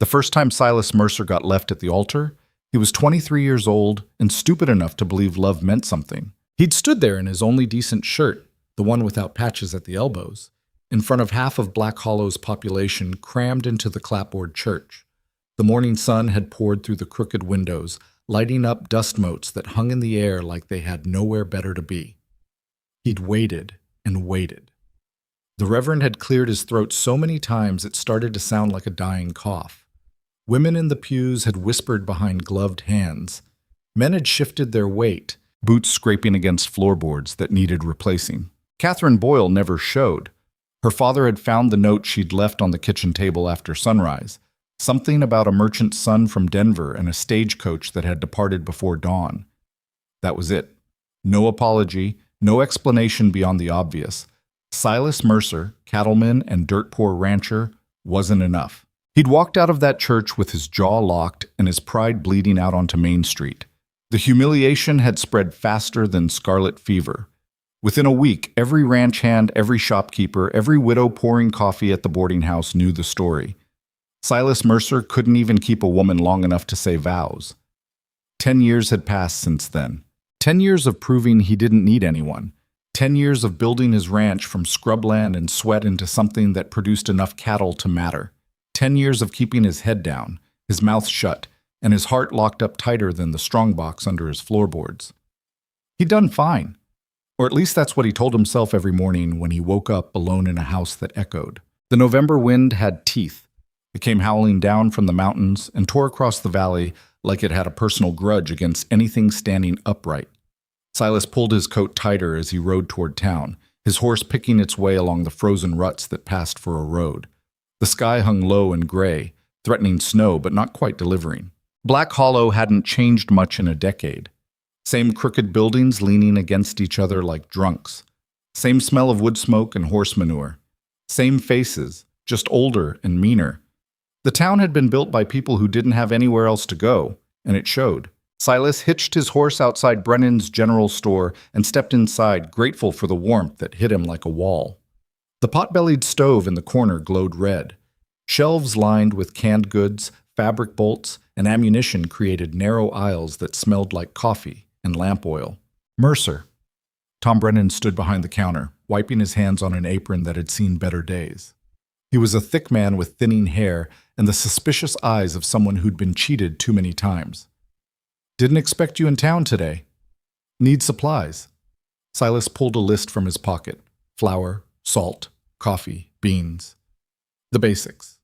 The first time Silas Mercer got left at the altar, he was 23 years old and stupid enough to believe love meant something. He'd stood there in his only decent shirt, the one without patches at the elbows, in front of half of Black Hollow's population crammed into the clapboard church. The morning sun had poured through the crooked windows, lighting up dust motes that hung in the air like they had nowhere better to be. He'd waited and waited. The Reverend had cleared his throat so many times it started to sound like a dying cough. Women in the pews had whispered behind gloved hands. Men had shifted their weight, boots scraping against floorboards that needed replacing. Catherine Boyle never showed. Her father had found the note she'd left on the kitchen table after sunrise, something about a merchant's son from Denver and a stagecoach that had departed before dawn. That was it. No apology, no explanation beyond the obvious. Silas Mercer, cattleman and dirt-poor rancher, wasn't enough. He'd walked out of that church with his jaw locked and his pride bleeding out onto Main Street. The humiliation had spread faster than scarlet fever. Within a week, every ranch hand, every shopkeeper, every widow pouring coffee at the boarding house knew the story. Silas Mercer couldn't even keep a woman long enough to say vows. 10 years had passed since then. 10 years of proving he didn't need anyone. 10 years of building his ranch from scrubland and sweat into something that produced enough cattle to matter. 10 years of keeping his head down, his mouth shut, and his heart locked up tighter than the strongbox under his floorboards. He'd done fine. Or at least that's what he told himself every morning when he woke up alone in a house that echoed. The November wind had teeth. It came howling down from the mountains and tore across the valley like it had a personal grudge against anything standing upright. Silas pulled his coat tighter as he rode toward town, his horse picking its way along the frozen ruts that passed for a road. The sky hung low and gray, threatening snow but not quite delivering. Black Hollow hadn't changed much in a decade. Same crooked buildings leaning against each other like drunks. Same smell of wood smoke and horse manure. Same faces, just older and meaner. The town had been built by people who didn't have anywhere else to go, and it showed. Silas hitched his horse outside Brennan's general store and stepped inside, grateful for the warmth that hit him like a wall. The pot-bellied stove in the corner glowed red. Shelves lined with canned goods, fabric bolts, and ammunition created narrow aisles that smelled like coffee and lamp oil. Mercer. Tom Brennan stood behind the counter, wiping his hands on an apron that had seen better days. He was a thick man with thinning hair and the suspicious eyes of someone who'd been cheated too many times. Didn't expect you in town today. Need supplies. Silas pulled a list from his pocket. Flour, salt, coffee, beans. The basics.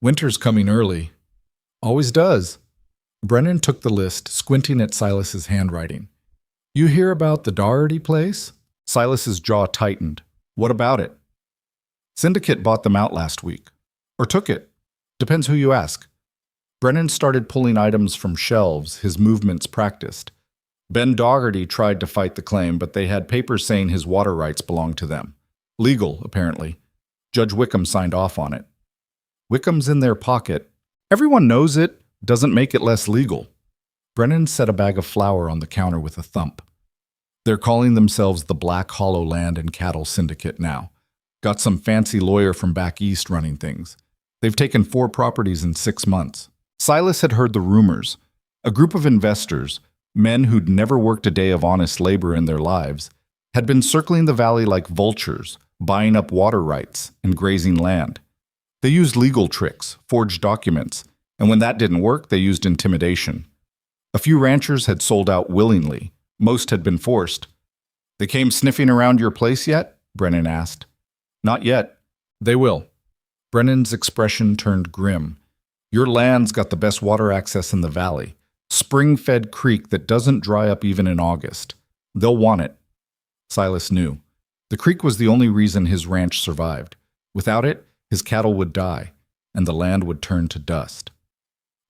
Winter's coming early. Always does. Brennan took the list, squinting at Silas's handwriting. You hear about the Doherty place? Silas's jaw tightened. What about it? Syndicate bought them out last week. Or took it. Depends who you ask. Brennan started pulling items from shelves, his movements practiced. Ben Doherty tried to fight the claim, but they had papers saying his water rights belonged to them. Legal, apparently. Judge Wickham signed off on it. Wickham's in their pocket. Everyone knows it. Doesn't make it less legal. Brennan set a bag of flour on the counter with a thump. They're calling themselves the Black Hollow Land and Cattle Syndicate now. Got some fancy lawyer from back east running things. They've taken 4 properties in 6 months. Silas had heard the rumors. A group of investors, men who'd never worked a day of honest labor in their lives, had been circling the valley like vultures, buying up water rights and grazing land. They used legal tricks, forged documents, and when that didn't work, they used intimidation. A few ranchers had sold out willingly. Most had been forced. They came sniffing around your place yet? Brennan asked. Not yet. They will. Brennan's expression turned grim. Your land's got the best water access in the valley. Spring-fed creek that doesn't dry up even in August. They'll want it. Silas knew. The creek was the only reason his ranch survived. Without it, his cattle would die, and the land would turn to dust.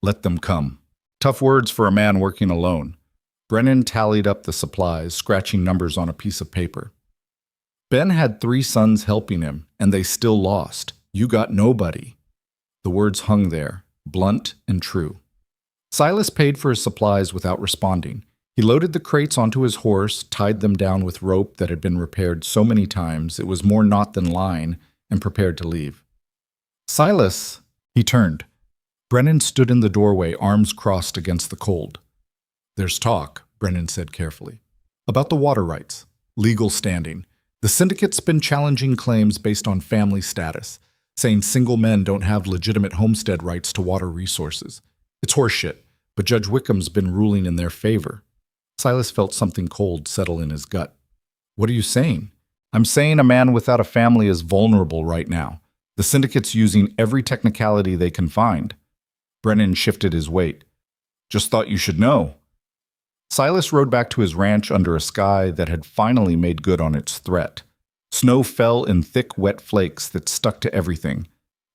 Let them come. Tough words for a man working alone. Brennan tallied up the supplies, scratching numbers on a piece of paper. Ben had 3 sons helping him, and they still lost. You got nobody. The words hung there, blunt and true. Silas paid for his supplies without responding. He loaded the crates onto his horse, tied them down with rope that had been repaired so many times it was more knot than line, and prepared to leave. Silas, he turned. Brennan stood in the doorway, arms crossed against the cold. "There's talk," Brennan said carefully, "about the water rights, legal standing. The syndicate's been challenging claims based on family status, saying single men don't have legitimate homestead rights to water resources. It's horseshit, but Judge Wickham's been ruling in their favor." Silas felt something cold settle in his gut. "What are you saying?" "I'm saying a man without a family is vulnerable right now. The syndicate's using every technicality they can find." Brennan shifted his weight. "Just thought you should know." Silas rode back to his ranch under a sky that had finally made good on its threat. Snow fell in thick, wet flakes that stuck to everything.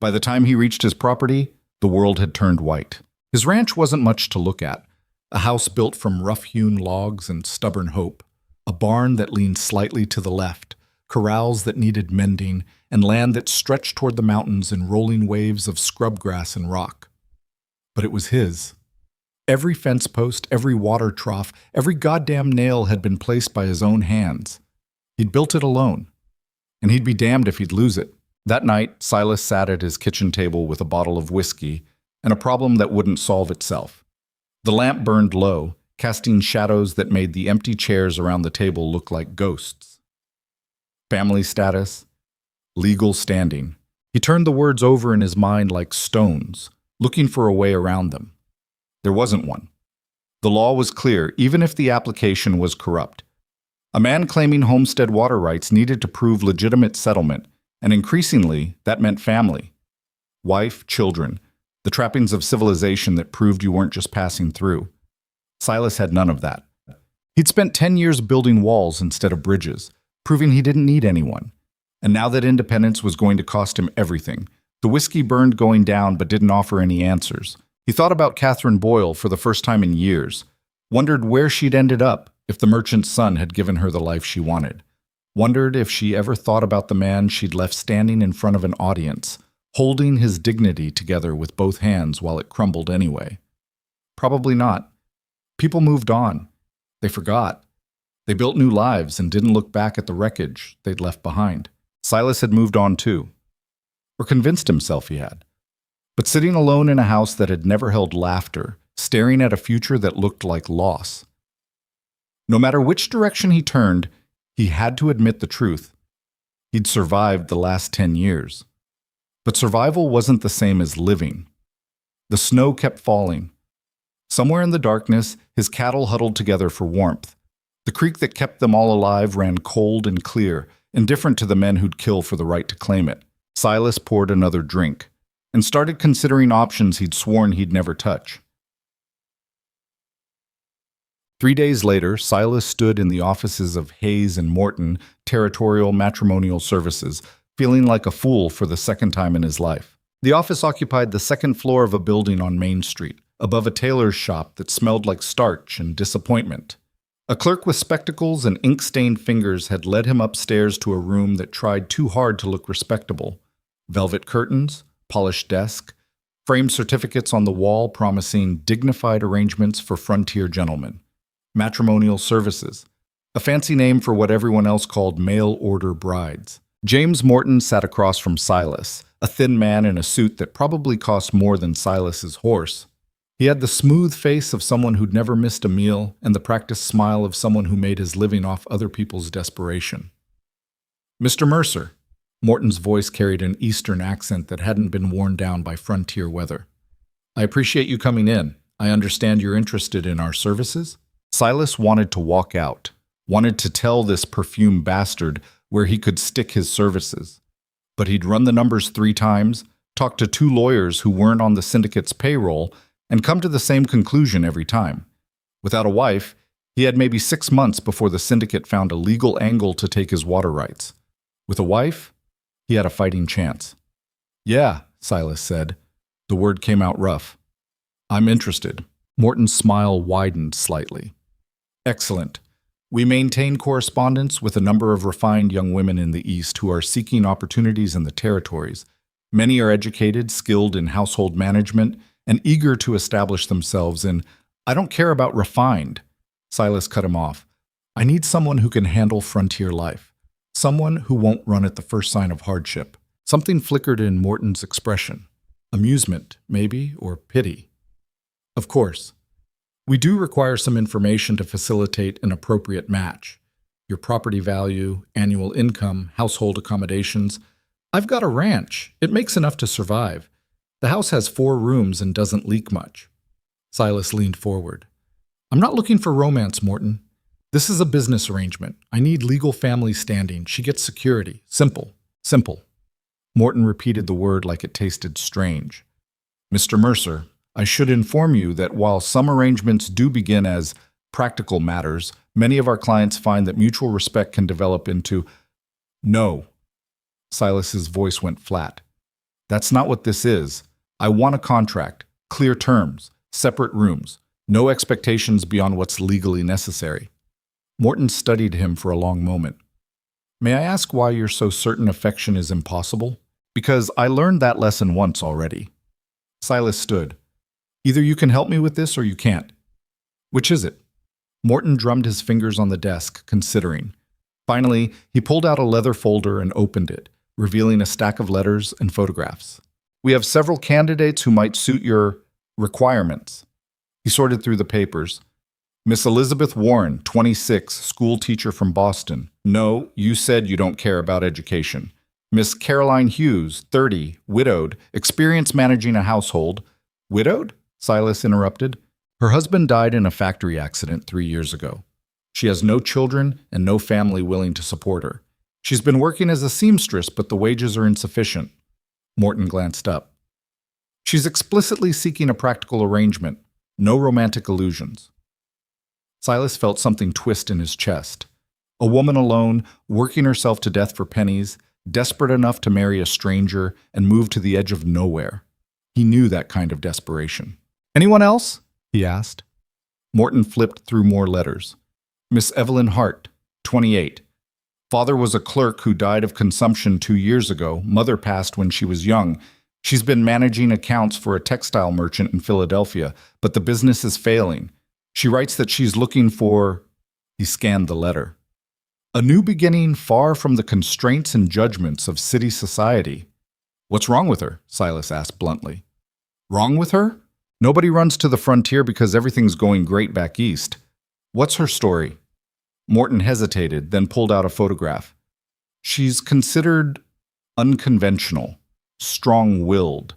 By the time he reached his property, the world had turned white. His ranch wasn't much to look at. A house built from rough-hewn logs and stubborn hope. A barn that leaned slightly to the left. Corrals that needed mending, and land that stretched toward the mountains in rolling waves of scrub grass and rock. But it was his. Every fence post, every water trough, every goddamn nail had been placed by his own hands. He'd built it alone, and he'd be damned if he'd lose it. That night, Silas sat at his kitchen table with a bottle of whiskey and a problem that wouldn't solve itself. The lamp burned low, casting shadows that made the empty chairs around the table look like ghosts. Family status, legal standing. He turned the words over in his mind like stones, looking for a way around them. There wasn't one. The law was clear, even if the application was corrupt. A man claiming homestead water rights needed to prove legitimate settlement, and increasingly, that meant family. Wife, children, the trappings of civilization that proved you weren't just passing through. Silas had none of that. He'd spent 10 years building walls instead of bridges, proving he didn't need anyone. And now that independence was going to cost him everything, the whiskey burned going down but didn't offer any answers. He thought about Catherine Boyle for the first time in years, wondered where she'd ended up if the merchant's son had given her the life she wanted, wondered if she ever thought about the man she'd left standing in front of an audience, holding his dignity together with both hands while it crumbled anyway. Probably not. People moved on. They forgot. They built new lives and didn't look back at the wreckage they'd left behind. Silas had moved on too, or convinced himself he had. But sitting alone in a house that had never held laughter, staring at a future that looked like loss. No matter which direction he turned, he had to admit the truth. He'd survived the last 10 years. But survival wasn't the same as living. The snow kept falling. Somewhere in the darkness, his cattle huddled together for warmth. The creek that kept them all alive ran cold and clear, indifferent to the men who'd kill for the right to claim it. Silas poured another drink and started considering options he'd sworn he'd never touch. 3 days later, Silas stood in the offices of Hayes and Morton Territorial Matrimonial Services, feeling like a fool for the second time in his life. The office occupied the second floor of a building on Main Street, above a tailor's shop that smelled like starch and disappointment. A clerk with spectacles and ink-stained fingers had led him upstairs to a room that tried too hard to look respectable. Velvet curtains, polished desk, framed certificates on the wall promising dignified arrangements for frontier gentlemen. Matrimonial services, a fancy name for what everyone else called mail-order brides. James Morton sat across from Silas, a thin man in a suit that probably cost more than Silas's horse. He had the smooth face of someone who'd never missed a meal and the practiced smile of someone who made his living off other people's desperation. "Mr. Mercer." Morton's voice carried an Eastern accent that hadn't been worn down by frontier weather. "I appreciate you coming in. I understand you're interested in our services?" Silas wanted to walk out, wanted to tell this perfumed bastard where he could stick his services. But he'd run the numbers 3 times, talked to 2 lawyers who weren't on the syndicate's payroll, and come to the same conclusion every time. Without a wife, he had maybe 6 months before the syndicate found a legal angle to take his water rights. With a wife, he had a fighting chance. "Yeah," Silas said. The word came out rough. "I'm interested." Morton's smile widened slightly. "Excellent. We maintain correspondence with a number of refined young women in the East who are seeking opportunities in the territories. Many are educated, skilled in household management, and eager to establish themselves in, I don't care about refined." Silas cut him off. "I need someone who can handle frontier life. Someone who won't run at the first sign of hardship." Something flickered in Morton's expression. Amusement, maybe, or pity. Of course, we do require some information to facilitate an appropriate match. Your property value, annual income, household accommodations. I've got a ranch. It makes enough to survive. The house has 4 rooms and doesn't leak much. Silas leaned forward. I'm not looking for romance, Morton. This is a business arrangement. I need legal family standing. She gets security. Simple. Simple. Morton repeated the word like it tasted strange. Mr. Mercer, I should inform you that while some arrangements do begin as practical matters, many of our clients find that mutual respect can develop into no. Silas's voice went flat. That's not what this is. I want a contract, clear terms, separate rooms, no expectations beyond what's legally necessary. Morton studied him for a long moment. May I ask why you're so certain affection is impossible? Because I learned that lesson once already. Silas stood. Either you can help me with this or you can't. Which is it? Morton drummed his fingers on the desk, considering. Finally, he pulled out a leather folder and opened it, revealing a stack of letters and photographs. We have several candidates who might suit your requirements. He sorted through the papers. Miss Elizabeth Warren, 26, school teacher from Boston. No, you said you don't care about education. Miss Caroline Hughes, 30, widowed, experience managing a household. Widowed? Silas interrupted. Her husband died in a factory accident 3 years ago. She has no children and no family willing to support her. She's been working as a seamstress, but the wages are insufficient. Morton glanced up. She's explicitly seeking a practical arrangement, no romantic illusions. Silas felt something twist in his chest. A woman alone, working herself to death for pennies, desperate enough to marry a stranger and move to the edge of nowhere. He knew that kind of desperation. Anyone else? He asked. Morton flipped through more letters. Miss Evelyn Hart, 28. Father was a clerk who died of consumption 2 years ago. Mother passed when she was young. She's been managing accounts for a textile merchant in Philadelphia, but the business is failing. She writes that she's looking for... He scanned the letter. A new beginning far from the constraints and judgments of city society. What's wrong with her? Silas asked bluntly. Wrong with her? Nobody runs to the frontier because everything's going great back east. What's her story? Morton hesitated, then pulled out a photograph. She's considered unconventional, strong-willed.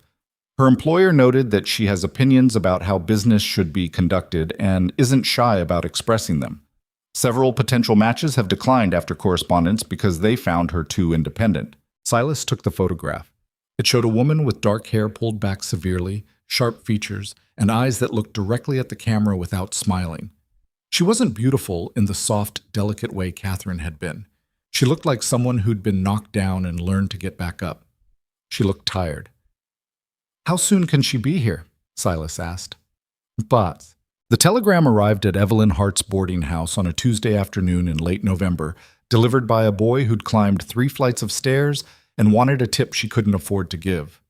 Her employer noted that she has opinions about how business should be conducted and isn't shy about expressing them. Several potential matches have declined after correspondence because they found her too independent. Silas took the photograph. It showed a woman with dark hair pulled back severely, sharp features, and eyes that looked directly at the camera without smiling. She wasn't beautiful in the soft, delicate way Catherine had been. She looked like someone who'd been knocked down and learned to get back up. She looked tired. How soon can she be here? Silas asked. But the telegram arrived at Evelyn Hart's boarding house on a Tuesday afternoon in late November, delivered by a boy who'd climbed 3 flights of stairs and wanted a tip she couldn't afford to give.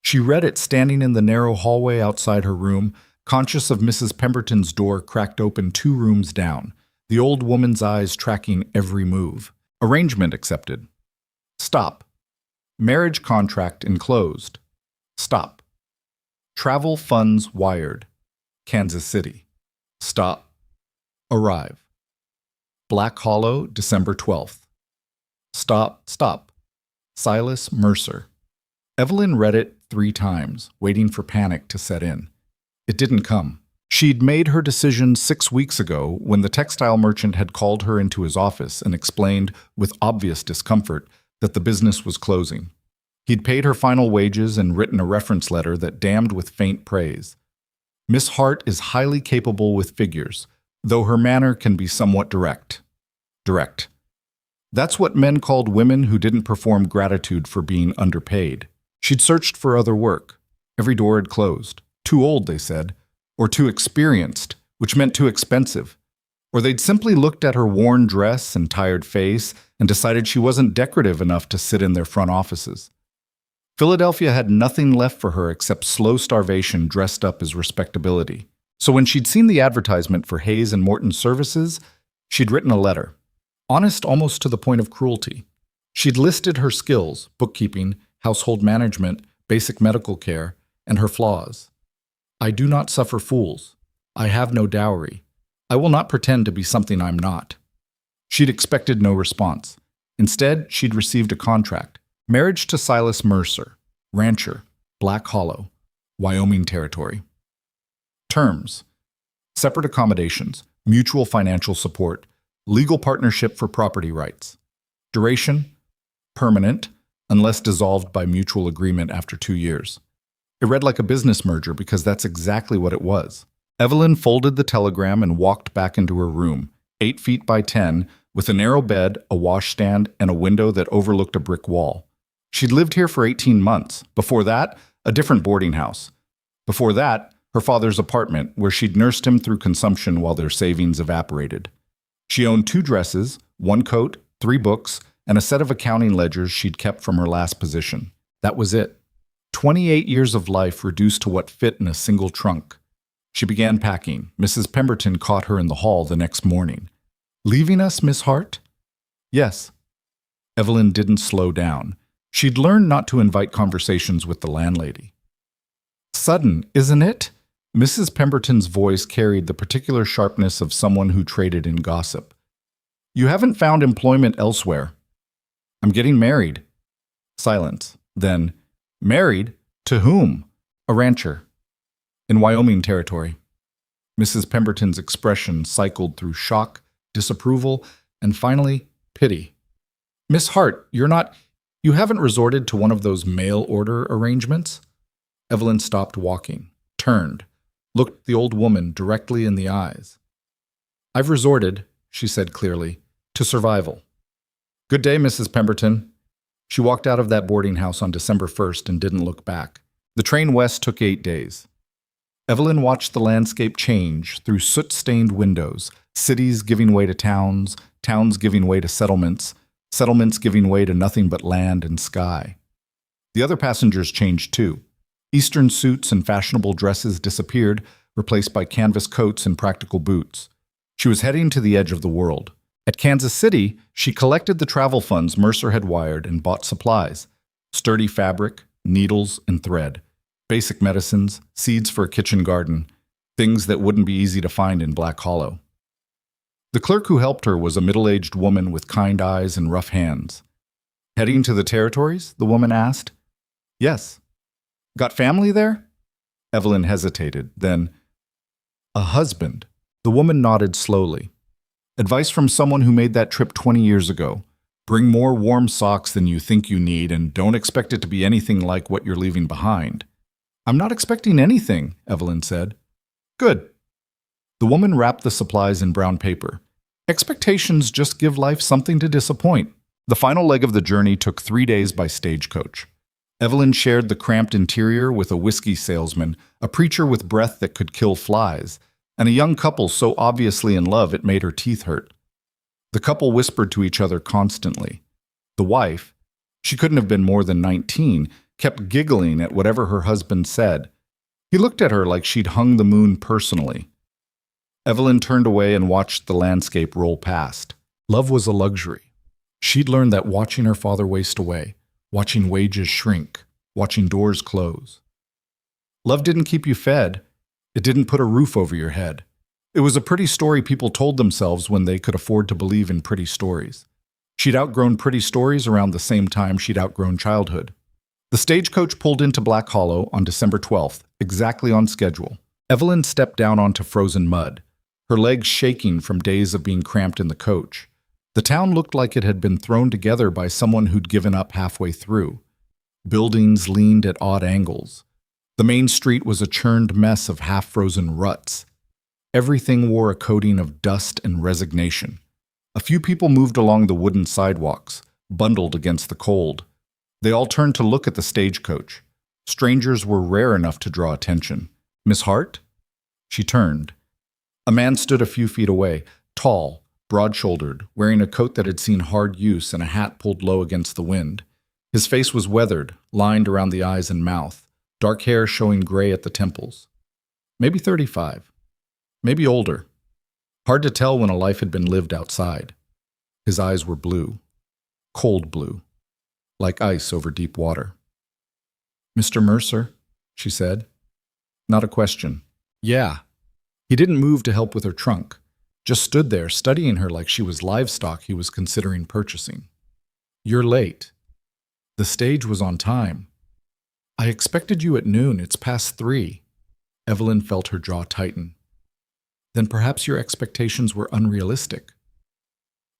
She read it standing in the narrow hallway outside her room, conscious of Mrs. Pemberton's door cracked open 2 rooms down, the old woman's eyes tracking every move. Arrangement accepted. Stop. Marriage contract enclosed. Stop. Travel funds wired. Kansas City. Stop. Arrive. Black Hollow, December 12th. Stop. Silas Mercer. Evelyn read it 3 times, waiting for panic to set in. It didn't come. She'd made her decision 6 weeks ago when the textile merchant had called her into his office and explained, with obvious discomfort, that the business was closing. He'd paid her final wages and written a reference letter that damned with faint praise. Miss Hart is highly capable with figures, though her manner can be somewhat direct. That's what men called women who didn't perform gratitude for being underpaid. She'd searched for other work. Every door had closed. Too old, they said, or too experienced, which meant too expensive. Or they'd simply looked at her worn dress and tired face and decided she wasn't decorative enough to sit in their front offices. Philadelphia had nothing left for her except slow starvation dressed up as respectability. So when she'd seen the advertisement for Hayes and Morton's services, she'd written a letter, honest almost to the point of cruelty. She'd listed her skills, bookkeeping, household management, basic medical care, and her flaws. I do not suffer fools. I have no dowry. I will not pretend to be something I'm not. She'd expected no response. Instead, she'd received a contract. Marriage to Silas Mercer, rancher, Black Hollow, Wyoming Territory. Terms: separate accommodations, mutual financial support, legal partnership for property rights. Duration: permanent, unless dissolved by mutual agreement after 2 years. It read like a business merger because that's exactly what it was. Evelyn folded the telegram and walked back into her room, 8 feet by 10, with a narrow bed, a washstand, and a window that overlooked a brick wall. She'd lived here for 18 months. Before that, a different boarding house. Before that, her father's apartment, where she'd nursed him through consumption while their savings evaporated. She owned 2 dresses, 1 coat, 3 books, and a set of accounting ledgers she'd kept from her last position. That was it. 28 years of life reduced to what fit in a single trunk. She began packing. Mrs. Pemberton caught her in the hall the next morning. "Leaving us, Miss Hart?" "Yes." Evelyn didn't slow down. She'd learned not to invite conversations with the landlady. "Sudden, isn't it?" Mrs. Pemberton's voice carried the particular sharpness of someone who traded in gossip. "You haven't found employment elsewhere." "I'm getting married." Silence. Then, "Married? To whom?" "A rancher. In Wyoming Territory." Mrs. Pemberton's expression cycled through shock, disapproval, and finally, pity. "Miss Hart, you haven't resorted to one of those mail order arrangements?" Evelyn stopped walking, turned, looked the old woman directly in the eyes. "I've resorted," she said clearly, "to survival." "Good day, Mrs. Pemberton." She walked out of that boarding house on December 1st and didn't look back. The train west took 8 days. Evelyn watched the landscape change through soot-stained windows, cities giving way to towns, towns giving way to settlements, settlements giving way to nothing but land and sky. The other passengers changed too. Eastern suits and fashionable dresses disappeared, replaced by canvas coats and practical boots. She was heading to the edge of the world. At Kansas City, she collected the travel funds Mercer had wired and bought supplies: sturdy fabric, needles, and thread, basic medicines, seeds for a kitchen garden, things that wouldn't be easy to find in Black Hollow. The clerk who helped her was a middle-aged woman with kind eyes and rough hands. "Heading to the territories?" the woman asked. "Yes." "Got family there?" Evelyn hesitated, then, "A husband." The woman nodded slowly. "Advice from someone who made that trip 20 years ago. Bring more warm socks than you think you need, and don't expect it to be anything like what you're leaving behind." "I'm not expecting anything," Evelyn said. "Good." The woman wrapped the supplies in brown paper. Expectations just give life something to disappoint. The final leg of the journey took 3 days by stagecoach. Evelyn shared the cramped interior with a whiskey salesman, a preacher with breath that could kill flies, and a young couple so obviously in love it made her teeth hurt. The couple whispered to each other constantly. The wife, she couldn't have been more than 19, kept giggling at whatever her husband said. He looked at her like she'd hung the moon personally. Evelyn turned away and watched the landscape roll past. Love was a luxury. She'd learned that watching her father waste away, watching wages shrink, watching doors close. Love didn't keep you fed. It didn't put a roof over your head. It was a pretty story people told themselves when they could afford to believe in pretty stories. She'd outgrown pretty stories around the same time she'd outgrown childhood. The stagecoach pulled into Black Hollow on December 12th, exactly on schedule. Evelyn stepped down onto frozen mud, her legs shaking from days of being cramped in the coach. The town looked like it had been thrown together by someone who'd given up halfway through. Buildings leaned at odd angles. The main street was a churned mess of half-frozen ruts. Everything wore a coating of dust and resignation. A few people moved along the wooden sidewalks, bundled against the cold. They all turned to look at the stagecoach. Strangers were rare enough to draw attention. "Miss Hart?" She turned. A man stood a few feet away, tall, broad-shouldered, wearing a coat that had seen hard use and a hat pulled low against the wind. His face was weathered, lined around the eyes and mouth, dark hair showing gray at the temples. Maybe 35. Maybe older. Hard to tell when a life had been lived outside. His eyes were blue. Cold blue. Like ice over deep water. "Mr. Mercer?" she said. Not a question. Yeah. He didn't move to help with her trunk, just stood there studying her like she was livestock he was considering purchasing. You're late. The stage was on time. I expected you at noon. It's past 3. Evelyn felt her jaw tighten. Then perhaps your expectations were unrealistic.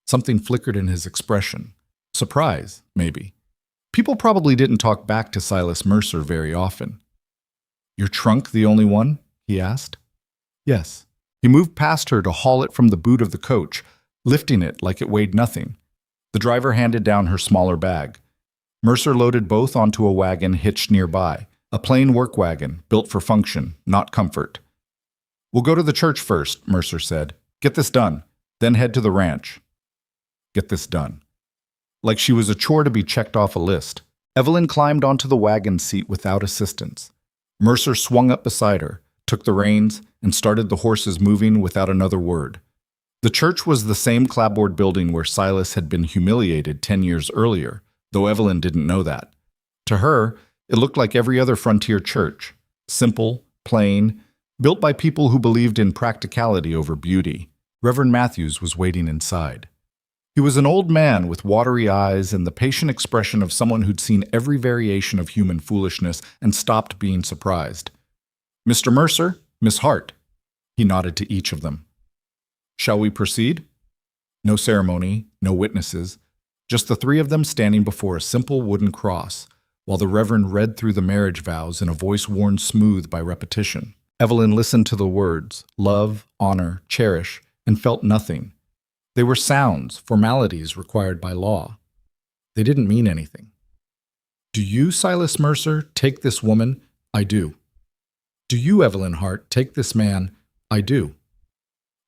Something flickered in his expression. Surprise, maybe. People probably didn't talk back to Silas Mercer very often. Your trunk the only one? He asked. Yes. He moved past her to haul it from the boot of the coach, lifting it like it weighed nothing. The driver handed down her smaller bag. Mercer loaded both onto a wagon hitched nearby, a plain work wagon built for function, not comfort. We'll go to the church first, Mercer said. Get this done, then head to the ranch. Get this done. Like she was a chore to be checked off a list. Evelyn climbed onto the wagon seat without assistance. Mercer swung up beside her, took the reins, and started the horses moving without another word. The church was the same clapboard building where Silas had been humiliated 10 years earlier, though Evelyn didn't know that. To her, it looked like every other frontier church, simple, plain, built by people who believed in practicality over beauty. Reverend Matthews was waiting inside. He was an old man with watery eyes and the patient expression of someone who'd seen every variation of human foolishness and stopped being surprised. Mr. Mercer, Miss Hart. He nodded to each of them. Shall we proceed? No ceremony, no witnesses, just the 3 of them standing before a simple wooden cross, while the Reverend read through the marriage vows in a voice worn smooth by repetition. Evelyn listened to the words, love, honor, cherish, and felt nothing. They were sounds, formalities required by law. They didn't mean anything. Do you, Silas Mercer, take this woman? I do. Do you, Evelyn Hart, take this man? I do.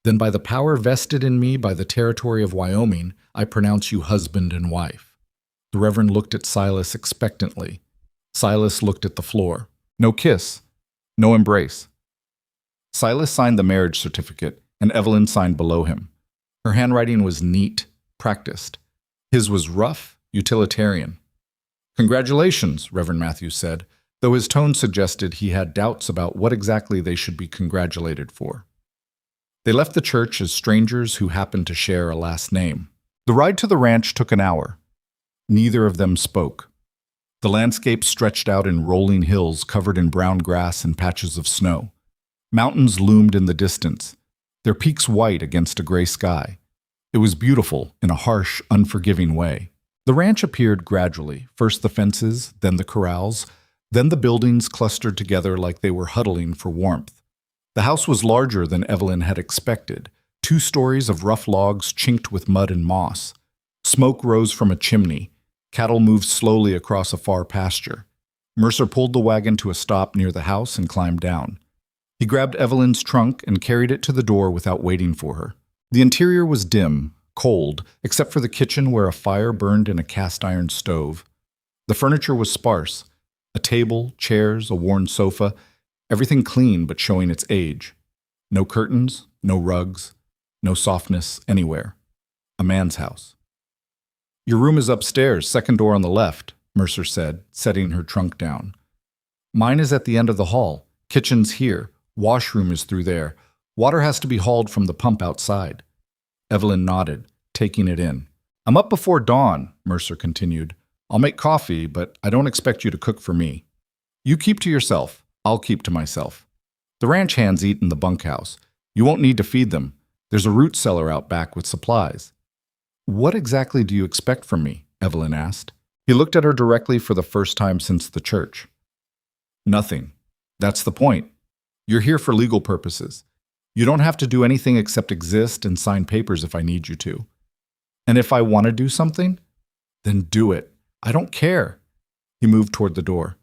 Then by the power vested in me by the territory of Wyoming, I pronounce you husband and wife. The Reverend looked at Silas expectantly. Silas looked at the floor. No kiss. No embrace. Silas signed the marriage certificate, and Evelyn signed below him. Her handwriting was neat, practiced. His was rough, utilitarian. Congratulations, Reverend Matthews said, though his tone suggested he had doubts about what exactly they should be congratulated for. They left the church as strangers who happened to share a last name. The ride to the ranch took an hour. Neither of them spoke. The landscape stretched out in rolling hills covered in brown grass and patches of snow. Mountains loomed in the distance, their peaks white against a gray sky. It was beautiful in a harsh, unforgiving way. The ranch appeared gradually, first the fences, then the corrals, then the buildings clustered together like they were huddling for warmth. The house was larger than Evelyn had expected, 2 stories of rough logs chinked with mud and moss. Smoke rose from a chimney. Cattle moved slowly across a far pasture. Mercer pulled the wagon to a stop near the house and climbed down. He grabbed Evelyn's trunk and carried it to the door without waiting for her. The interior was dim, cold, except for the kitchen where a fire burned in a cast-iron stove. The furniture was sparse. A table, chairs, a worn sofa, everything clean but showing its age. No curtains, no rugs, no softness anywhere. A man's house. Your room is upstairs, second door on the left, Mercer said, setting her trunk down. Mine is at the end of the hall. Kitchen's here. Washroom is through there. Water has to be hauled from the pump outside. Evelyn nodded, taking it in. I'm up before dawn, Mercer continued. I'll make coffee, but I don't expect you to cook for me. You keep to yourself. I'll keep to myself. The ranch hands eat in the bunkhouse. You won't need to feed them. There's a root cellar out back with supplies. What exactly do you expect from me? Evelyn asked. He looked at her directly for the first time since the church. Nothing. That's the point. You're here for legal purposes. You don't have to do anything except exist and sign papers if I need you to. And if I want to do something, then do it. I don't care. He moved toward the door.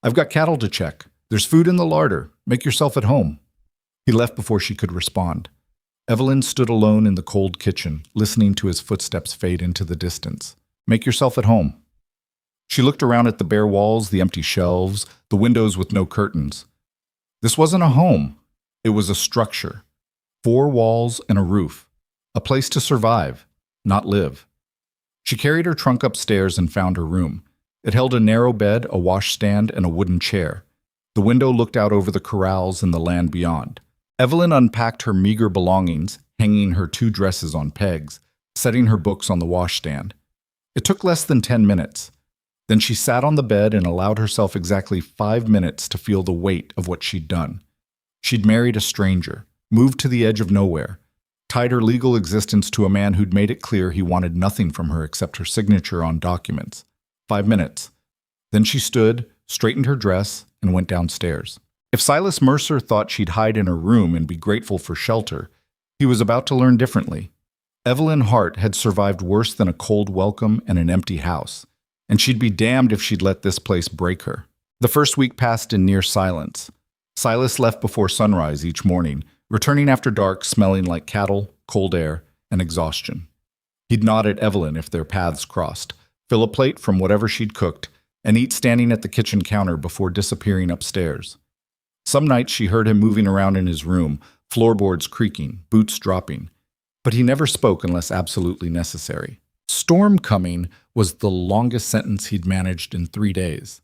I've got cattle to check. There's food in the larder. Make yourself at home. He left before she could respond. Evelyn stood alone in the cold kitchen, listening to his footsteps fade into the distance. Make yourself at home. She looked around at the bare walls, the empty shelves, the windows with no curtains. This wasn't a home. It was a structure. 4 walls and a roof. A place to survive, not live. She carried her trunk upstairs and found her room. It held a narrow bed, a washstand, and a wooden chair. The window looked out over the corrals and the land beyond. Evelyn unpacked her meager belongings, hanging her 2 dresses on pegs, setting her books on the washstand. It took less than 10 minutes. Then she sat on the bed and allowed herself exactly 5 minutes to feel the weight of what she'd done. She'd married a stranger, moved to the edge of nowhere, tied her legal existence to a man who'd made it clear he wanted nothing from her except her signature on documents. 5 minutes. Then she stood, straightened her dress, and went downstairs. If Silas Mercer thought she'd hide in her room and be grateful for shelter, he was about to learn differently. Evelyn Hart had survived worse than a cold welcome and an empty house, and she'd be damned if she'd let this place break her. The first week passed in near silence. Silas left before sunrise each morning, returning after dark smelling like cattle, cold air, and exhaustion. He'd nod at Evelyn if their paths crossed, fill a plate from whatever she'd cooked, and eat standing at the kitchen counter before disappearing upstairs. Some nights she heard him moving around in his room, floorboards creaking, boots dropping, but he never spoke unless absolutely necessary. Storm coming was the longest sentence he'd managed in 3 days.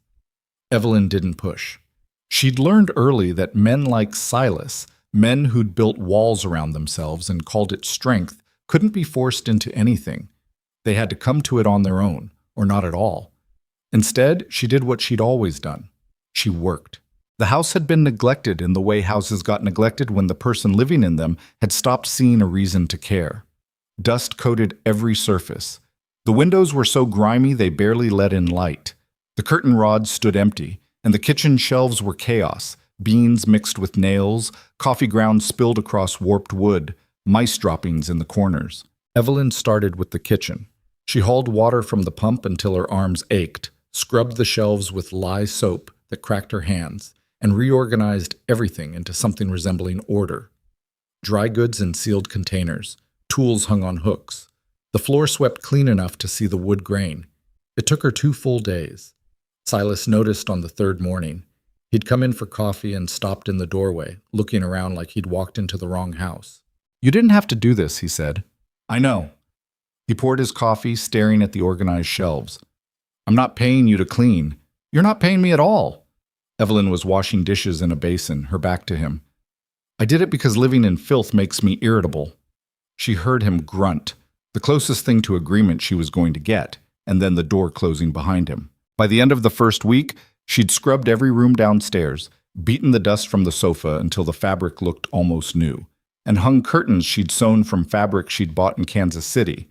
Evelyn didn't push. She'd learned early that men like Silas, men who'd built walls around themselves and called it strength, couldn't be forced into anything. They had to come to it on their own, or not at all. Instead, she did what she'd always done. She worked. The house had been neglected in the way houses got neglected when the person living in them had stopped seeing a reason to care. Dust coated every surface. The windows were so grimy they barely let in light. The curtain rods stood empty, and the kitchen shelves were chaos, beans mixed with nails, coffee grounds spilled across warped wood, mice droppings in the corners. Evelyn started with the kitchen. She hauled water from the pump until her arms ached, scrubbed the shelves with lye soap that cracked her hands, and reorganized everything into something resembling order. Dry goods in sealed containers, tools hung on hooks. The floor swept clean enough to see the wood grain. It took her 2 full days. Silas noticed on the 3rd morning. He'd come in for coffee and stopped in the doorway, looking around like he'd walked into the wrong house. "You didn't have to do this," he said. "I know." He poured his coffee, staring at the organized shelves. "I'm not paying you to clean. You're not paying me at all." Evelyn was washing dishes in a basin, her back to him. "I did it because living in filth makes me irritable." She heard him grunt, the closest thing to agreement she was going to get, and then the door closing behind him. By the end of the first week, she'd scrubbed every room downstairs, beaten the dust from the sofa until the fabric looked almost new, and hung curtains she'd sewn from fabric she'd bought in Kansas City.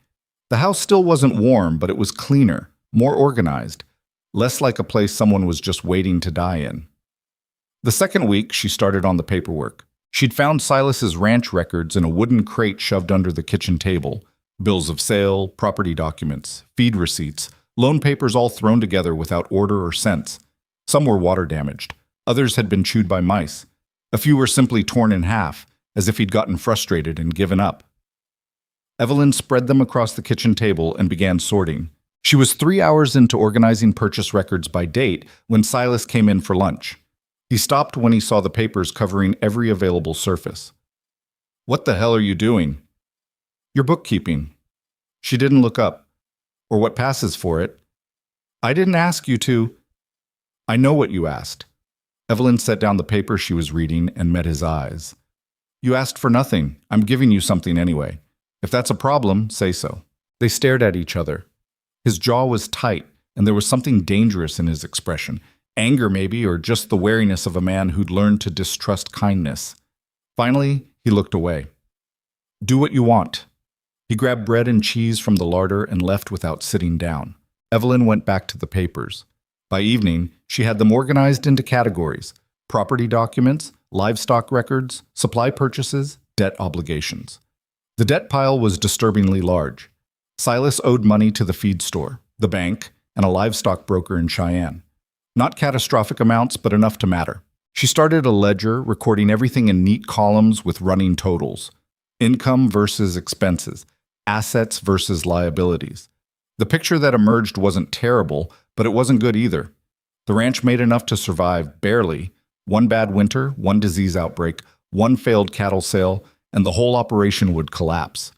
The house still wasn't warm, but it was cleaner, more organized, less like a place someone was just waiting to die in. The second week, she started on the paperwork. She'd found Silas's ranch records in a wooden crate shoved under the kitchen table, bills of sale, property documents, feed receipts, loan papers all thrown together without order or sense. Some were water damaged. Others had been chewed by mice. A few were simply torn in half, as if he'd gotten frustrated and given up. Evelyn spread them across the kitchen table and began sorting. She was 3 hours into organizing purchase records by date when Silas came in for lunch. He stopped when he saw the papers covering every available surface. "What the hell are you doing?" "Your bookkeeping." She didn't look up. "Or what passes for it." "I didn't ask you to." "I know what you asked." Evelyn set down the paper she was reading and met his eyes. "You asked for nothing. I'm giving you something anyway. If that's a problem, say so." They stared at each other. His jaw was tight, and there was something dangerous in his expression. Anger, maybe, or just the wariness of a man who'd learned to distrust kindness. Finally, he looked away. "Do what you want." He grabbed bread and cheese from the larder and left without sitting down. Evelyn went back to the papers. By evening, she had them organized into categories: property documents, livestock records, supply purchases, debt obligations. The debt pile was disturbingly large. Silas owed money to the feed store, the bank, and a livestock broker in Cheyenne. Not catastrophic amounts, but enough to matter. She started a ledger, recording everything in neat columns with running totals. Income versus expenses, assets versus liabilities. The picture that emerged wasn't terrible, but it wasn't good either. The ranch made enough to survive, barely. One bad winter, one disease outbreak, one failed cattle sale, and the whole operation would collapse.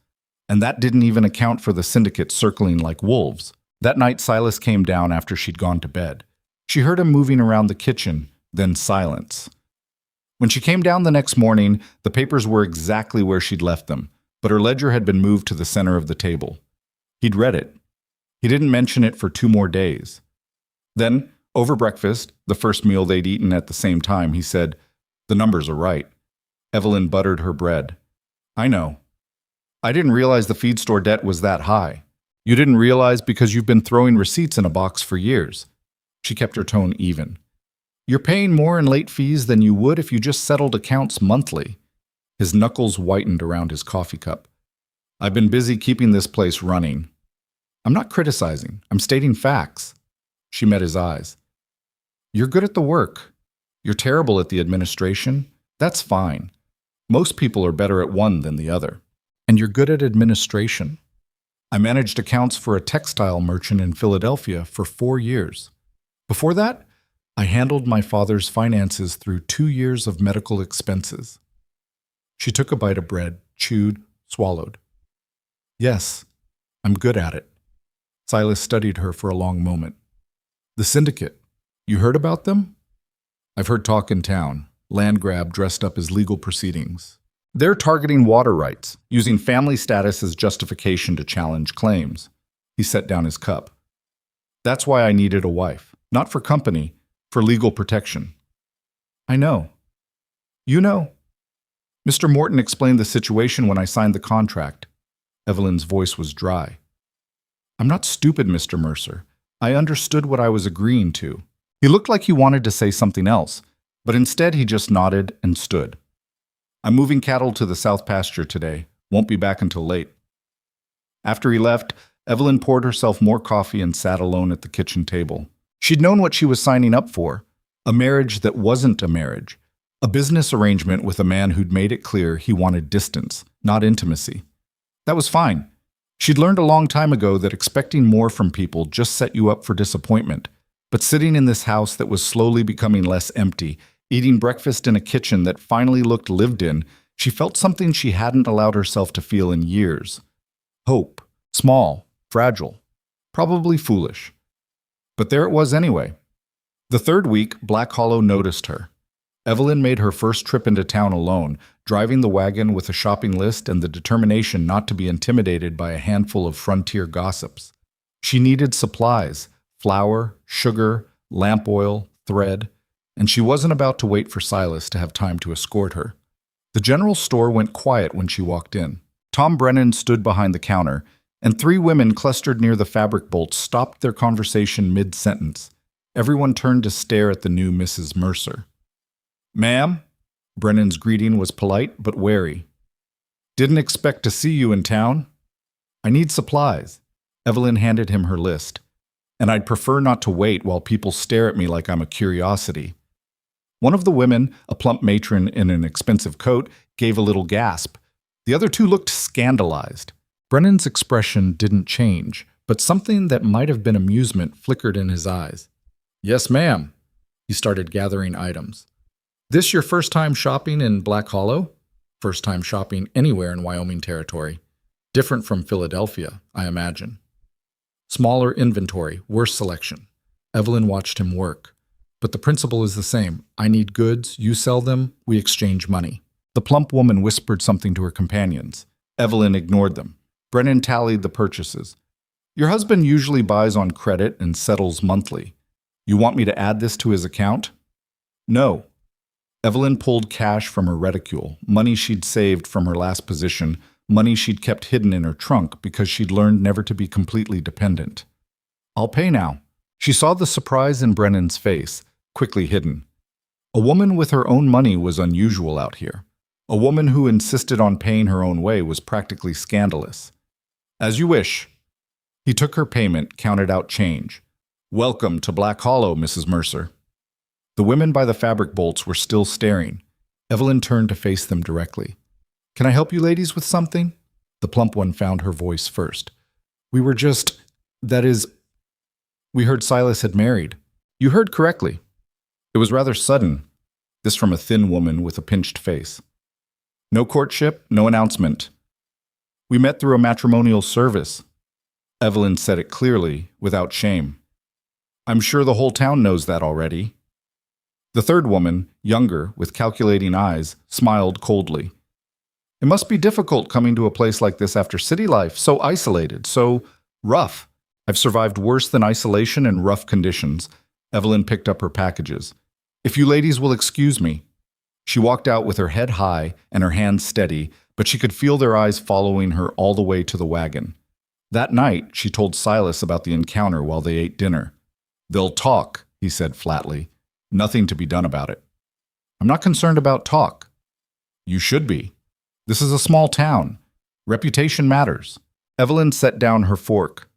And that didn't even account for the syndicate circling like wolves. That night, Silas came down after she'd gone to bed. She heard him moving around the kitchen, then silence. When she came down the next morning, the papers were exactly where she'd left them, but her ledger had been moved to the center of the table. He'd read it. He didn't mention it for 2 more days. Then, over breakfast, the first meal they'd eaten at the same time, he said, "The numbers are right." Evelyn buttered her bread. "I know. I didn't realize the feed store debt was that high. You didn't realize because you've been throwing receipts in a box for years." She kept her tone even. "You're paying more in late fees than you would if you just settled accounts monthly." His knuckles whitened around his coffee cup. "I've been busy keeping this place running." "I'm not criticizing. I'm stating facts." She met his eyes. "You're good at the work. You're terrible at the administration. That's fine. Most people are better at one than the other. And you're good at administration. I managed accounts for a textile merchant in Philadelphia for 4 years. Before that, I handled my father's finances through 2 years of medical expenses." She took a bite of bread, chewed, swallowed. "Yes, I'm good at it." Silas studied her for a long moment. "The syndicate. You heard about them?" "I've heard talk in town. Land grab dressed up as legal proceedings. They're targeting water rights, using family status as justification to challenge claims." He set down his cup. "That's why I needed a wife. Not for company, for legal protection." "I know." "You know." "Mr. Morton explained the situation when I signed the contract." Evelyn's voice was dry. "I'm not stupid, Mr. Mercer. I understood what I was agreeing to." He looked like he wanted to say something else, but instead he just nodded and stood. "I'm moving cattle to the south pasture today. Won't be back until late." After he left, Evelyn poured herself more coffee and sat alone at the kitchen table. She'd known what she was signing up for, a marriage that wasn't a marriage, a business arrangement with a man who'd made it clear he wanted distance, not intimacy. That was fine. She'd learned a long time ago that expecting more from people just set you up for disappointment. But sitting in this house that was slowly becoming less empty, eating breakfast in a kitchen that finally looked lived in, she felt something she hadn't allowed herself to feel in years. Hope. Small. Fragile. Probably foolish. But there it was anyway. The third week, Black Hollow noticed her. Evelyn made her first trip into town alone, driving the wagon with a shopping list and the determination not to be intimidated by a handful of frontier gossips. She needed supplies, flour, sugar, lamp oil, thread, and she wasn't about to wait for Silas to have time to escort her. The general store went quiet when she walked in. Tom Brennan stood behind the counter, and 3 women clustered near the fabric bolts stopped their conversation mid-sentence. Everyone turned to stare at the new Mrs. Mercer. "Ma'am?" Brennan's greeting was polite but wary. "Didn't expect to see you in town." "I need supplies." Evelyn handed him her list. "And I'd prefer not to wait while people stare at me like I'm a curiosity." One of the women, a plump matron in an expensive coat, gave a little gasp. The other 2 looked scandalized. Brennan's expression didn't change, but something that might have been amusement flickered in his eyes. "Yes, ma'am." He started gathering items. "This your first time shopping in Black Hollow?" "First time shopping anywhere in Wyoming territory. Different from Philadelphia, I imagine." "Smaller inventory, worse selection." Evelyn watched him work. "But the principle is the same. I need goods, you sell them, we exchange money." The plump woman whispered something to her companions. Evelyn ignored them. Brennan tallied the purchases. "Your husband usually buys on credit and settles monthly. You want me to add this to his account?" "No." Evelyn pulled cash from her reticule, money she'd saved from her last position, money she'd kept hidden in her trunk because she'd learned never to be completely dependent. "I'll pay now." She saw the surprise in Brennan's face, quickly hidden. A woman with her own money was unusual out here. A woman who insisted on paying her own way was practically scandalous. "As you wish." He took her payment, counted out change. "Welcome to Black Hollow, Mrs. Mercer." The women by the fabric bolts were still staring. Evelyn turned to face them directly. "Can I help you ladies with something?" The plump one found her voice first. "We were just... that is... we heard Silas had married." "You heard correctly." "It was rather sudden." This from a thin woman with a pinched face. "No courtship, no announcement. We met through a matrimonial service." Evelyn said it clearly, without shame. "I'm sure the whole town knows that already." The third woman, younger, with calculating eyes, smiled coldly. It must be difficult coming to a place like this after city life, so isolated, so rough. I've survived worse than isolation and rough conditions. Evelyn picked up her packages. If you ladies will excuse me. She walked out with her head high and her hands steady, but she could feel their eyes following her all the way to the wagon. That night, she told Silas about the encounter while they ate dinner. They'll talk, he said flatly. Nothing to be done about it. I'm not concerned about talk. You should be. This is a small town. Reputation matters. Evelyn set down her fork.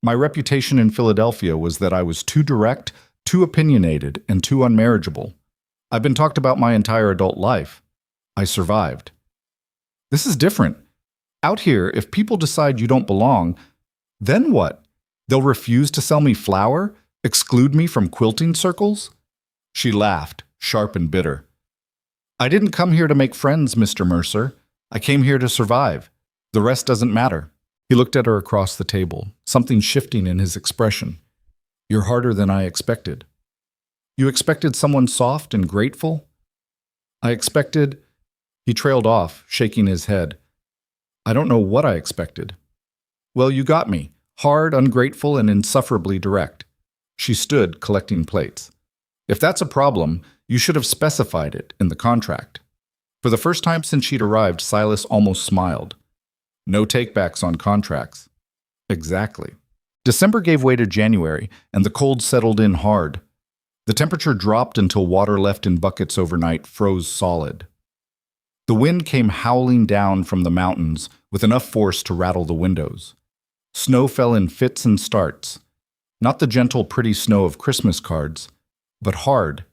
My reputation in Philadelphia was that I was too direct, too opinionated, and too unmarriageable. I've been talked about my entire adult life. I survived. This is different. Out here, if people decide you don't belong, then what? They'll refuse to sell me flour? Exclude me from quilting circles? She laughed, sharp and bitter. I didn't come here to make friends, Mr. Mercer. I came here to survive. The rest doesn't matter. He looked at her across the table, something shifting in his expression. You're harder than I expected. You expected someone soft and grateful? I expected... He trailed off, shaking his head. I don't know what I expected. Well, you got me. Hard, ungrateful, and insufferably direct. She stood, collecting plates. If that's a problem, you should have specified it in the contract. For the first time since she'd arrived, Silas almost smiled. No takebacks on contracts. Exactly. December gave way to January, and the cold settled in hard. The temperature dropped until water left in buckets overnight froze solid. The wind came howling down from the mountains with enough force to rattle the windows. Snow fell in fits and starts. Not the gentle, pretty snow of Christmas cards, but hard,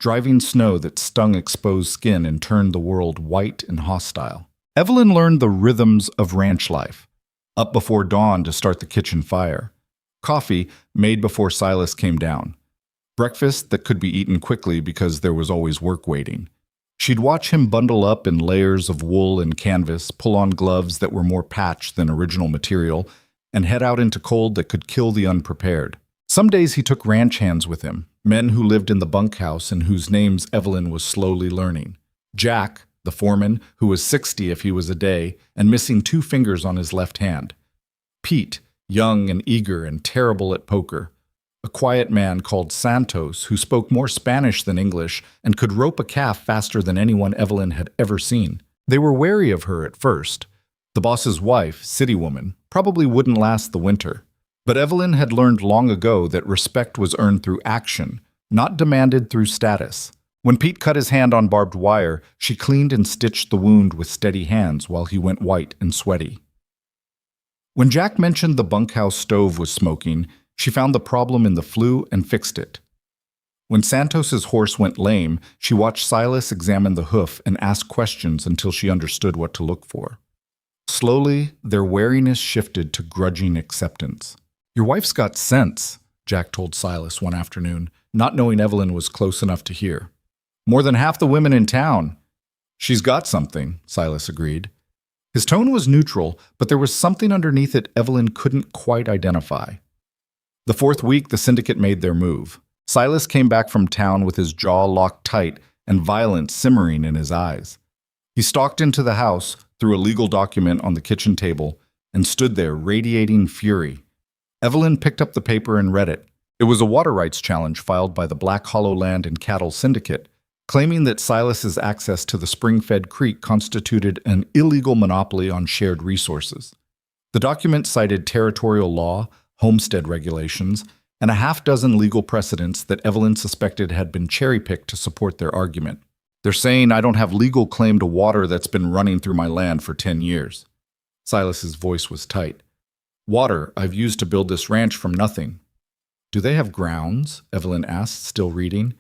driving snow that stung exposed skin and turned the world white and hostile. Evelyn learned the rhythms of ranch life. Up before dawn to start the kitchen fire. Coffee made before Silas came down. Breakfast that could be eaten quickly because there was always work waiting. She'd watch him bundle up in layers of wool and canvas, pull on gloves that were more patch than original material, and head out into cold that could kill the unprepared. Some days he took ranch hands with him, men who lived in the bunkhouse and whose names Evelyn was slowly learning. Jack, the foreman, who was 60 if he was a day, and missing 2 fingers on his left hand. Pete, young and eager and terrible at poker. A quiet man called Santos who spoke more Spanish than English and could rope a calf faster than anyone Evelyn had ever seen. They were wary of her at first. The boss's wife, city woman, probably wouldn't last the winter. But Evelyn had learned long ago that respect was earned through action, not demanded through status. When Pete cut his hand on barbed wire, she cleaned and stitched the wound with steady hands while he went white and sweaty. When Jack mentioned the bunkhouse stove was smoking, she found the problem in the flue and fixed it. When Santos's horse went lame, she watched Silas examine the hoof and ask questions until she understood what to look for. Slowly, their wariness shifted to grudging acceptance. Your wife's got sense, Jack told Silas one afternoon, not knowing Evelyn was close enough to hear. More than half the women in town. She's got something, Silas agreed. His tone was neutral, but there was something underneath it Evelyn couldn't quite identify. The 4th week, the syndicate made their move. Silas came back from town with his jaw locked tight and violence simmering in his eyes. He stalked into the house, threw a legal document on the kitchen table, and stood there radiating fury. Evelyn picked up the paper and read it. It was a water rights challenge filed by the Black Hollow Land and Cattle Syndicate, claiming that Silas's access to the spring-fed creek constituted an illegal monopoly on shared resources. The document cited territorial law, homestead regulations, and a half-dozen legal precedents that Evelyn suspected had been cherry-picked to support their argument. They're saying I don't have legal claim to water that's been running through my land for 10 years. Silas's voice was tight. Water I've used to build this ranch from nothing. Do they have grounds? Evelyn asked, still reading.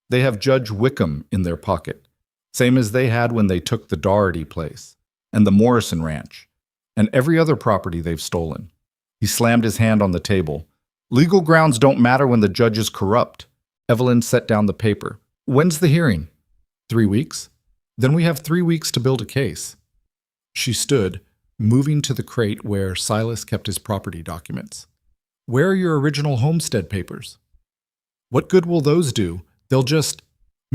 They have Judge Wickham in their pocket, same as they had when they took the Doherty place, and the Morrison Ranch, and every other property they've stolen. He slammed his hand on the table. Legal grounds don't matter when the judge is corrupt. Evelyn set down the paper. When's the hearing? 3 weeks? Then we have 3 weeks to build a case. She stood, moving to the crate where Silas kept his property documents. Where are your original homestead papers? What good will those do? They'll just...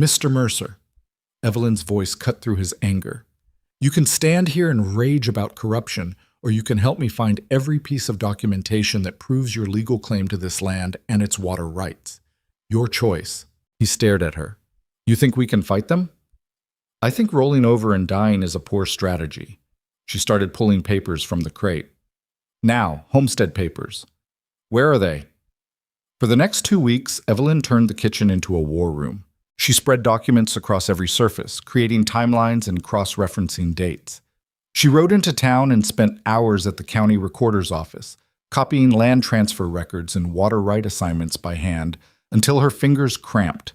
Mr. Mercer, Evelyn's voice cut through his anger. You can stand here and rage about corruption, or you can help me find every piece of documentation that proves your legal claim to this land and its water rights. Your choice. He stared at her. You think we can fight them? I think rolling over and dying is a poor strategy. She started pulling papers from the crate. Now, homestead papers. Where are they? For the next 2 weeks, Evelyn turned the kitchen into a war room. She spread documents across every surface, creating timelines and cross-referencing dates. She rode into town and spent hours at the county recorder's office, copying land transfer records and water right assignments by hand until her fingers cramped.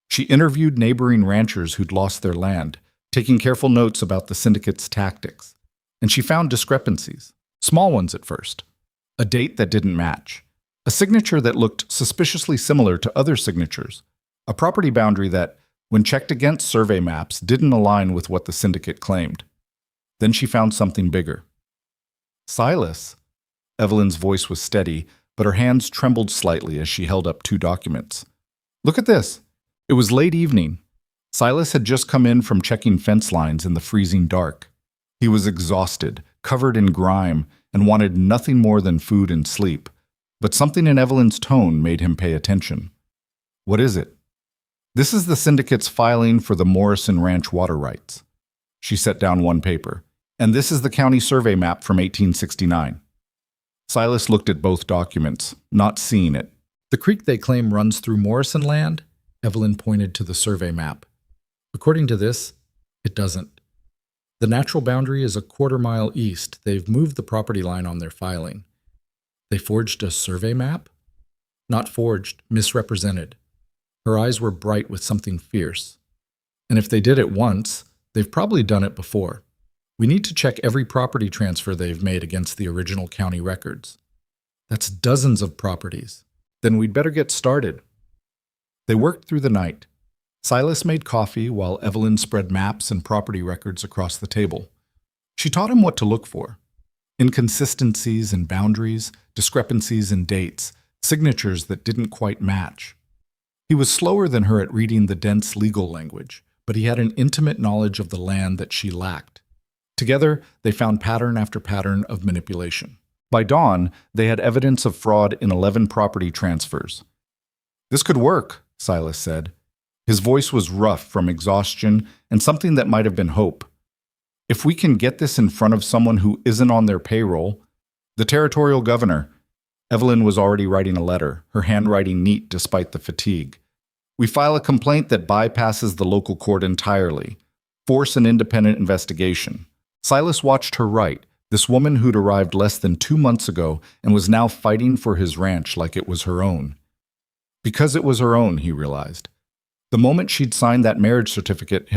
She interviewed neighboring ranchers who'd lost their land, taking careful notes about the syndicate's tactics. And she found discrepancies, small ones at first. A date that didn't match. A signature that looked suspiciously similar to other signatures. A property boundary that, when checked against survey maps, didn't align with what the syndicate claimed. Then she found something bigger. Silas. Evelyn's voice was steady, but her hands trembled slightly as she held up 2 documents. Look at this. It was late evening. Silas had just come in from checking fence lines in the freezing dark. He was exhausted, covered in grime, and wanted nothing more than food and sleep. But something in Evelyn's tone made him pay attention. What is it? This is the syndicate's filing for the Morrison Ranch water rights. She set down one paper. And this is the county survey map from 1869. Silas looked at both documents, not seeing it. The creek they claim runs through Morrison land? Evelyn pointed to the survey map. According to this, it doesn't. The natural boundary is a 1/4 mile east. They've moved the property line on their filing. They forged a survey map? Not forged, misrepresented. Her eyes were bright with something fierce. And if they did it once, they've probably done it before. We need to check every property transfer they've made against the original county records. That's dozens of properties. Then we'd better get started. They worked through the night. Silas made coffee while Evelyn spread maps and property records across the table. She taught him what to look for. Inconsistencies in boundaries, discrepancies in dates, signatures that didn't quite match. He was slower than her at reading the dense legal language, but he had an intimate knowledge of the land that she lacked. Together, they found pattern after pattern of manipulation. By dawn, they had evidence of fraud in 11 property transfers. This could work, Silas said. His voice was rough from exhaustion and something that might have been hope. If we can get this in front of someone who isn't on their payroll, the territorial governor. Evelyn was already writing a letter, her handwriting neat despite the fatigue. We file a complaint that bypasses the local court entirely. Force an independent investigation. Silas watched her write, this woman who'd arrived less than 2 months ago and was now fighting for his ranch like it was her own. Because it was her own, he realized. The moment she'd signed that marriage certificate,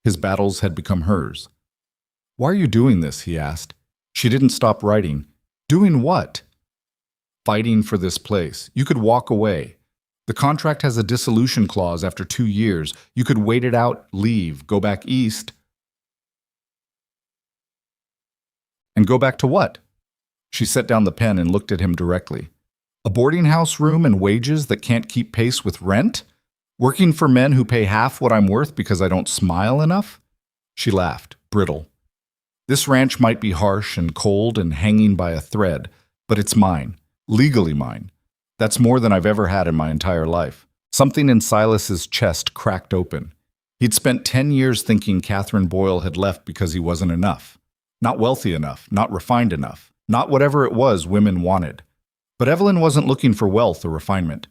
his battles had become hers. Why are you doing this? He asked. She didn't stop writing. Doing what? Fighting for this place. You could walk away. The contract has a dissolution clause after 2 years. You could wait it out, leave, go back east. And go back to what? She set down the pen and looked at him directly. A boarding house room and wages that can't keep pace with rent? Working for men who pay half what I'm worth because I don't smile enough? She laughed, brittle. This ranch might be harsh and cold and hanging by a thread, but it's mine, legally mine. That's more than I've ever had in my entire life. Something in Silas's chest cracked open. He'd spent 10 years thinking Catherine Boyle had left because he wasn't enough. Not wealthy enough, not refined enough, not whatever it was women wanted. But Evelyn wasn't looking for wealth or refinement.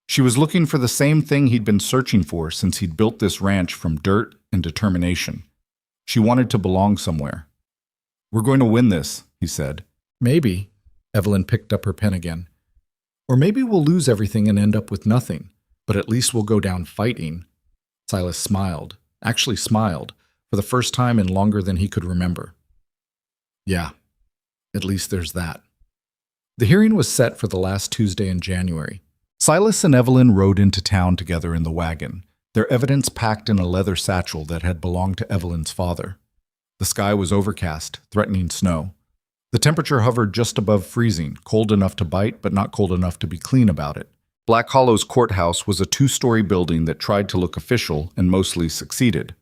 She was looking for the same thing he'd been searching for since he'd built this ranch from dirt and determination. She wanted to belong somewhere. We're going to win this, he said. Maybe. Evelyn picked up her pen again. Or maybe we'll lose everything and end up with nothing, but at least we'll go down fighting. Silas smiled, actually smiled, for the first time in longer than he could remember. Yeah, at least there's that. The hearing was set for the last Tuesday in January. Silas and Evelyn rode into town together in the wagon, their evidence packed in a leather satchel that had belonged to Evelyn's father. The sky was overcast, threatening snow. The temperature hovered just above freezing, cold enough to bite but not cold enough to be clean about it. Black Hollow's courthouse was a two-story building that tried to look official and mostly succeeded.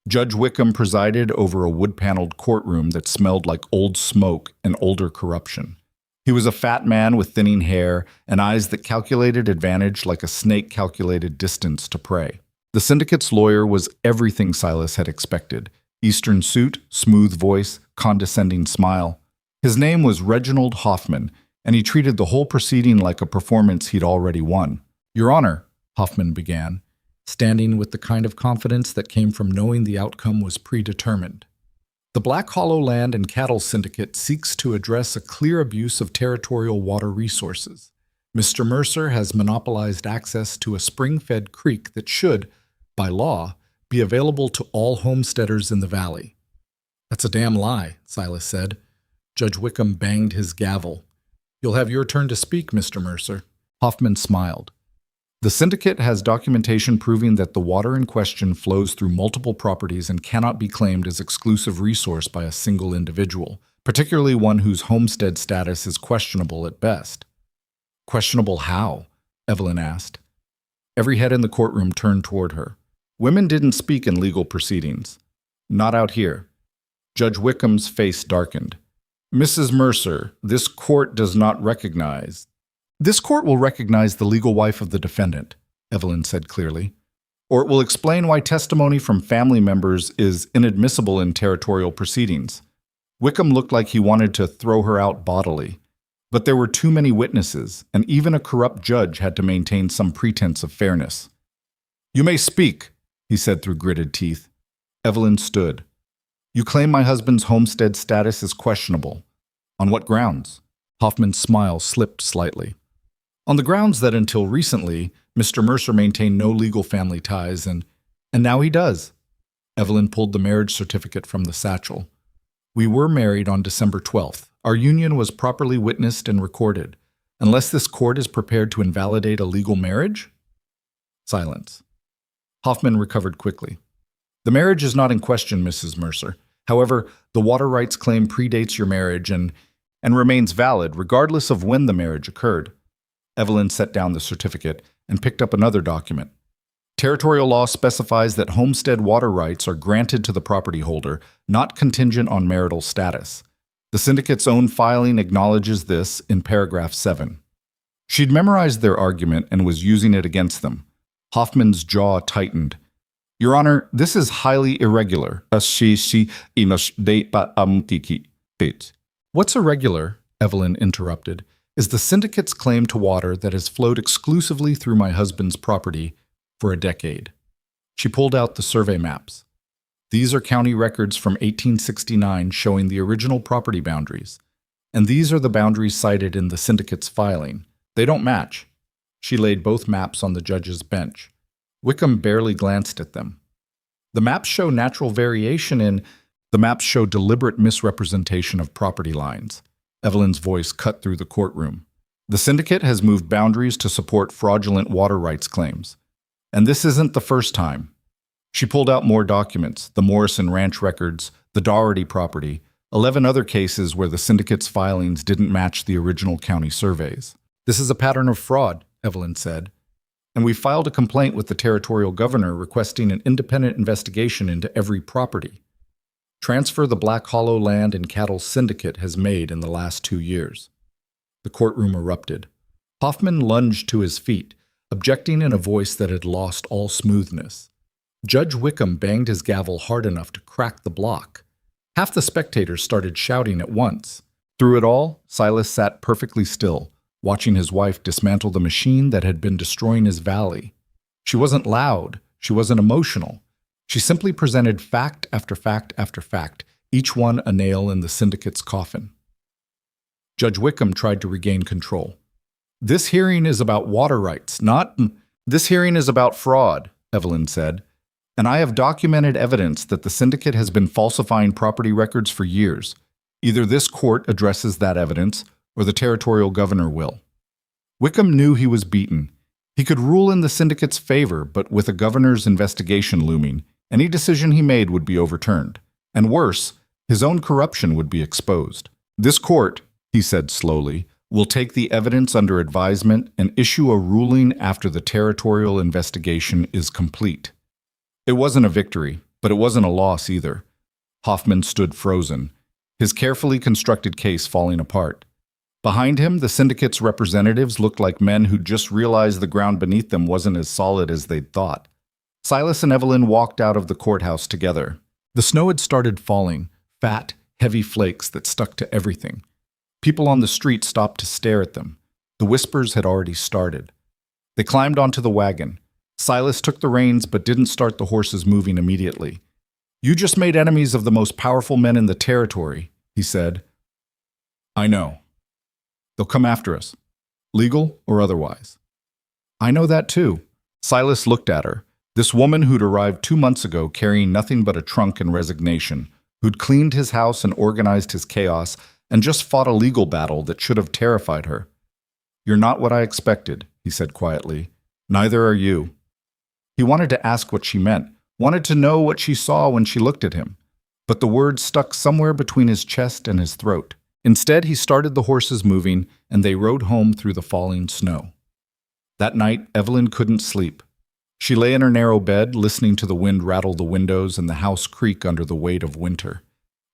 Judge Wickham presided over a wood-paneled courtroom that smelled like old smoke and older corruption. He was a fat man with thinning hair and eyes that calculated advantage like a snake calculated distance to prey. The syndicate's lawyer was everything Silas had expected. Eastern suit, smooth voice, condescending smile. His name was Reginald Hoffman, and he treated the whole proceeding like a performance he'd already won. "Your Honor," Hoffman began, standing with the kind of confidence that came from knowing the outcome was predetermined. The Black Hollow Land and Cattle Syndicate seeks to address a clear abuse of territorial water resources. Mr. Mercer has monopolized access to a spring-fed creek that should, by law, be available to all homesteaders in the valley. "That's a damn lie," Silas said. Judge Wickham banged his gavel. "You'll have your turn to speak, Mr. Mercer." Hoffman smiled. "The syndicate has documentation proving that the water in question flows through multiple properties and cannot be claimed as exclusive resource by a single individual, particularly one whose homestead status is questionable at best." "Questionable how?" Evelyn asked. Every head in the courtroom turned toward her. Women didn't speak in legal proceedings. Not out here. Judge Wickham's face darkened. "Mrs. Mercer, this court does not recognize—" "This court will recognize the legal wife of the defendant," Evelyn said clearly. "Or it will explain why testimony from family members is inadmissible in territorial proceedings." Wickham looked like he wanted to throw her out bodily. But there were too many witnesses, and even a corrupt judge had to maintain some pretense of fairness. "You may speak," he said through gritted teeth. Evelyn stood. "You claim my husband's homestead status is questionable. On what grounds?" Hoffman's smile slipped slightly. "On the grounds that until recently, Mr. Mercer maintained no legal family ties, and now he does." Evelyn pulled the marriage certificate from the satchel. "We were married on December 12th. Our union was properly witnessed and recorded. Unless this court is prepared to invalidate a legal marriage?" Silence. Hoffman recovered quickly. "The marriage is not in question, Mrs. Mercer. However, the water rights claim predates your marriage and remains valid regardless of when the marriage occurred." Evelyn set down the certificate and picked up another document. "Territorial law specifies that homestead water rights are granted to the property holder, not contingent on marital status. The syndicate's own filing acknowledges this in paragraph 7. She'd memorized their argument and was using it against them. Hoffman's jaw tightened. "Your Honor, this is highly irregular." "What's irregular," Evelyn interrupted, "is the syndicate's claim to water that has flowed exclusively through my husband's property for a decade." She pulled out the survey maps. "These are county records from 1869 showing the original property boundaries. And these are the boundaries cited in the syndicate's filing. They don't match." She laid both maps on the judge's bench. Wickham barely glanced at them. "The maps show natural variation in— The maps show deliberate misrepresentation of property lines." Evelyn's voice cut through the courtroom. "The syndicate has moved boundaries to support fraudulent water rights claims. And this isn't the first time." She pulled out more documents, the Morrison Ranch records, the Doherty property, 11 other cases where the syndicate's filings didn't match the original county surveys. "This is a pattern of fraud," Evelyn said. "And we filed a complaint with the territorial governor requesting an independent investigation into every property. Transfer the Black Hollow Land and Cattle Syndicate has made in the last 2 years." The courtroom erupted. Hoffman lunged to his feet, objecting in a voice that had lost all smoothness. Judge Wickham banged his gavel hard enough to crack the block. Half the spectators started shouting at once. Through it all, Silas sat perfectly still, watching his wife dismantle the machine that had been destroying his valley. She wasn't loud. She wasn't emotional. She simply presented fact after fact after fact, each one a nail in the syndicate's coffin. Judge Wickham tried to regain control. "This hearing is about water rights, not— This hearing is about fraud," Evelyn said. "And I have documented evidence that the syndicate has been falsifying property records for years. Either this court addresses that evidence, or the territorial governor will." Wickham knew he was beaten. He could rule in the syndicate's favor, but with a governor's investigation looming, any decision he made would be overturned. And worse, his own corruption would be exposed. "This court," he said slowly, We'll take the evidence under advisement and issue a ruling after the territorial investigation is complete. It wasn't a victory, but it wasn't a loss either. Hoffman stood frozen, his carefully constructed case falling apart. Behind him, the syndicate's representatives looked like men who'd just realized the ground beneath them wasn't as solid as they'd thought. Silas and Evelyn walked out of the courthouse together. The snow had started falling, fat, heavy flakes that stuck to everything. People on the street stopped to stare at them. The whispers had already started. They climbed onto the wagon. Silas took the reins but didn't start the horses moving immediately. "You just made enemies of the most powerful men in the territory," he said. "I know. They'll come after us, legal or otherwise." "I know that too." Silas looked at her, this woman who'd arrived 2 months ago carrying nothing but a trunk and resignation, who'd cleaned his house and organized his chaos and just fought a legal battle that should have terrified her. "You're not what I expected," he said quietly. "Neither are you." He wanted to ask what she meant, wanted to know what she saw when she looked at him, but the words stuck somewhere between his chest and his throat. Instead, he started the horses moving, and they rode home through the falling snow. That night, Evelyn couldn't sleep. She lay in her narrow bed, listening to the wind rattle the windows and the house creak under the weight of winter.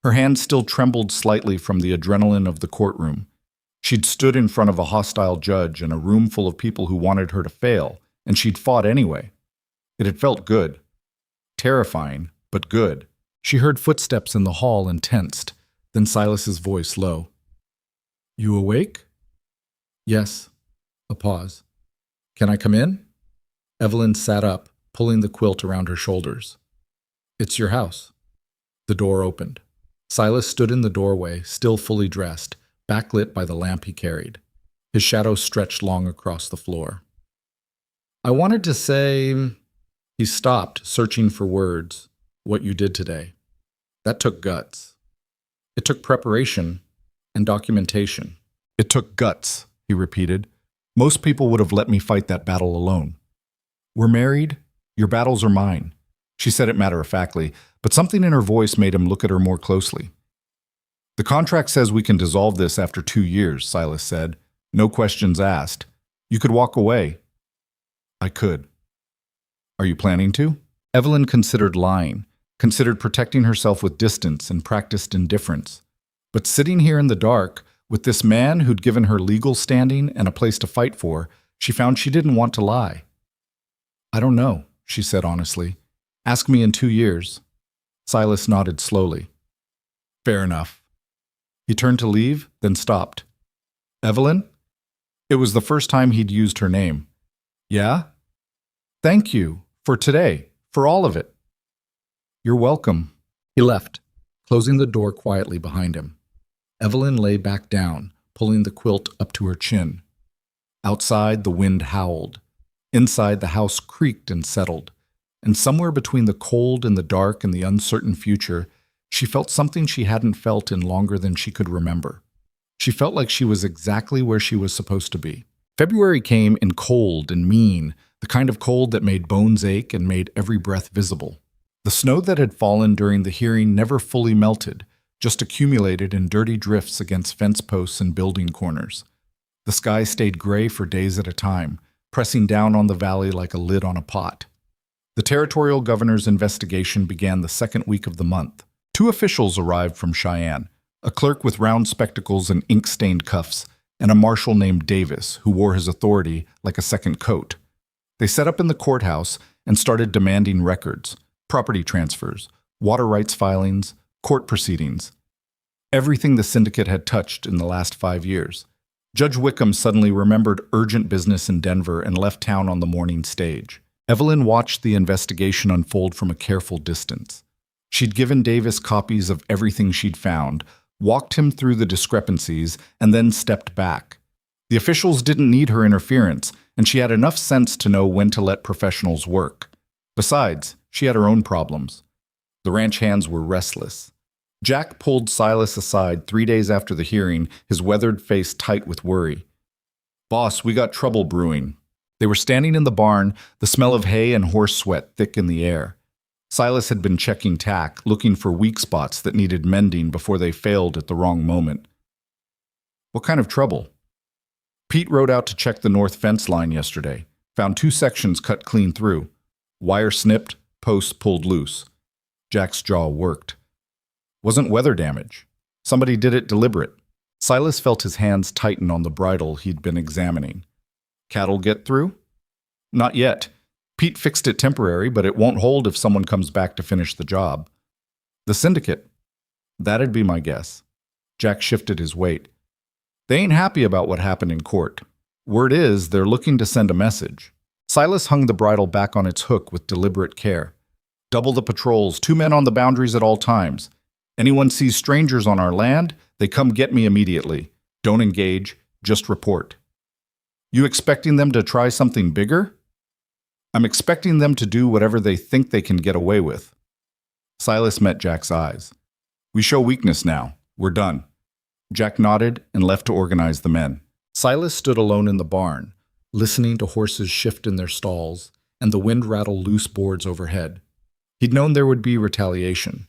Her hands still trembled slightly from the adrenaline of the courtroom. She'd stood in front of a hostile judge and a room full of people who wanted her to fail, and she'd fought anyway. It had felt good. Terrifying, but good. She heard footsteps in the hall and tensed, then Silas's voice low. "You awake?" "Yes." A pause. "Can I come in?" Evelyn sat up, pulling the quilt around her shoulders. "It's your house." The door opened. Silas stood in the doorway, still fully dressed, backlit by the lamp he carried. His shadow stretched long across the floor. "I wanted to say—" He stopped, searching for words. "What you did today. That took guts. It took preparation and documentation." "It took guts," he repeated. "Most people would have let me fight that battle alone." "We're married. Your battles are mine." She said it matter-of-factly, but something in her voice made him look at her more closely. "The contract says we can dissolve this after 2 years," Silas said. "No questions asked. You could walk away." "I could." "Are you planning to?" Evelyn considered lying, considered protecting herself with distance and practiced indifference. But sitting here in the dark, with this man who'd given her legal standing and a place to fight for, she found she didn't want to lie. "I don't know," she said honestly. "Ask me in 2 years." Silas nodded slowly. "Fair enough." He turned to leave, then stopped. "Evelyn?" It was the first time he'd used her name. "Yeah?" "Thank you. For today. For all of it." "You're welcome." He left, closing the door quietly behind him. Evelyn lay back down, pulling the quilt up to her chin. Outside, the wind howled. Inside, the house creaked and settled. And somewhere between the cold and the dark and the uncertain future, she felt something she hadn't felt in longer than she could remember. She felt like she was exactly where she was supposed to be. February came in cold and mean, the kind of cold that made bones ache and made every breath visible. The snow that had fallen during the hearing never fully melted, just accumulated in dirty drifts against fence posts and building corners. The sky stayed gray for days at a time, pressing down on the valley like a lid on a pot. The territorial governor's investigation began the second week of the month. 2 officials arrived from Cheyenne, a clerk with round spectacles and ink-stained cuffs, and a marshal named Davis, who wore his authority like a second coat. They set up in the courthouse and started demanding records, property transfers, water rights filings, court proceedings. Everything the syndicate had touched in the last 5 years. Judge Wickham suddenly remembered urgent business in Denver and left town on the morning stage. Evelyn watched the investigation unfold from a careful distance. She'd given Davis copies of everything she'd found, walked him through the discrepancies, and then stepped back. The officials didn't need her interference, and she had enough sense to know when to let professionals work. Besides, she had her own problems. The ranch hands were restless. Jack pulled Silas aside 3 days after the hearing, his weathered face tight with worry. "Boss, we got trouble brewing." They were standing in the barn, the smell of hay and horse sweat thick in the air. Silas had been checking tack, looking for weak spots that needed mending before they failed at the wrong moment. "What kind of trouble?" Pete rode out to check the north fence line yesterday. Found 2 sections cut clean through. Wire snipped, posts pulled loose. Jack's jaw worked. Wasn't weather damage. Somebody did it deliberate. Silas felt his hands tighten on the bridle he'd been examining. Cattle get through? Not yet. Pete fixed it temporary, but it won't hold if someone comes back to finish the job. The syndicate? That'd be my guess. Jack shifted his weight. They ain't happy about what happened in court. Word is, they're looking to send a message. Silas hung the bridle back on its hook with deliberate care. Double the patrols, 2 men on the boundaries at all times. Anyone sees strangers on our land, they come get me immediately. Don't engage, just report. You expecting them to try something bigger? I'm expecting them to do whatever they think they can get away with. Silas met Jack's eyes. We show weakness now. We're done. Jack nodded and left to organize the men. Silas stood alone in the barn, listening to horses shift in their stalls and the wind rattle loose boards overhead. He'd known there would be retaliation.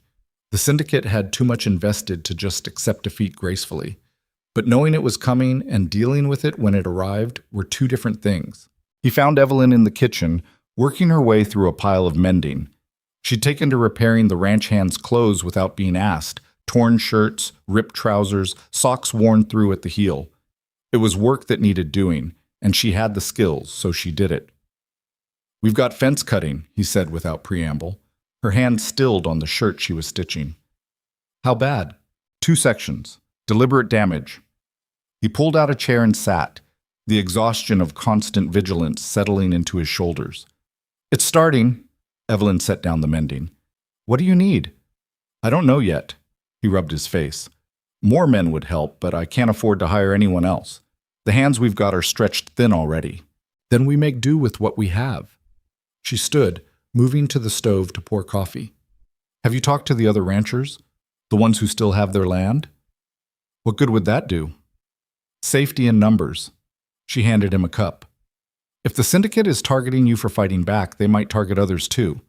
The syndicate had too much invested to just accept defeat gracefully. But knowing it was coming and dealing with it when it arrived were 2 different things. He found Evelyn in the kitchen, working her way through a pile of mending. She'd taken to repairing the ranch hand's clothes without being asked. Torn shirts, ripped trousers, socks worn through at the heel. It was work that needed doing, and she had the skills, so she did it. We've got fence cutting, he said without preamble. Her hand stilled on the shirt she was stitching. How bad? 2 sections. Deliberate damage. He pulled out a chair and sat, the exhaustion of constant vigilance settling into his shoulders. It's starting. Evelyn set down the mending. What do you need? I don't know yet. He rubbed his face. More men would help, but I can't afford to hire anyone else. The hands we've got are stretched thin already. Then we make do with what we have. She stood, moving to the stove to pour coffee. Have you talked to the other ranchers? The ones who still have their land? What good would that do? Safety in numbers. She handed him a cup. If the syndicate is targeting you for fighting back, they might target others too.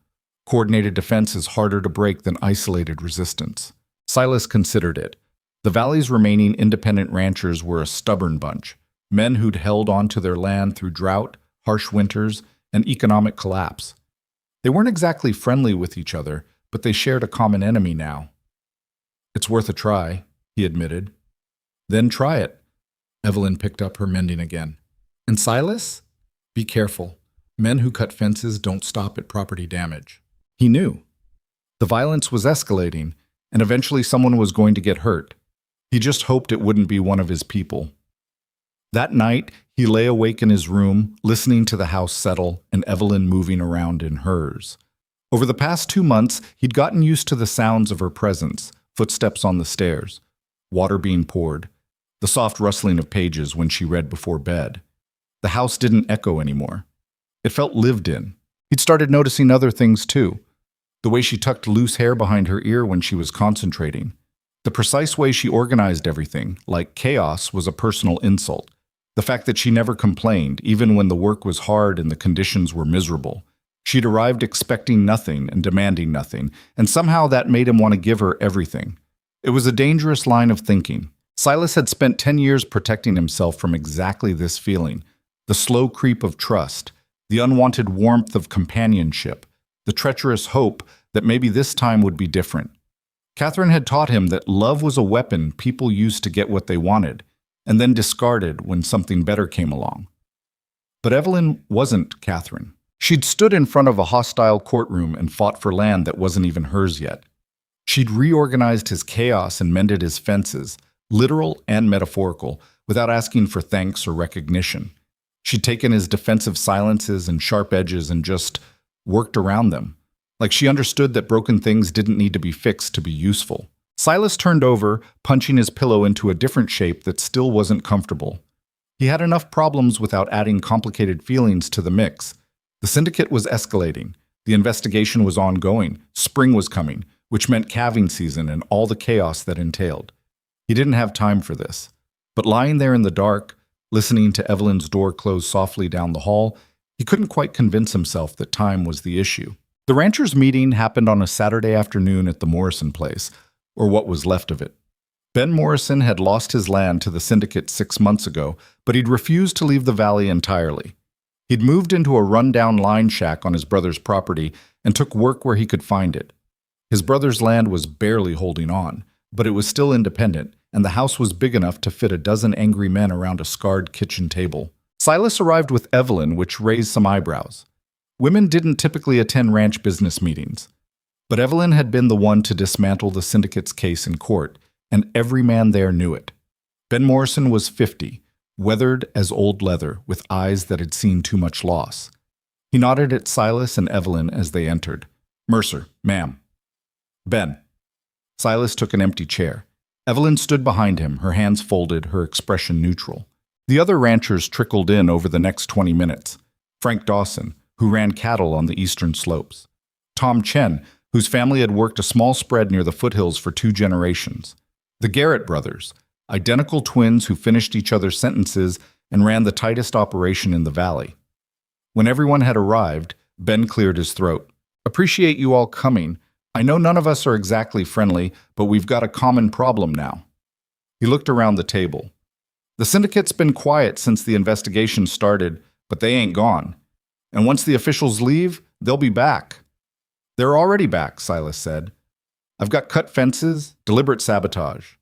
Coordinated defense is harder to break than isolated resistance. Silas considered it. The valley's remaining independent ranchers were a stubborn bunch, men who'd held on to their land through drought, harsh winters, and economic collapse. They weren't exactly friendly with each other, but they shared a common enemy now. It's worth a try, he admitted. Then try it. Evelyn picked up her mending again. And Silas? Be careful. Men who cut fences don't stop at property damage. He knew. The violence was escalating, and eventually someone was going to get hurt. He just hoped it wouldn't be one of his people. That night, he lay awake in his room, listening to the house settle and Evelyn moving around in hers. Over the past 2 months, he'd gotten used to the sounds of her presence, footsteps on the stairs, water being poured, the soft rustling of pages when she read before bed. The house didn't echo anymore. It felt lived in. He'd started noticing other things too. The way she tucked loose hair behind her ear when she was concentrating. The precise way she organized everything, like chaos, was a personal insult. The fact that she never complained, even when the work was hard and the conditions were miserable. She'd arrived expecting nothing and demanding nothing, and somehow that made him want to give her everything. It was a dangerous line of thinking. Silas had spent 10 years protecting himself from exactly this feeling. The slow creep of trust, the unwanted warmth of companionship, the treacherous hope that maybe this time would be different. Catherine had taught him that love was a weapon people used to get what they wanted, and then discarded when something better came along. But Evelyn wasn't Catherine. She'd stood in front of a hostile courtroom and fought for land that wasn't even hers yet. She'd reorganized his chaos and mended his fences, literal and metaphorical, without asking for thanks or recognition. She'd taken his defensive silences and sharp edges and just worked around them, like she understood that broken things didn't need to be fixed to be useful. Silas turned over, punching his pillow into a different shape that still wasn't comfortable. He had enough problems without adding complicated feelings to the mix. The syndicate was escalating. The investigation was ongoing. Spring was coming, which meant calving season and all the chaos that entailed. He didn't have time for this. But lying there in the dark, listening to Evelyn's door close softly down the hall, he couldn't quite convince himself that time was the issue. The ranchers' meeting happened on a Saturday afternoon at the Morrison place, or what was left of it. Ben Morrison had lost his land to the syndicate 6 months ago, but he'd refused to leave the valley entirely. He'd moved into a rundown line shack on his brother's property and took work where he could find it. His brother's land was barely holding on, but it was still independent, and the house was big enough to fit a dozen angry men around a scarred kitchen table. Silas arrived with Evelyn, which raised some eyebrows. Women didn't typically attend ranch business meetings, but Evelyn had been the one to dismantle the syndicate's case in court, and every man there knew it. Ben Morrison was 50, weathered as old leather, with eyes that had seen too much loss. He nodded at Silas and Evelyn as they entered. "Mercer, ma'am." "Ben." Silas took an empty chair. Evelyn stood behind him, her hands folded, her expression neutral. The other ranchers trickled in over the next 20 minutes. Frank Dawson, who ran cattle on the eastern slopes. Tom Chen, whose family had worked a small spread near the foothills for 2 generations. The Garrett brothers, identical twins who finished each other's sentences and ran the tightest operation in the valley. When everyone had arrived, Ben cleared his throat. "Appreciate you all coming. I know none of us are exactly friendly, but we've got a common problem now." He looked around the table. "The syndicate's been quiet since the investigation started, but they ain't gone. And once the officials leave, they'll be back." "They're already back," Silas said. "I've got cut fences, deliberate sabotage."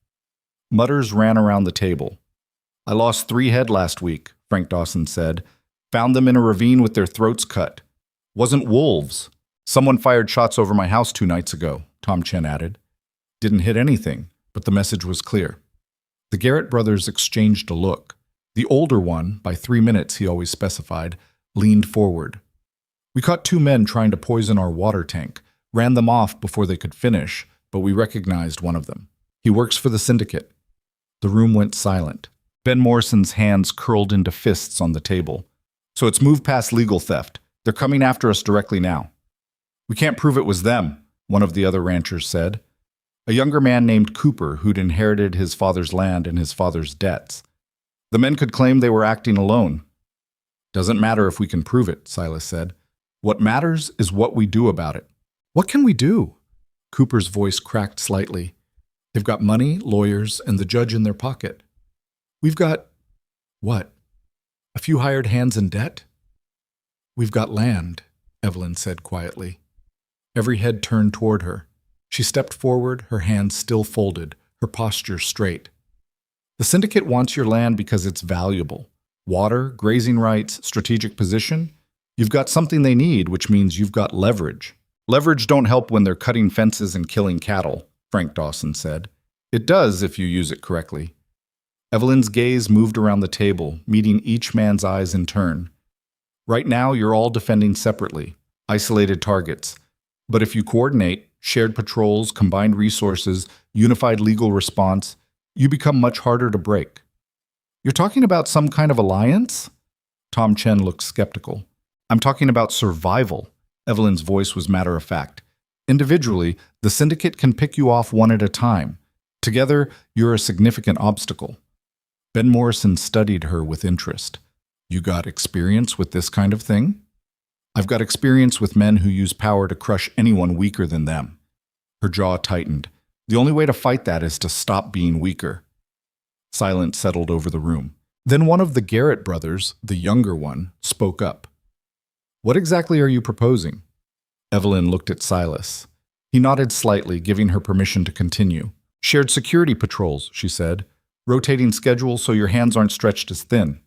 Mutters ran around the table. "I lost 3 head last week," Frank Dawson said. "Found them in a ravine with their throats cut. Wasn't wolves. Someone fired shots over my house 2 nights ago," Tom Chen added. "Didn't hit anything, but the message was clear." The Garrett brothers exchanged a look. The older one, by 3 minutes he always specified, leaned forward. "We caught 2 men trying to poison our water tank, ran them off before they could finish, but we recognized one of them. He works for the syndicate." The room went silent. Ben Morrison's hands curled into fists on the table. "So it's moved past legal theft. They're coming after us directly now." "We can't prove it was them," one of the other ranchers said. A younger man named Cooper, who'd inherited his father's land and his father's debts. "The men could claim they were acting alone." "Doesn't matter if we can prove it," Silas said. "What matters is what we do about it." "What can we do?" Cooper's voice cracked slightly. "They've got money, lawyers, and the judge in their pocket. We've got—" "What? A few hired hands in debt?" "We've got land," Evelyn said quietly. Every head turned toward her. She stepped forward, her hands still folded, her posture straight. "The syndicate wants your land because it's valuable. Water, grazing rights, strategic position. You've got something they need, which means you've got leverage. Leverage don't help when they're cutting fences and killing cattle," Frank Dawson said. "It does if you use it correctly." Evelyn's gaze moved around the table, meeting each man's eyes in turn. "Right now, you're all defending separately, isolated targets. But if you coordinate, shared patrols, combined resources, unified legal response, you become much harder to break." "You're talking about some kind of alliance?" Tom Chen looked skeptical. "I'm talking about survival." Evelyn's voice was matter-of-fact. "Individually, the syndicate can pick you off one at a time. Together, you're a significant obstacle." Ben Morrison studied her with interest. "You got experience with this kind of thing?" "I've got experience with men who use power to crush anyone weaker than them." Her jaw tightened. "The only way to fight that is to stop being weaker." Silence settled over the room. Then one of the Garrett brothers, the younger one, spoke up. "What exactly are you proposing?" Evelyn looked at Silas. He nodded slightly, giving her permission to continue. "Shared security patrols," she said. "Rotating schedule so your hands aren't stretched as thin.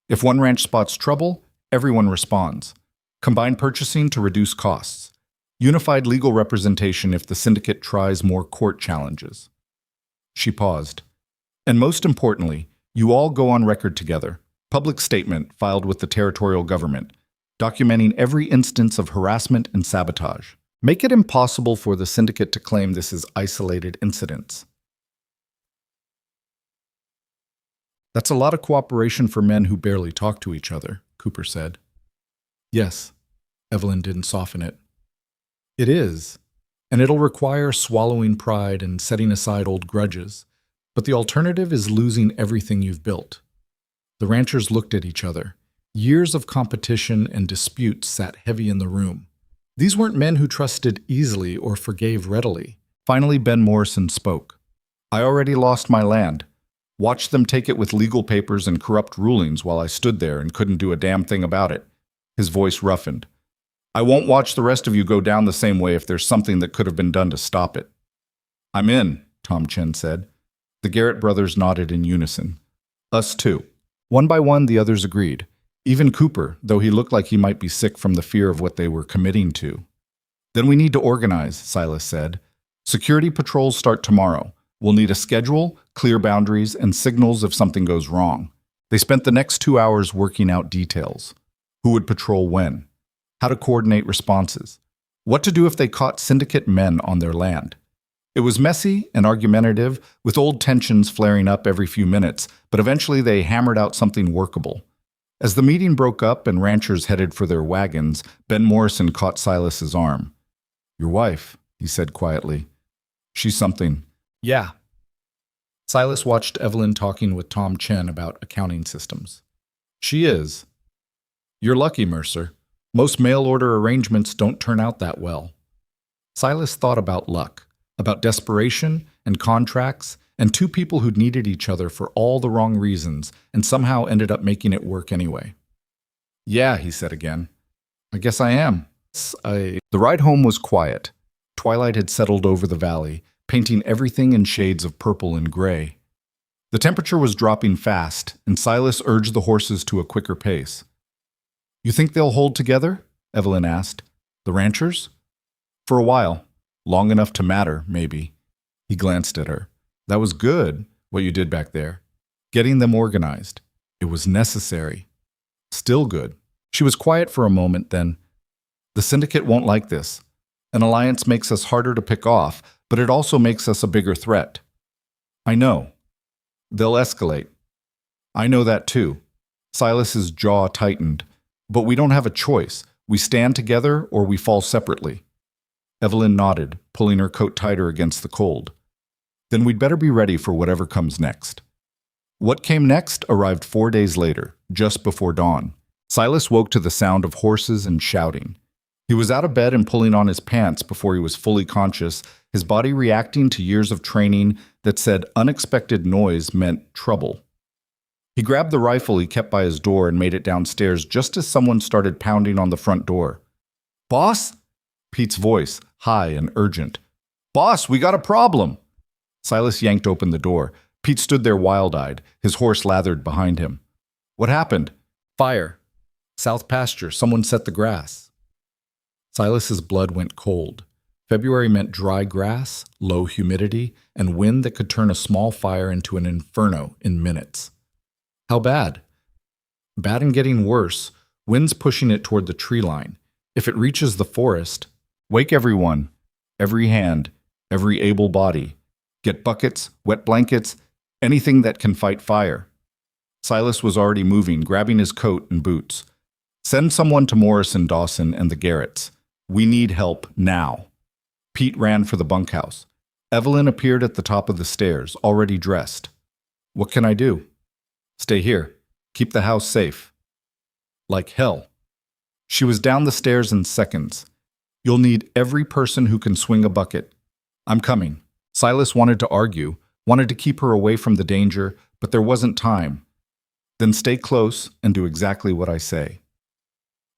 If one ranch spots trouble, everyone responds. Combined purchasing to reduce costs. Unified legal representation if the syndicate tries more court challenges." She paused. "And most importantly, you all go on record together. Public statement filed with the territorial government, documenting every instance of harassment and sabotage. Make it impossible for the syndicate to claim this is isolated incidents." "That's a lot of cooperation for men who barely talk to each other," Cooper said. "Yes." Evelyn didn't soften it. "It is, and it'll require swallowing pride and setting aside old grudges. But the alternative is losing everything you've built." The ranchers looked at each other. Years of competition and disputes sat heavy in the room. These weren't men who trusted easily or forgave readily. Finally, Ben Morrison spoke. I already lost my land. Watched them take it with legal papers and corrupt rulings while I stood there and couldn't do a damn thing about it. His voice roughened. I won't watch the rest of you go down the same way if there's something that could have been done to stop it. I'm in, Tom Chen said. The Garrett brothers nodded in unison. Us too. One by one, the others agreed. Even Cooper, though he looked like he might be sick from the fear of what they were committing to. Then we need to organize, Silas said. Security patrols start tomorrow. We'll need a schedule, clear boundaries, and signals if something goes wrong. They spent the next 2 hours working out details. Who would patrol when? How to coordinate responses. What to do if they caught syndicate men on their land. It was messy and argumentative, with old tensions flaring up every few minutes, but eventually they hammered out something workable. As the meeting broke up and ranchers headed for their wagons, Ben Morrison caught Silas's arm. Your wife, he said quietly. She's something. Yeah. Silas watched Evelyn talking with Tom Chen about accounting systems. She is. You're lucky, Mercer. Most mail-order arrangements don't turn out that well. Silas thought about luck, about desperation and contracts, and two people who'd needed each other for all the wrong reasons and somehow ended up making it work anyway. Yeah, he said again. I guess I am. The ride home was quiet. Twilight had settled over the valley, painting everything in shades of purple and gray. The temperature was dropping fast, and Silas urged the horses to a quicker pace. You think they'll hold together? Evelyn asked. The ranchers? For a while. Long enough to matter, maybe. He glanced at her. That was good, what you did back there. Getting them organized. It was necessary. Still good. She was quiet for a moment, then. The syndicate won't like this. An alliance makes us harder to pick off, but it also makes us a bigger threat. I know. They'll escalate. I know that too. Silas's jaw tightened. But we don't have a choice. We stand together or we fall separately. Evelyn nodded, pulling her coat tighter against the cold. Then we'd better be ready for whatever comes next. What came next arrived 4 days later, just before dawn. Silas woke to the sound of horses and shouting. He was out of bed and pulling on his pants before he was fully conscious, his body reacting to years of training that said unexpected noise meant trouble. He grabbed the rifle he kept by his door and made it downstairs just as someone started pounding on the front door. Boss? Pete's voice, high and urgent. Boss, we got a problem. Silas yanked open the door. Pete stood there wild-eyed, his horse lathered behind him. What happened? Fire. South pasture. Someone set the grass. Silas's blood went cold. February meant dry grass, low humidity, and wind that could turn a small fire into an inferno in minutes. How bad? Bad and getting worse. Wind's pushing it toward the tree line. If it reaches the forest, wake everyone, every hand, every able body. Get buckets, wet blankets, anything that can fight fire. Silas was already moving, grabbing his coat and boots. Send someone to Morrison, Dawson, and the Garretts. We need help now. Pete ran for the bunkhouse. Evelyn appeared at the top of the stairs, already dressed. What can I do? Stay here. Keep the house safe. Like hell. She was down the stairs in seconds. You'll need every person who can swing a bucket. I'm coming. Silas wanted to argue, wanted to keep her away from the danger, but there wasn't time. Then stay close and do exactly what I say.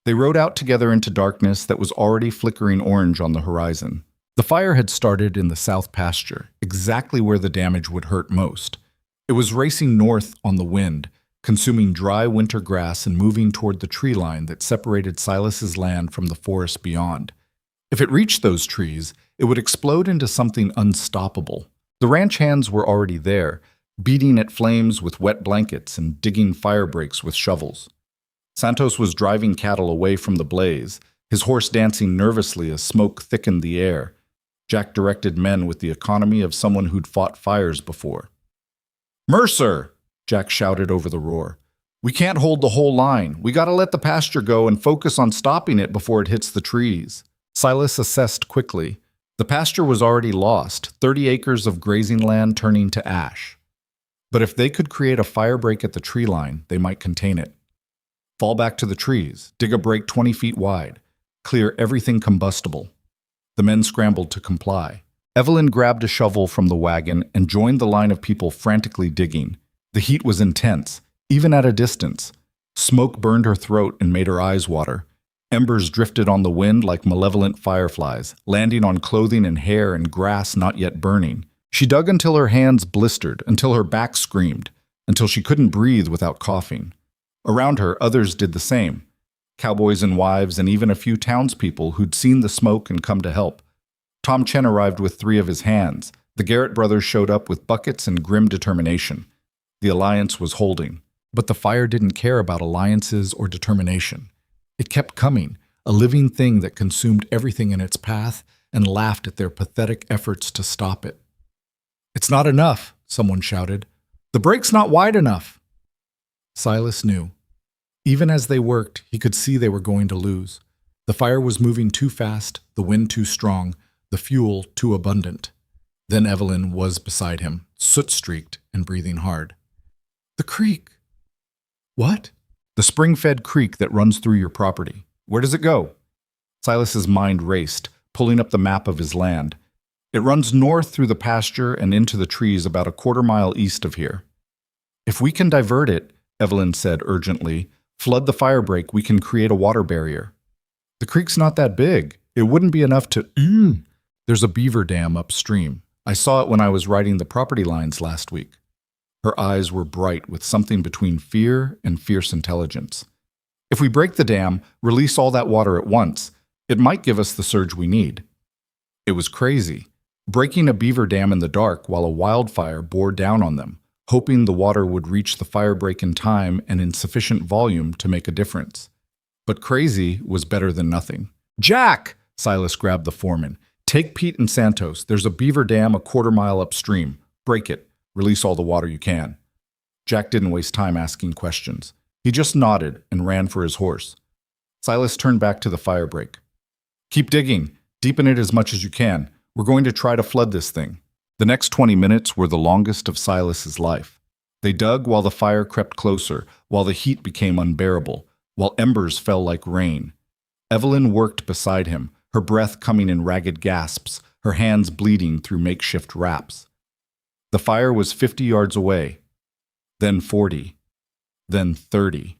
They rode out together into darkness that was already flickering orange on the horizon. The fire had started in the south pasture, exactly where the damage would hurt most. It was racing north on the wind, consuming dry winter grass and moving toward the tree line that separated Silas's land from the forest beyond. If it reached those trees, it would explode into something unstoppable. The ranch hands were already there, beating at flames with wet blankets and digging fire breaks with shovels. Santos was driving cattle away from the blaze, his horse dancing nervously as smoke thickened the air. Jack directed men with the economy of someone who'd fought fires before. Mercer! Jack shouted over the roar. We can't hold the whole line. We gotta let the pasture go and focus on stopping it before it hits the trees. Silas assessed quickly. The pasture was already lost, 30 acres of grazing land turning to ash. But if they could create a fire break at the tree line, they might contain it. Fall back to the trees, dig a break 20 feet wide, clear everything combustible. The men scrambled to comply. Evelyn grabbed a shovel from the wagon and joined the line of people frantically digging. The heat was intense, even at a distance. Smoke burned her throat and made her eyes water. Embers drifted on the wind like malevolent fireflies, landing on clothing and hair and grass not yet burning. She dug until her hands blistered, until her back screamed, until she couldn't breathe without coughing. Around her, others did the same. Cowboys and wives and even a few townspeople who'd seen the smoke and come to help. Tom Chen arrived with 3 of his hands. The Garrett brothers showed up with buckets and grim determination. The alliance was holding. But the fire didn't care about alliances or determination. It kept coming, a living thing that consumed everything in its path and laughed at their pathetic efforts to stop it. "It's not enough," someone shouted. "The break's not wide enough." Silas knew. Even as they worked, he could see they were going to lose. The fire was moving too fast, the wind too strong, the fuel too abundant. Then Evelyn was beside him, soot-streaked and breathing hard. "The creek." "What?" "The spring-fed creek that runs through your property. Where does it go?" Silas's mind raced, pulling up the map of his land. "It runs north through the pasture and into the trees about a quarter-mile east of here." "If we can divert it," Evelyn said urgently, "flood the fire break, we can create a water barrier." "The creek's not that big. It wouldn't be enough to—" "There's a beaver dam upstream. I saw it when I was writing the property lines last week." Her eyes were bright with something between fear and fierce intelligence. "If we break the dam, release all that water at once, it might give us the surge we need." It was crazy, breaking a beaver dam in the dark while a wildfire bore down on them, hoping the water would reach the fire break in time and in sufficient volume to make a difference. But crazy was better than nothing. "Jack!" Silas grabbed the foreman. "Take Pete and Santos. There's a beaver dam a quarter-mile upstream. Break it. Release all the water you can." Jack didn't waste time asking questions. He just nodded and ran for his horse. Silas turned back to the fire break. "Keep digging. Deepen it as much as you can. We're going to try to flood this thing." The next 20 minutes were the longest of Silas's life. They dug while the fire crept closer, while the heat became unbearable, while embers fell like rain. Evelyn worked beside him, her breath coming in ragged gasps, her hands bleeding through makeshift wraps. The fire was 50 yards away, then 40, then 30.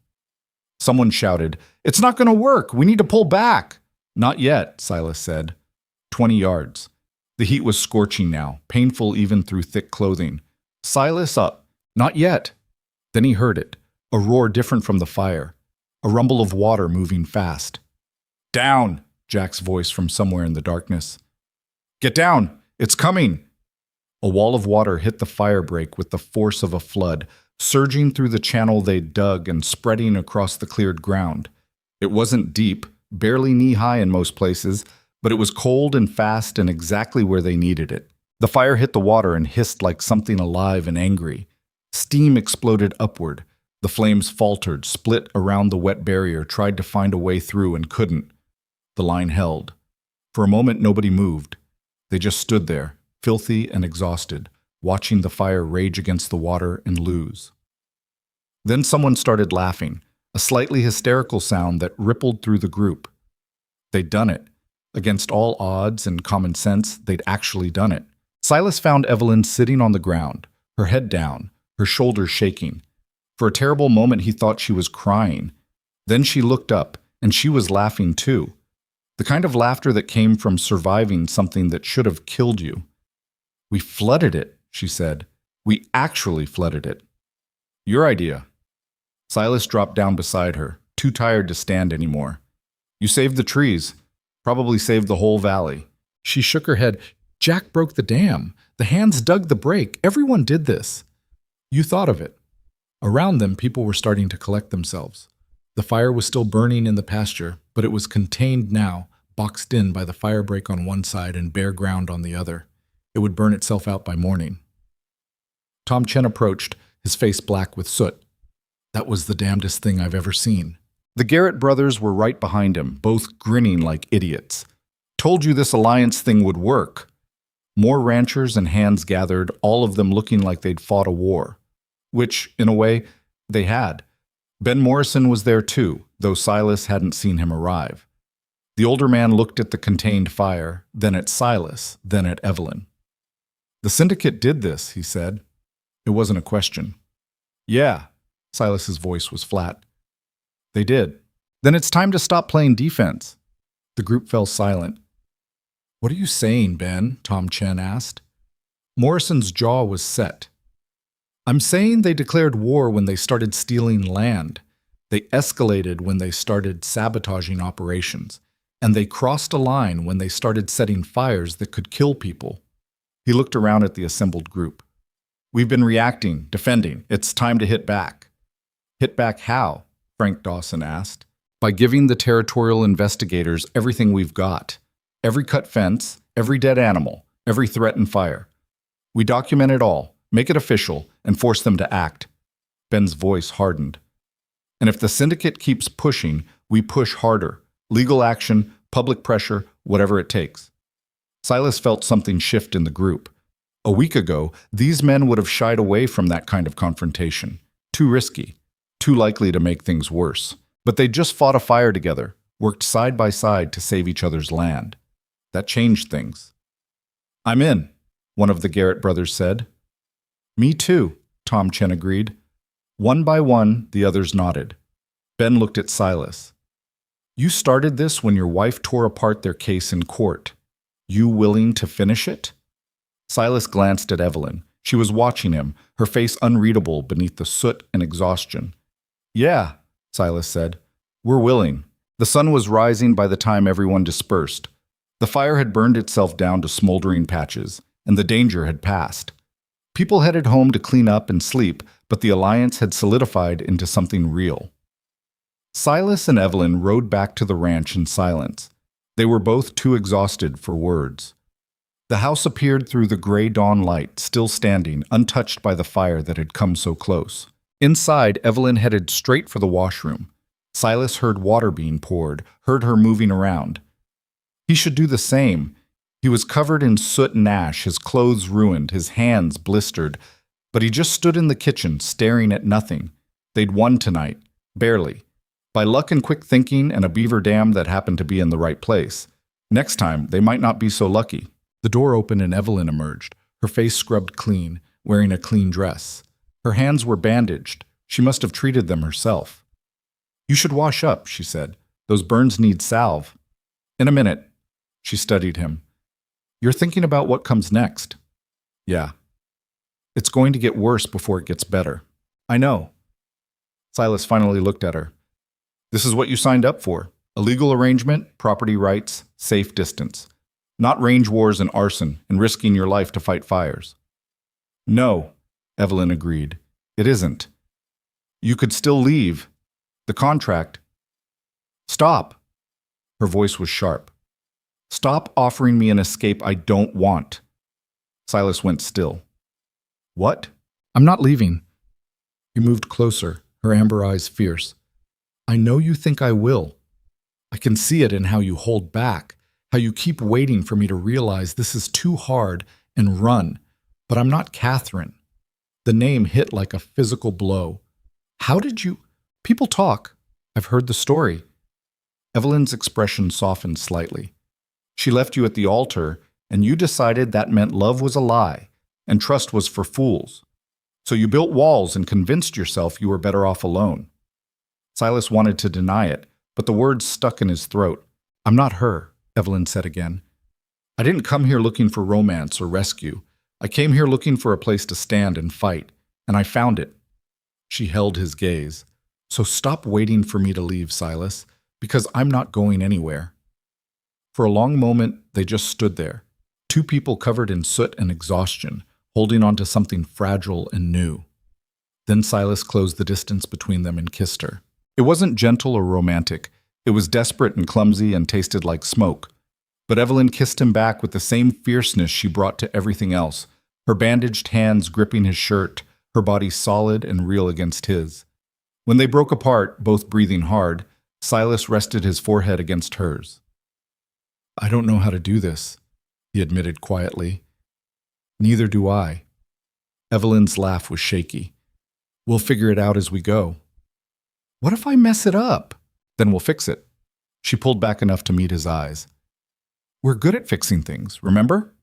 Someone shouted, "It's not going to work! We need to pull back!" "Not yet," Silas said. 20 yards. The heat was scorching now, painful even through thick clothing. Silas up. "Not yet." Then he heard it, a roar different from the fire, a rumble of water moving fast. "Down!" Jack's voice from somewhere in the darkness. "Get down! It's coming!" A wall of water hit the fire break with the force of a flood, surging through the channel they'd dug and spreading across the cleared ground. It wasn't deep, barely knee-high in most places, but it was cold and fast and exactly where they needed it. The fire hit the water and hissed like something alive and angry. Steam exploded upward. The flames faltered, split around the wet barrier, tried to find a way through and couldn't. The line held. For a moment, nobody moved. They just stood there, filthy and exhausted, watching the fire rage against the water and lose. Then someone started laughing, a slightly hysterical sound that rippled through the group. They'd done it. Against all odds and common sense, they'd actually done it. Silas found Evelyn sitting on the ground, her head down, her shoulders shaking. For a terrible moment, he thought she was crying. Then she looked up, and she was laughing too. The kind of laughter that came from surviving something that should have killed you. "We flooded it," she said. "We actually flooded it." "Your idea." Silas dropped down beside her, too tired to stand anymore. "You saved the trees. Probably saved the whole valley." She shook her head. "Jack broke the dam. The hands dug the break. Everyone did this." "You thought of it." Around them, people were starting to collect themselves. The fire was still burning in the pasture, but it was contained now, boxed in by the fire break on one side and bare ground on the other. It would burn itself out by morning. Tom Chen approached, his face black with soot. "That was the damnedest thing I've ever seen." The Garrett brothers were right behind him, both grinning like idiots. "Told you this alliance thing would work." More ranchers and hands gathered, all of them looking like they'd fought a war. Which, in a way, they had. Ben Morrison was there too, though Silas hadn't seen him arrive. The older man looked at the contained fire, then at Silas, then at Evelyn. "The syndicate did this," he said. It wasn't a question. "Yeah," Silas's voice was flat. "They did." "Then it's time to stop playing defense." The group fell silent. "What are you saying, Ben?" Tom Chen asked. Morrison's jaw was set. "I'm saying they declared war when they started stealing land. They escalated when they started sabotaging operations. And they crossed a line when they started setting fires that could kill people." He looked around at the assembled group. "We've been reacting, defending. It's time to hit back." "Hit back how?" Frank Dawson asked. "By giving the territorial investigators everything we've got. Every cut fence, every dead animal, every threat and fire. We document it all, make it official, and force them to act." Ben's voice hardened. "And if the syndicate keeps pushing, we push harder. Legal action, public pressure, whatever it takes." Silas felt something shift in the group. A week ago, these men would have shied away from that kind of confrontation. Too risky, too likely to make things worse. But they just fought a fire together, worked side by side to save each other's land. That changed things. "I'm in," one of the Garrett brothers said. "Me too," Tom Chen agreed. One by one, the others nodded. Ben looked at Silas. "You started this when your wife tore apart their case in court. You willing to finish it?" Silas glanced at Evelyn. She was watching him, her face unreadable beneath the soot and exhaustion. "Yeah," Silas said. "We're willing." The sun was rising by the time everyone dispersed. The fire had burned itself down to smoldering patches, and the danger had passed. People headed home to clean up and sleep, but the alliance had solidified into something real. Silas and Evelyn rode back to the ranch in silence. They were both too exhausted for words. The house appeared through the gray dawn light, still standing, untouched by the fire that had come so close. Inside, Evelyn headed straight for the washroom. Silas heard water being poured, heard her moving around. He should do the same. He was covered in soot and ash, his clothes ruined, his hands blistered. But he just stood in the kitchen, staring at nothing. They'd won tonight. Barely. By luck and quick thinking and a beaver dam that happened to be in the right place. Next time, they might not be so lucky. The door opened and Evelyn emerged, her face scrubbed clean, wearing a clean dress. Her hands were bandaged. She must have treated them herself. "You should wash up," she said. "Those burns need salve." "In a minute." She studied him. "You're thinking about what comes next." "Yeah." "It's going to get worse before it gets better." "I know." Silas finally looked at her. "This is what you signed up for. A legal arrangement, property rights, safe distance. Not range wars and arson and risking your life to fight fires." "No," Evelyn agreed. "It isn't. You could still leave. The contract." "Stop." Her voice was sharp. "Stop offering me an escape I don't want." Silas went still. "What?" "I'm not leaving." He moved closer, her amber eyes fierce. "I know you think I will. I can see it in how you hold back, how you keep waiting for me to realize this is too hard and run. But I'm not Catherine." The name hit like a physical blow. "How did you—" "People talk. I've heard the story." Evelyn's expression softened slightly. "She left you at the altar, and you decided that meant love was a lie, and trust was for fools. So you built walls and convinced yourself you were better off alone." Silas wanted to deny it, but the words stuck in his throat. "I'm not her," Evelyn said again. "I didn't come here looking for romance or rescue. I came here looking for a place to stand and fight, and I found it." She held his gaze. "So stop waiting for me to leave, Silas, because I'm not going anywhere." For a long moment, they just stood there, two people covered in soot and exhaustion, holding on to something fragile and new. Then Silas closed the distance between them and kissed her. It wasn't gentle or romantic. It was desperate and clumsy and tasted like smoke. But Evelyn kissed him back with the same fierceness she brought to everything else, her bandaged hands gripping his shirt, her body solid and real against his. When they broke apart, both breathing hard, Silas rested his forehead against hers. "I don't know how to do this," he admitted quietly. "Neither do I." Evelyn's laugh was shaky. "We'll figure it out as we go." "What if I mess it up?" "Then we'll fix it." She pulled back enough to meet his eyes. We're good at fixing things, remember?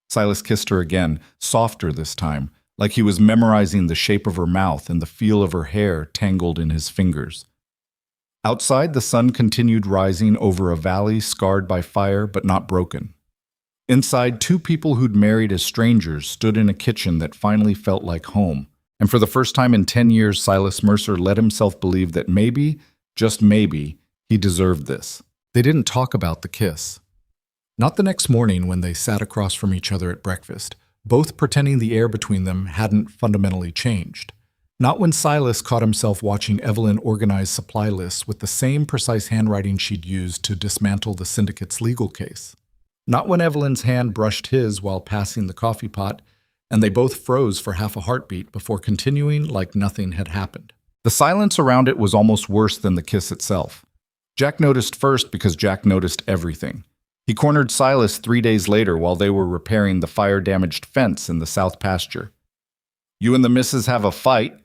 Silas kissed her again, softer this time, like he was memorizing the shape of her mouth and the feel of her hair tangled in his fingers. Outside, the sun continued rising over a valley scarred by fire but not broken. Inside, two people who'd married as strangers stood in a kitchen that finally felt like home. And for the first time in 10 years, Silas Mercer let himself believe that maybe, just maybe, he deserved this. They didn't talk about the kiss. Not the next morning when they sat across from each other at breakfast, both pretending the air between them hadn't fundamentally changed. Not when Silas caught himself watching Evelyn organize supply lists with the same precise handwriting she'd used to dismantle the syndicate's legal case. Not when Evelyn's hand brushed his while passing the coffee pot, and they both froze for half a heartbeat before continuing like nothing had happened. The silence around it was almost worse than the kiss itself. Jack noticed first because Jack noticed everything. He cornered Silas 3 days later while they were repairing the fire-damaged fence in the south pasture. "You and the missus have a fight?"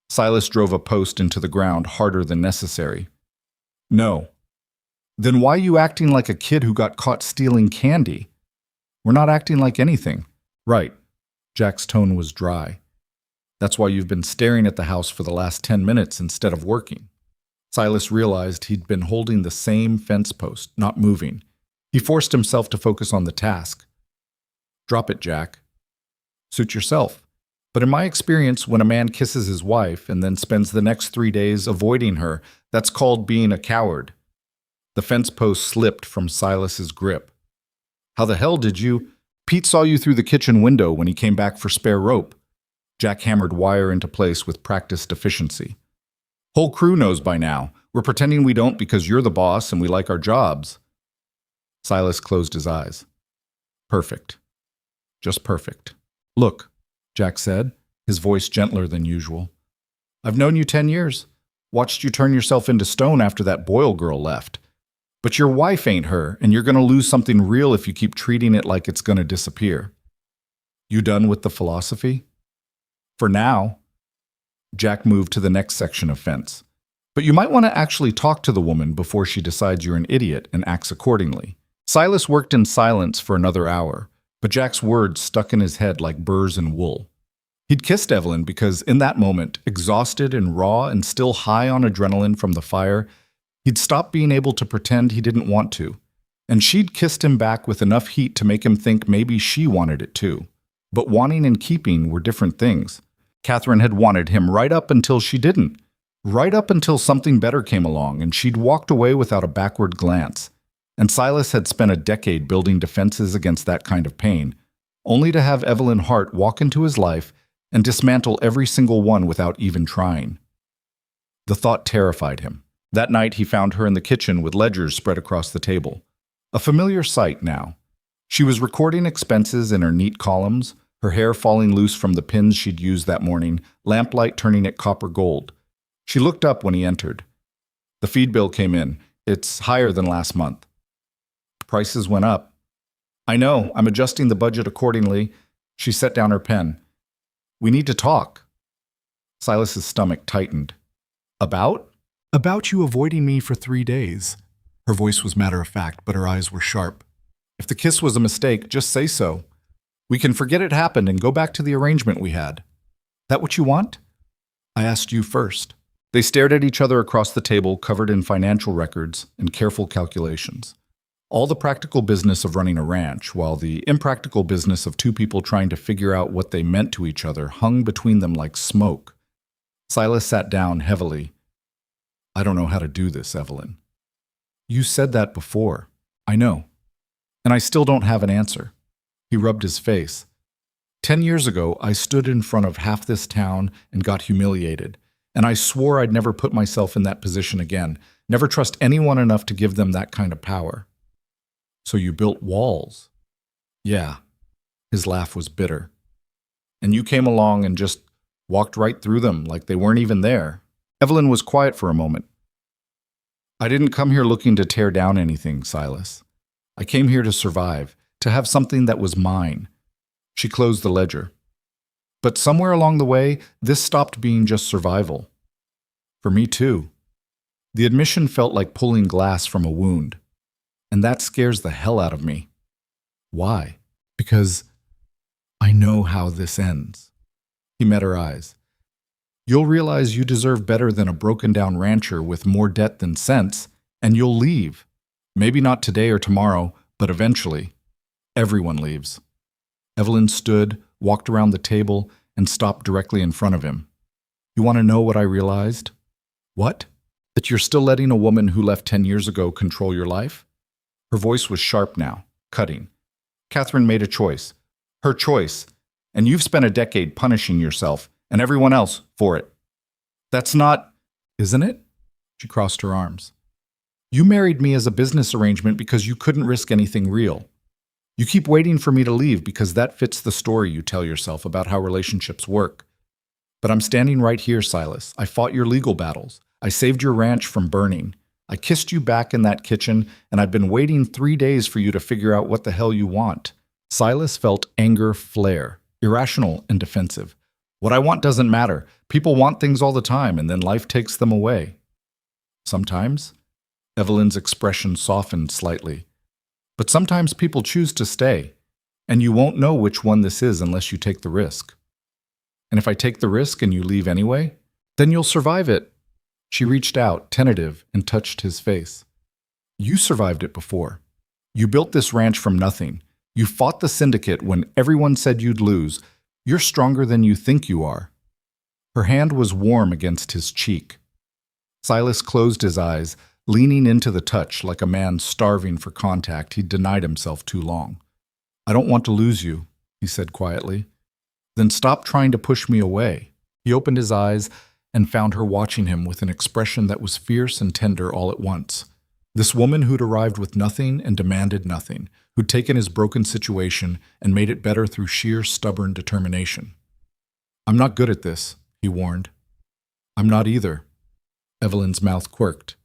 Silas drove a post into the ground harder than necessary. "No." "Then why are you acting like a kid who got caught stealing candy?" "We're not acting like anything." "Right." Jack's tone was dry. "That's why you've been staring at the house for the last 10 minutes instead of working." Silas realized he'd been holding the same fence post, not moving. He forced himself to focus on the task. "Drop it, Jack." "Suit yourself. But in my experience, when a man kisses his wife and then spends the next 3 days avoiding her, that's called being a coward." The fence post slipped from Silas's grip. "How the hell did you—" "Pete saw you through the kitchen window when he came back for spare rope." Jack hammered wire into place with practiced efficiency. "Whole crew knows by now. We're pretending we don't because you're the boss and we like our jobs." Silas closed his eyes. "Perfect. Just perfect." "Look," Jack said, his voice gentler than usual. "I've known you 10 years. Watched you turn yourself into stone after that Boyle girl left. But your wife ain't her, and you're going to lose something real if you keep treating it like it's going to disappear." "You done with the philosophy?" "For now." Jack moved to the next section of fence. "But you might want to actually talk to the woman before she decides you're an idiot and acts accordingly." Silas worked in silence for another hour, but Jack's words stuck in his head like burrs in wool. He'd kissed Evelyn because in that moment, exhausted and raw and still high on adrenaline from the fire, he'd stopped being able to pretend he didn't want to. And she'd kissed him back with enough heat to make him think maybe she wanted it too. But wanting and keeping were different things. Catherine had wanted him right up until she didn't. Right up until something better came along and she'd walked away without a backward glance. And Silas had spent a decade building defenses against that kind of pain, only to have Evelyn Hart walk into his life and dismantle every single one without even trying. The thought terrified him. That night he found her in the kitchen with ledgers spread across the table. A familiar sight now. She was recording expenses in her neat columns, her hair falling loose from the pins she'd used that morning, lamplight turning it copper gold. She looked up when he entered. "The feed bill came in. It's higher than last month." "Prices went up." "I know. I'm adjusting the budget accordingly." She set down her pen. "We need to talk." Silas's stomach tightened. "About?" "About you avoiding me for 3 days." Her voice was matter-of-fact, but her eyes were sharp. "If the kiss was a mistake, just say so. We can forget it happened and go back to the arrangement we had." "That what you want?" "I asked you first." They stared at each other across the table, covered in financial records and careful calculations. All the practical business of running a ranch, while the impractical business of two people trying to figure out what they meant to each other hung between them like smoke. Silas sat down heavily. "I don't know how to do this, Evelyn." "You said that before." "I know. And I still don't have an answer." He rubbed his face. 10 years ago, I stood in front of half this town and got humiliated. And I swore I'd never put myself in that position again, never trust anyone enough to give them that kind of power. "So you built walls?" "Yeah." His laugh was bitter. "And you came along and just walked right through them like they weren't even there." Evelyn was quiet for a moment. "I didn't come here looking to tear down anything, Silas. I came here to survive, to have something that was mine." She closed the ledger. "But somewhere along the way, this stopped being just survival. For me too." The admission felt like pulling glass from a wound. And that scares the hell out of me. Why? Because I know how this ends. He met her eyes. You'll realize you deserve better than a broken-down rancher with more debt than sense, and you'll leave. Maybe not today or tomorrow, but eventually. Everyone leaves. Evelyn stood, walked around the table, and stopped directly in front of him. You want to know what I realized? What? That you're still letting a woman who left 10 years ago control your life? Her voice was sharp now, cutting. Catherine made a choice. Her choice. And you've spent a decade punishing yourself and everyone else for it. That's not, isn't it? She crossed her arms. You married me as a business arrangement because you couldn't risk anything real. You keep waiting for me to leave because that fits the story you tell yourself about how relationships work. But I'm standing right here, Silas. I fought your legal battles. I saved your ranch from burning. I kissed you back in that kitchen, and I've been waiting 3 days for you to figure out what the hell you want. Silas felt anger flare, irrational and defensive. What I want doesn't matter. People want things all the time, and then life takes them away. Sometimes. Evelyn's expression softened slightly. But sometimes people choose to stay, and you won't know which one this is unless you take the risk. And if I take the risk and you leave anyway, then you'll survive it. She reached out, tentative, and touched his face. You survived it before. You built this ranch from nothing. You fought the syndicate when everyone said you'd lose. You're stronger than you think you are. Her hand was warm against his cheek. Silas closed his eyes, leaning into the touch like a man starving for contact he'd denied himself too long. I don't want to lose you, he said quietly. Then stop trying to push me away. He opened his eyes and found her watching him with an expression that was fierce and tender all at once. This woman who'd arrived with nothing and demanded nothing, who'd taken his broken situation and made it better through sheer stubborn determination. I'm not good at this, he warned. I'm not either. Evelyn's mouth quirked.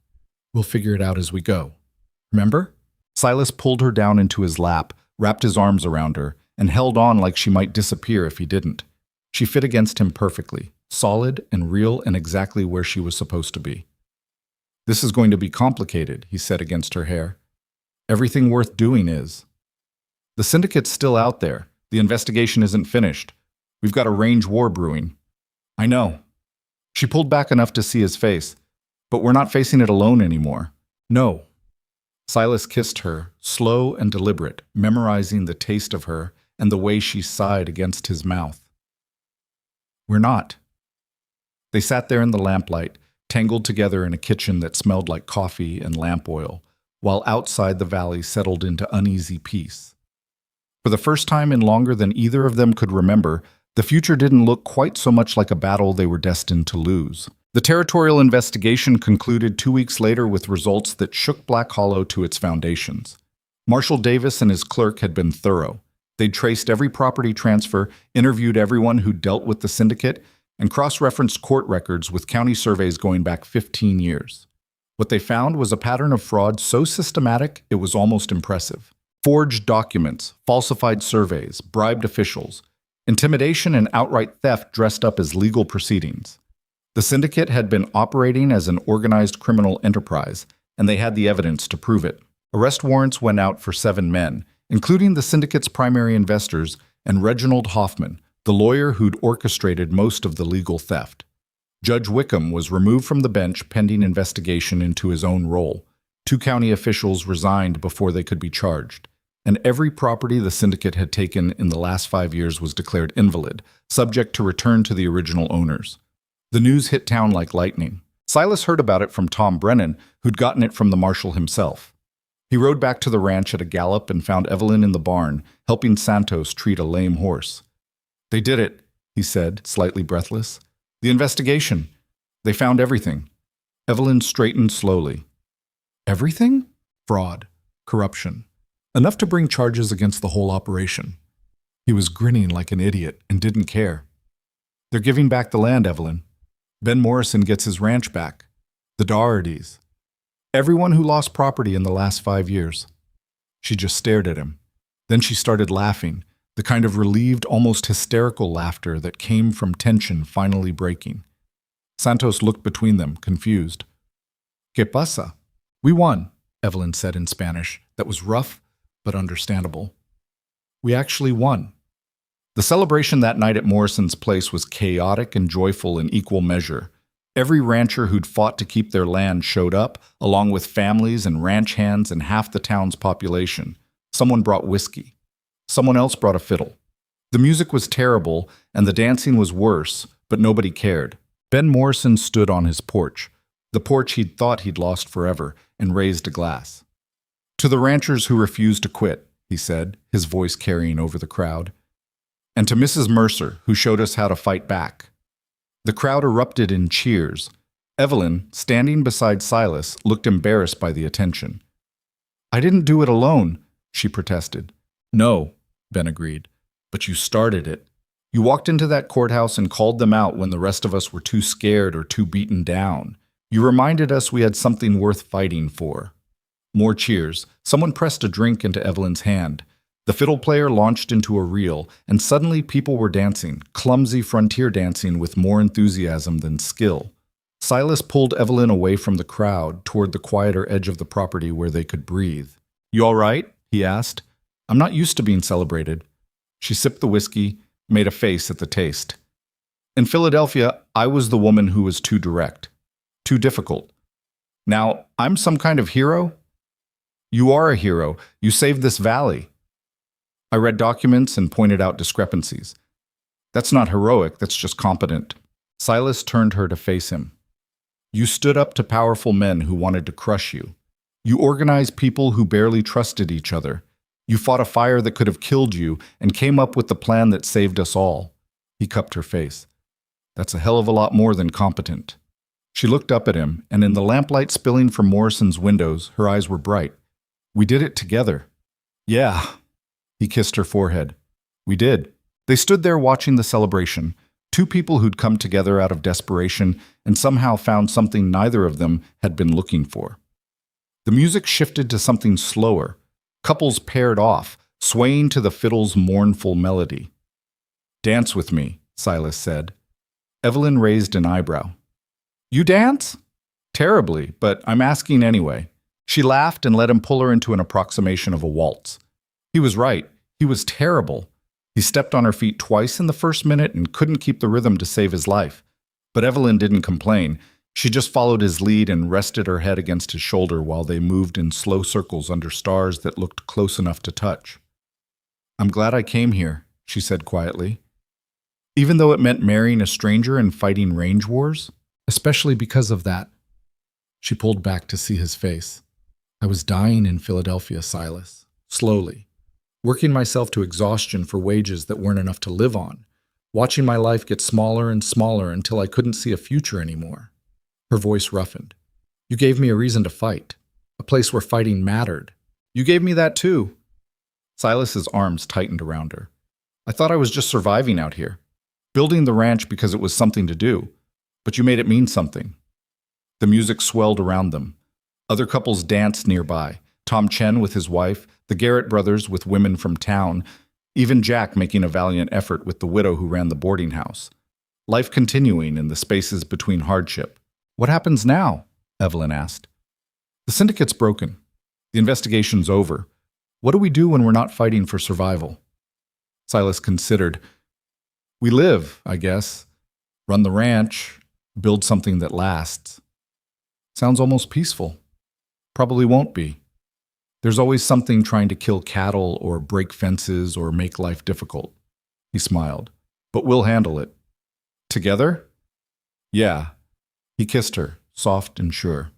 We'll figure it out as we go. Remember? Silas pulled her down into his lap, wrapped his arms around her, and held on like she might disappear if he didn't. She fit against him perfectly, solid and real and exactly where she was supposed to be. This is going to be complicated, he said against her hair. Everything worth doing is. The syndicate's still out there. The investigation isn't finished. We've got a range war brewing. I know. She pulled back enough to see his face. But we're not facing it alone anymore. No. Silas kissed her, slow and deliberate, memorizing the taste of her and the way she sighed against his mouth. We're not. They sat there in the lamplight, tangled together in a kitchen that smelled like coffee and lamp oil, while outside the valley settled into uneasy peace. For the first time in longer than either of them could remember, the future didn't look quite so much like a battle they were destined to lose. The territorial investigation concluded 2 weeks later with results that shook Black Hollow to its foundations. Marshal Davis and his clerk had been thorough. They'd traced every property transfer, interviewed everyone who dealt with the syndicate, and cross-referenced court records with county surveys going back 15 years. What they found was a pattern of fraud so systematic it was almost impressive. Forged documents, falsified surveys, bribed officials, intimidation and outright theft dressed up as legal proceedings. The syndicate had been operating as an organized criminal enterprise, and they had the evidence to prove it. Arrest warrants went out for 7 men, including the syndicate's primary investors and Reginald Hoffman, the lawyer who'd orchestrated most of the legal theft. Judge Wickham was removed from the bench pending investigation into his own role. 2 county officials resigned before they could be charged, and every property the syndicate had taken in the last 5 years was declared invalid, subject to return to the original owners. The news hit town like lightning. Silas heard about it from Tom Brennan, who'd gotten it from the marshal himself. He rode back to the ranch at a gallop and found Evelyn in the barn, helping Santos treat a lame horse. They did it, he said, slightly breathless. The investigation. They found everything. Evelyn straightened slowly. Everything? Fraud. Corruption. Enough to bring charges against the whole operation. He was grinning like an idiot and didn't care. They're giving back the land, Evelyn. Ben Morrison gets his ranch back. The Dohertys. Everyone who lost property in the last 5 years. She just stared at him. Then she started laughing, the kind of relieved, almost hysterical laughter that came from tension finally breaking. Santos looked between them, confused. ¿Qué pasa? We won, Evelyn said in Spanish. That was rough, but understandable. We actually won. The celebration that night at Morrison's place was chaotic and joyful in equal measure. Every rancher who'd fought to keep their land showed up, along with families and ranch hands and half the town's population. Someone brought whiskey. Someone else brought a fiddle. The music was terrible, and the dancing was worse, but nobody cared. Ben Morrison stood on his porch, the porch he'd thought he'd lost forever, and raised a glass. To the ranchers who refused to quit, he said, his voice carrying over the crowd. And to Mrs. Mercer, who showed us how to fight back. The crowd erupted in cheers. Evelyn, standing beside Silas, looked embarrassed by the attention. I didn't do it alone, she protested. No, Ben agreed, but you started it. You walked into that courthouse and called them out when the rest of us were too scared or too beaten down. You reminded us we had something worth fighting for. More cheers. Someone pressed a drink into Evelyn's hand. The fiddle player launched into a reel, and suddenly people were dancing, clumsy frontier dancing with more enthusiasm than skill. Silas pulled Evelyn away from the crowd toward the quieter edge of the property where they could breathe. You all right? He asked. I'm not used to being celebrated. She sipped the whiskey, made a face at the taste. In Philadelphia, I was the woman who was too direct, too difficult. Now, I'm some kind of hero? You are a hero. You saved this valley. I read documents and pointed out discrepancies. That's not heroic, that's just competent. Silas turned her to face him. You stood up to powerful men who wanted to crush you. You organized people who barely trusted each other. You fought a fire that could have killed you and came up with the plan that saved us all. He cupped her face. That's a hell of a lot more than competent. She looked up at him, and in the lamplight spilling from Morrison's windows, her eyes were bright. We did it together. Yeah. He kissed her forehead. We did. They stood there watching the celebration, two people who'd come together out of desperation and somehow found something neither of them had been looking for. The music shifted to something slower. Couples paired off, swaying to the fiddle's mournful melody. Dance with me, Silas said. Evelyn raised an eyebrow. You dance? Terribly, but I'm asking anyway. She laughed and let him pull her into an approximation of a waltz. He was right. He was terrible. He stepped on her feet twice in the first minute and couldn't keep the rhythm to save his life. But Evelyn didn't complain. She just followed his lead and rested her head against his shoulder while they moved in slow circles under stars that looked close enough to touch. I'm glad I came here, she said quietly. Even though it meant marrying a stranger and fighting range wars, especially because of that. She pulled back to see his face. I was dying in Philadelphia, Silas, slowly. Working myself to exhaustion for wages that weren't enough to live on, watching my life get smaller and smaller until I couldn't see a future anymore. Her voice roughened. You gave me a reason to fight, a place where fighting mattered. You gave me that too. Silas's arms tightened around her. I thought I was just surviving out here, building the ranch because it was something to do, but you made it mean something. The music swelled around them. Other couples danced nearby, Tom Chen with his wife, the Garrett brothers with women from town, even Jack making a valiant effort with the widow who ran the boarding house. Life continuing in the spaces between hardship. What happens now? Evelyn asked. The syndicate's broken. The investigation's over. What do we do when we're not fighting for survival? Silas considered. We live, I guess. Run the ranch. Build something that lasts. Sounds almost peaceful. Probably won't be. There's always something trying to kill cattle or break fences or make life difficult. He smiled. But we'll handle it. Together? Yeah. He kissed her, soft and sure.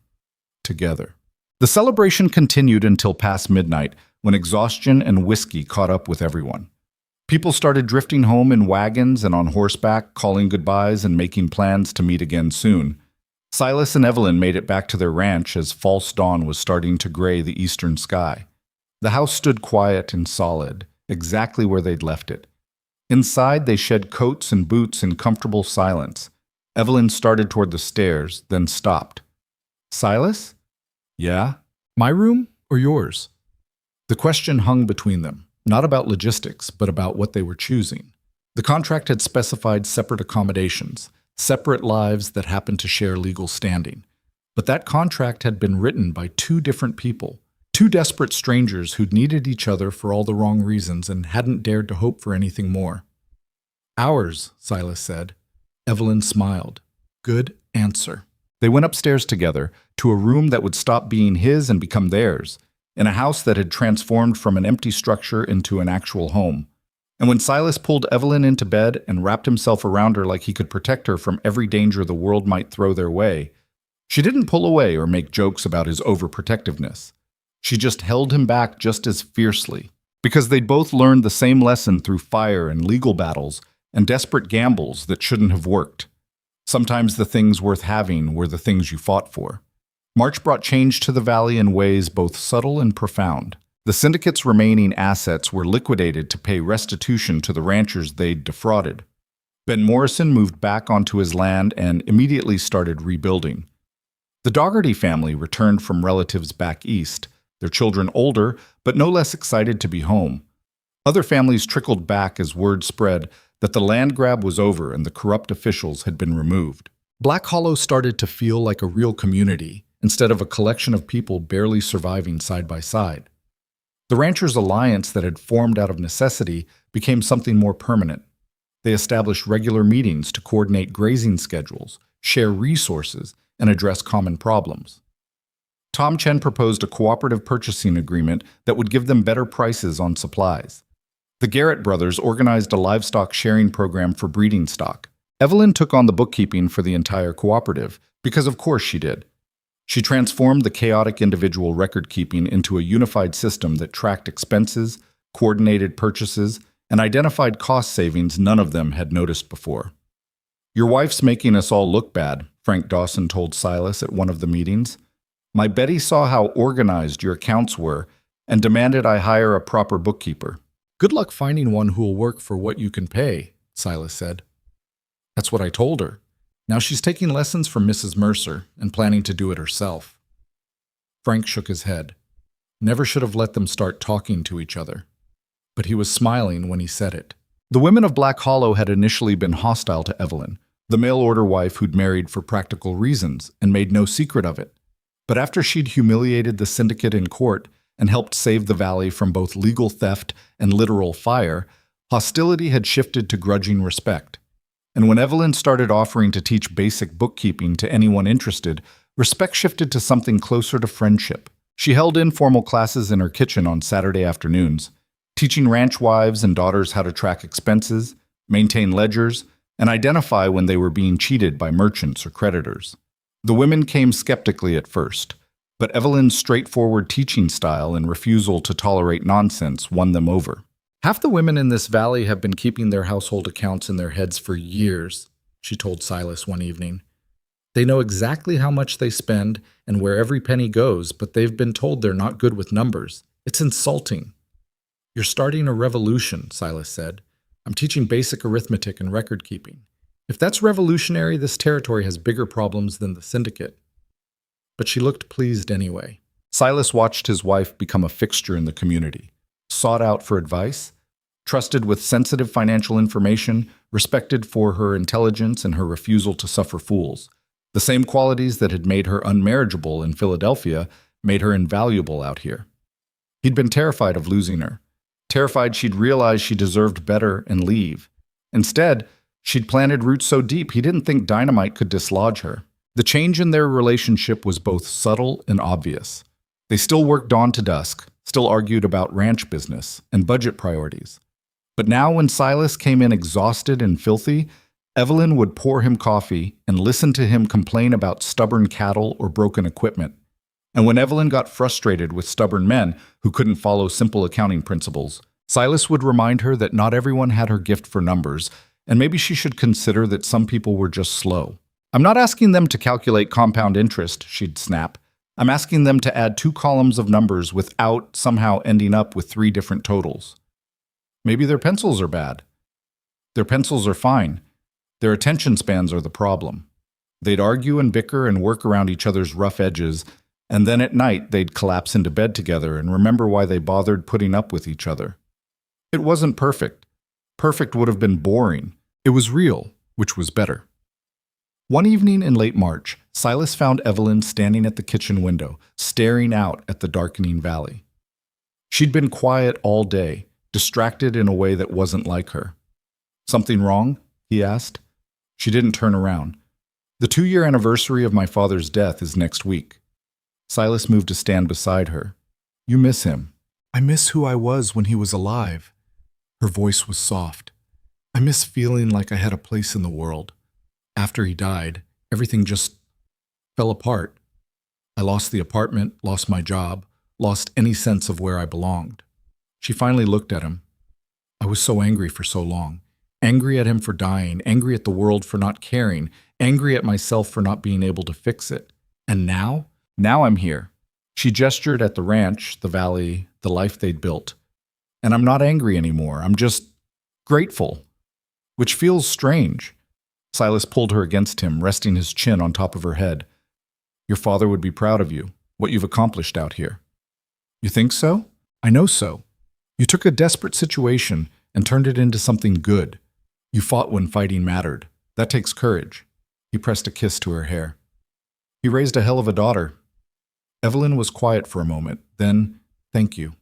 Together. The celebration continued until past midnight, when exhaustion and whiskey caught up with everyone. People started drifting home in wagons and on horseback, calling goodbyes and making plans to meet again soon. Silas and Evelyn made it back to their ranch as false dawn was starting to gray the eastern sky. The house stood quiet and solid, exactly where they'd left it. Inside, they shed coats and boots in comfortable silence. Evelyn started toward the stairs, then stopped. Silas? Yeah? My room or yours? The question hung between them, not about logistics, but about what they were choosing. The contract had specified separate accommodations, separate lives that happened to share legal standing. But that contract had been written by two different people, two desperate strangers who'd needed each other for all the wrong reasons and hadn't dared to hope for anything more. Ours, Silas said. Evelyn smiled. Good answer. They went upstairs together to a room that would stop being his and become theirs, in a house that had transformed from an empty structure into an actual home. And when Silas pulled Evelyn into bed and wrapped himself around her like he could protect her from every danger the world might throw their way, she didn't pull away or make jokes about his overprotectiveness. She just held him back just as fiercely, because they'd both learned the same lesson through fire and legal battles and desperate gambles that shouldn't have worked. Sometimes the things worth having were the things you fought for. March brought change to the valley in ways both subtle and profound. The syndicate's remaining assets were liquidated to pay restitution to the ranchers they'd defrauded. Ben Morrison moved back onto his land and immediately started rebuilding. The Dougherty family returned from relatives back east, their children older, but no less excited to be home. Other families trickled back as word spread that the land grab was over and the corrupt officials had been removed. Black Hollow started to feel like a real community, instead of a collection of people barely surviving side by side. The ranchers' alliance that had formed out of necessity became something more permanent. They established regular meetings to coordinate grazing schedules, share resources, and address common problems. Tom Chen proposed a cooperative purchasing agreement that would give them better prices on supplies. The Garrett brothers organized a livestock sharing program for breeding stock. Evelyn took on the bookkeeping for the entire cooperative, because of course she did. She transformed the chaotic individual record-keeping into a unified system that tracked expenses, coordinated purchases, and identified cost savings none of them had noticed before. "Your wife's making us all look bad," Frank Dawson told Silas at one of the meetings. "My Betty saw how organized your accounts were and demanded I hire a proper bookkeeper." "Good luck finding one who'll work for what you can pay," Silas said. "That's what I told her. Now she's taking lessons from Mrs. Mercer and planning to do it herself." Frank shook his head. Never should have let them start talking to each other. But he was smiling when he said it. The women of Black Hollow had initially been hostile to Evelyn, the mail-order wife who'd married for practical reasons and made no secret of it. But after she'd humiliated the syndicate in court and helped save the valley from both legal theft and literal fire, hostility had shifted to grudging respect. And when Evelyn started offering to teach basic bookkeeping to anyone interested, respect shifted to something closer to friendship. She held informal classes in her kitchen on Saturday afternoons, teaching ranch wives and daughters how to track expenses, maintain ledgers, and identify when they were being cheated by merchants or creditors. The women came skeptically at first, but Evelyn's straightforward teaching style and refusal to tolerate nonsense won them over. "Half the women in this valley have been keeping their household accounts in their heads for years," she told Silas one evening. "They know exactly how much they spend and where every penny goes, but they've been told they're not good with numbers. It's insulting." "You're starting a revolution," Silas said. "I'm teaching basic arithmetic and record keeping. If that's revolutionary, this territory has bigger problems than the syndicate." But she looked pleased anyway. Silas watched his wife become a fixture in the community, sought out for advice, trusted with sensitive financial information, respected for her intelligence and her refusal to suffer fools. The same qualities that had made her unmarriageable in Philadelphia made her invaluable out here. He'd been terrified of losing her, terrified she'd realize she deserved better and leave. Instead, she'd planted roots so deep he didn't think dynamite could dislodge her. The change in their relationship was both subtle and obvious. They still worked dawn to dusk, still argued about ranch business and budget priorities. But now when Silas came in exhausted and filthy, Evelyn would pour him coffee and listen to him complain about stubborn cattle or broken equipment. And when Evelyn got frustrated with stubborn men who couldn't follow simple accounting principles, Silas would remind her that not everyone had her gift for numbers, and maybe she should consider that some people were just slow. "I'm not asking them to calculate compound interest," she'd snap. "I'm asking them to add 2 columns of numbers without somehow ending up with 3 different totals." Maybe their pencils are bad. Their pencils are fine. Their attention spans are the problem. They'd argue and bicker and work around each other's rough edges, and then at night they'd collapse into bed together and remember why they bothered putting up with each other. It wasn't perfect. Perfect would have been boring. It was real, which was better. One evening in late March, Silas found Evelyn standing at the kitchen window, staring out at the darkening valley. She'd been quiet all day, distracted in a way that wasn't like her. "Something wrong?" he asked. She didn't turn around. "The 2-year anniversary of my father's death is next week." Silas moved to stand beside her. "You miss him." "I miss who I was when he was alive." Her voice was soft. "I miss feeling like I had a place in the world. After he died, everything just fell apart. I lost the apartment, lost my job, lost any sense of where I belonged." She finally looked at him. "I was so angry for so long. Angry at him for dying, angry at the world for not caring, angry at myself for not being able to fix it. And now? Now I'm here." She gestured at the ranch, the valley, the life they'd built. "And I'm not angry anymore. I'm just grateful." Which feels strange. Silas pulled her against him, resting his chin on top of her head. "Your father would be proud of you, what you've accomplished out here." "You think so?" "I know so. You took a desperate situation and turned it into something good. You fought when fighting mattered. That takes courage." He pressed a kiss to her hair. "He raised a hell of a daughter." Evelyn was quiet for a moment, then, "Thank you."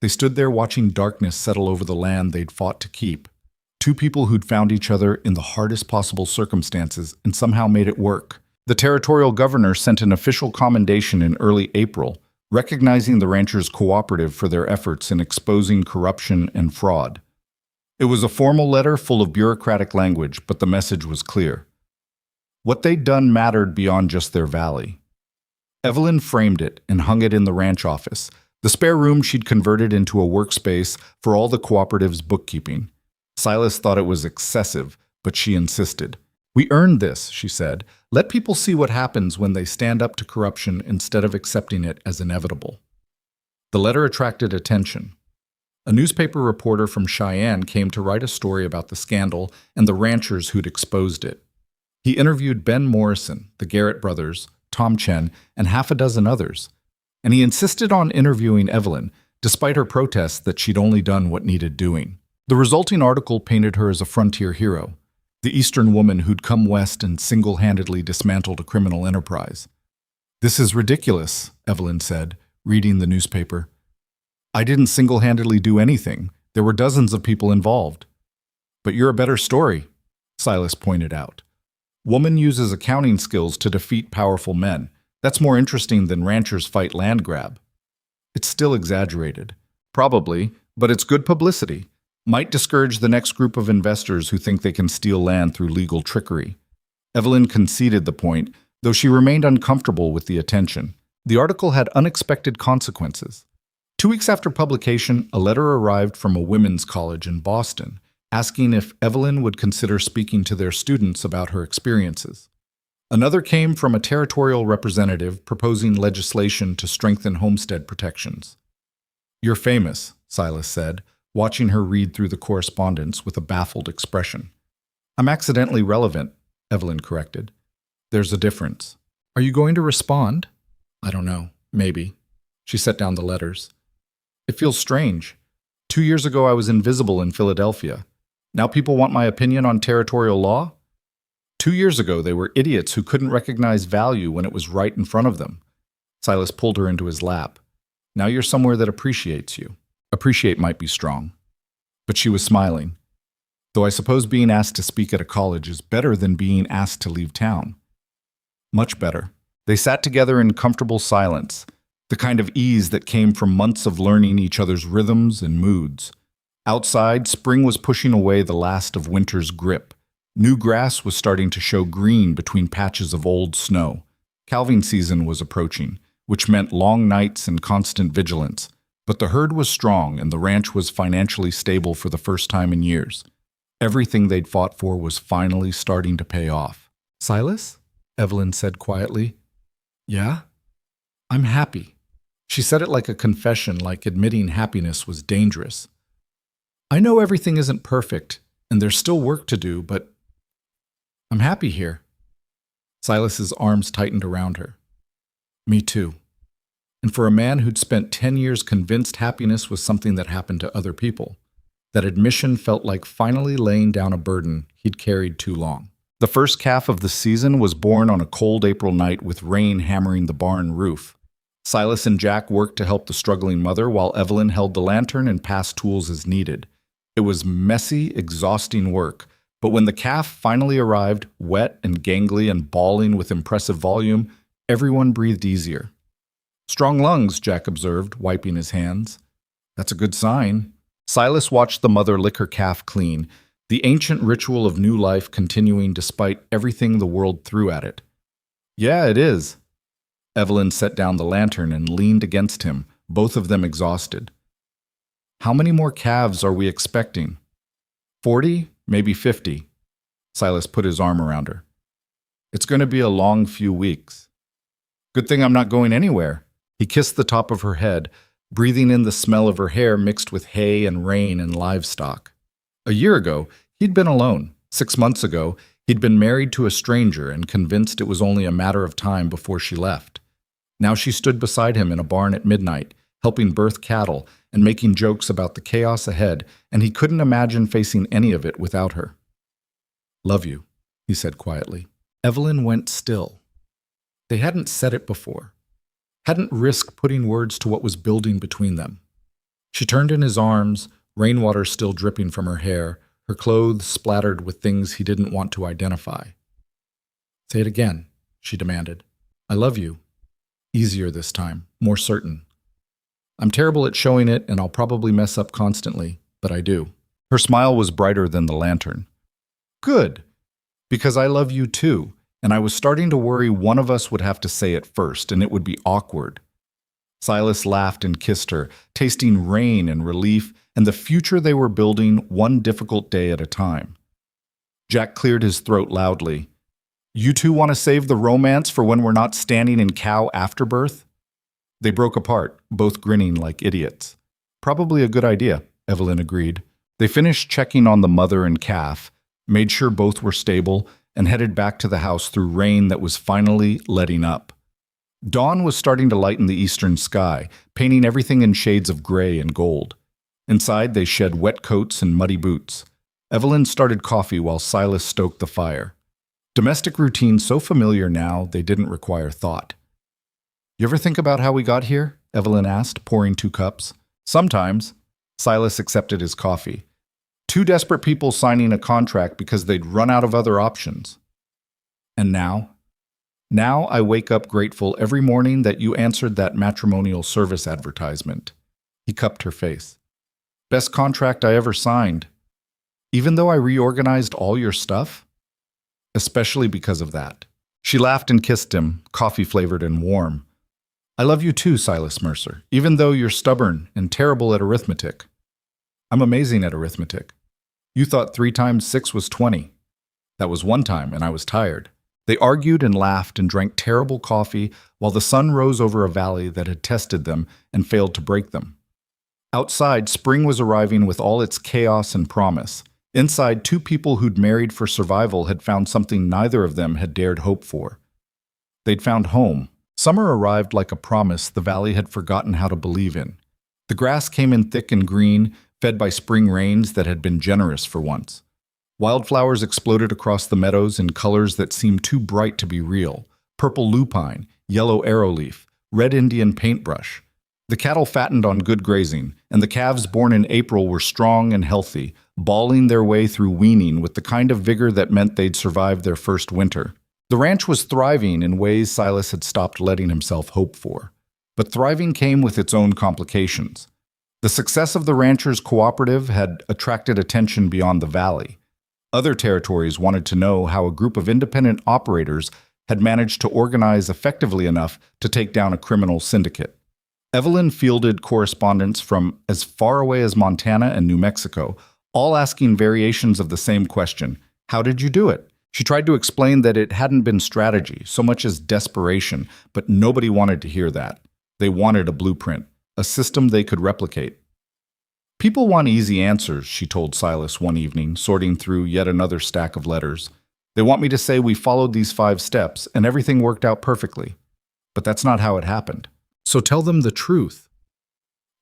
They stood there watching darkness settle over the land they'd fought to keep. Two people who'd found each other in the hardest possible circumstances and somehow made it work. The territorial governor sent an official commendation in early April, recognizing the ranchers' cooperative for their efforts in exposing corruption and fraud. It was a formal letter full of bureaucratic language, but the message was clear. What they'd done mattered beyond just their valley. Evelyn framed it and hung it in the ranch office, the spare room she'd converted into a workspace for all the cooperative's bookkeeping. Silas thought it was excessive, but she insisted. "We earned this," she said. "Let people see what happens when they stand up to corruption instead of accepting it as inevitable." The letter attracted attention. A newspaper reporter from Cheyenne came to write a story about the scandal and the ranchers who'd exposed it. He interviewed Ben Morrison, the Garrett brothers, Tom Chen, and half a dozen others. And he insisted on interviewing Evelyn, despite her protests that she'd only done what needed doing. The resulting article painted her as a frontier hero, the Eastern woman who'd come west and single-handedly dismantled a criminal enterprise. "This is ridiculous," Evelyn said, reading the newspaper. "I didn't single-handedly do anything. There were dozens of people involved." "But you're a better story," Silas pointed out. "Woman uses accounting skills to defeat powerful men. That's more interesting than ranchers fight land grab." "It's still exaggerated." "Probably, but it's good publicity. Might discourage the next group of investors who think they can steal land through legal trickery." Evelyn conceded the point, though she remained uncomfortable with the attention. The article had unexpected consequences. 2 weeks after publication, a letter arrived from a women's college in Boston, asking if Evelyn would consider speaking to their students about her experiences. Another came from a territorial representative proposing legislation to strengthen homestead protections. "You're famous," Silas said, watching her read through the correspondence with a baffled expression. "I'm accidentally relevant," Evelyn corrected. "There's a difference." "Are you going to respond?" "I don't know. Maybe." She set down the letters. "It feels strange. 2 years ago I was invisible in Philadelphia. Now people want my opinion on territorial law? 2 years ago they were idiots who couldn't recognize value when it was right in front of them." Silas pulled her into his lap. "Now you're somewhere that appreciates you." Appreciate might be strong. But she was smiling. "Though I suppose being asked to speak at a college is better than being asked to leave town." "Much better." They sat together in comfortable silence, the kind of ease that came from months of learning each other's rhythms and moods. Outside, spring was pushing away the last of winter's grip. New grass was starting to show green between patches of old snow. Calving season was approaching, which meant long nights and constant vigilance. But the herd was strong and the ranch was financially stable for the first time in years. Everything they'd fought for was finally starting to pay off. "Silas?" Evelyn said quietly. "Yeah?" "I'm happy." She said it like a confession, like admitting happiness was dangerous. "I know everything isn't perfect, and there's still work to do, but I'm happy here." Silas's arms tightened around her. "Me too." And for a man who'd spent 10 years convinced happiness was something that happened to other people, that admission felt like finally laying down a burden he'd carried too long. The first calf of the season was born on a cold April night with rain hammering the barn roof. Silas and Jack worked to help the struggling mother while Evelyn held the lantern and passed tools as needed. It was messy, exhausting work, but when the calf finally arrived, wet and gangly and bawling with impressive volume, everyone breathed easier. "Strong lungs," Jack observed, wiping his hands. "That's a good sign." Silas watched the mother lick her calf clean, the ancient ritual of new life continuing despite everything the world threw at it. "Yeah, it is." Evelyn set down the lantern and leaned against him, both of them exhausted. "How many more calves are we expecting?" 40, maybe 50. Silas put his arm around her. "It's going to be a long few weeks." "Good thing I'm not going anywhere." He kissed the top of her head, breathing in the smell of her hair mixed with hay and rain and livestock. A year ago, he'd been alone. 6 months ago, he'd been married to a stranger and convinced it was only a matter of time before she left. Now she stood beside him in a barn at midnight, helping birth cattle and making jokes about the chaos ahead, and he couldn't imagine facing any of it without her. "Love you," he said quietly. Evelyn went still. They hadn't said it before, hadn't risked putting words to what was building between them. She turned in his arms, rainwater still dripping from her hair, her clothes splattered with things he didn't want to identify. "Say it again," she demanded. "I love you." Easier this time, more certain. "I'm terrible at showing it, and I'll probably mess up constantly, but I do." Her smile was brighter than the lantern. "Good, because I love you too, and I was starting to worry one of us would have to say it first, and it would be awkward." Silas laughed and kissed her, tasting rain and relief and the future they were building one difficult day at a time. Jack cleared his throat loudly. "You two want to save the romance for when we're not standing in cow afterbirth?" They broke apart, both grinning like idiots. "Probably a good idea," Evelyn agreed. They finished checking on the mother and calf, made sure both were stable, and headed back to the house through rain that was finally letting up. Dawn was starting to lighten the eastern sky, painting everything in shades of gray and gold. Inside, they shed wet coats and muddy boots. Evelyn started coffee while Silas stoked the fire. Domestic routine so familiar now they didn't require thought. "You ever think about how we got here?" Evelyn asked, pouring 2 cups. "Sometimes." Silas accepted his coffee. "Two desperate people signing a contract because they'd run out of other options." "And now?" "Now I wake up grateful every morning that you answered that matrimonial service advertisement." He cupped her face. "Best contract I ever signed. Even though I reorganized all your stuff?" "Especially because of that." She laughed and kissed him, coffee-flavored and warm. "I love you too, Silas Mercer, even though you're stubborn and terrible at arithmetic." "I'm amazing at arithmetic." "You thought 3 times 6 was 20. That was one time, and I was tired." They argued and laughed and drank terrible coffee while the sun rose over a valley that had tested them and failed to break them. Outside, spring was arriving with all its chaos and promise. Inside, 2 people who'd married for survival had found something neither of them had dared hope for. They'd found home. Summer arrived like a promise the valley had forgotten how to believe in. The grass came in thick and green, fed by spring rains that had been generous for once. Wildflowers exploded across the meadows in colors that seemed too bright to be real: purple lupine, yellow arrowleaf, red Indian paintbrush. The cattle fattened on good grazing, and the calves born in April were strong and healthy, bawling their way through weaning with the kind of vigor that meant they'd survived their first winter. The ranch was thriving in ways Silas had stopped letting himself hope for. But thriving came with its own complications. The success of the ranchers' cooperative had attracted attention beyond the valley. Other territories wanted to know how a group of independent operators had managed to organize effectively enough to take down a criminal syndicate. Evelyn fielded correspondence from as far away as Montana and New Mexico, all asking variations of the same question: "How did you do it?" She tried to explain that it hadn't been strategy, so much as desperation, but nobody wanted to hear that. They wanted a blueprint, a system they could replicate. "People want easy answers," she told Silas one evening, sorting through yet another stack of letters. "They want me to say we followed these 5 steps and everything worked out perfectly. But that's not how it happened. So tell them the truth."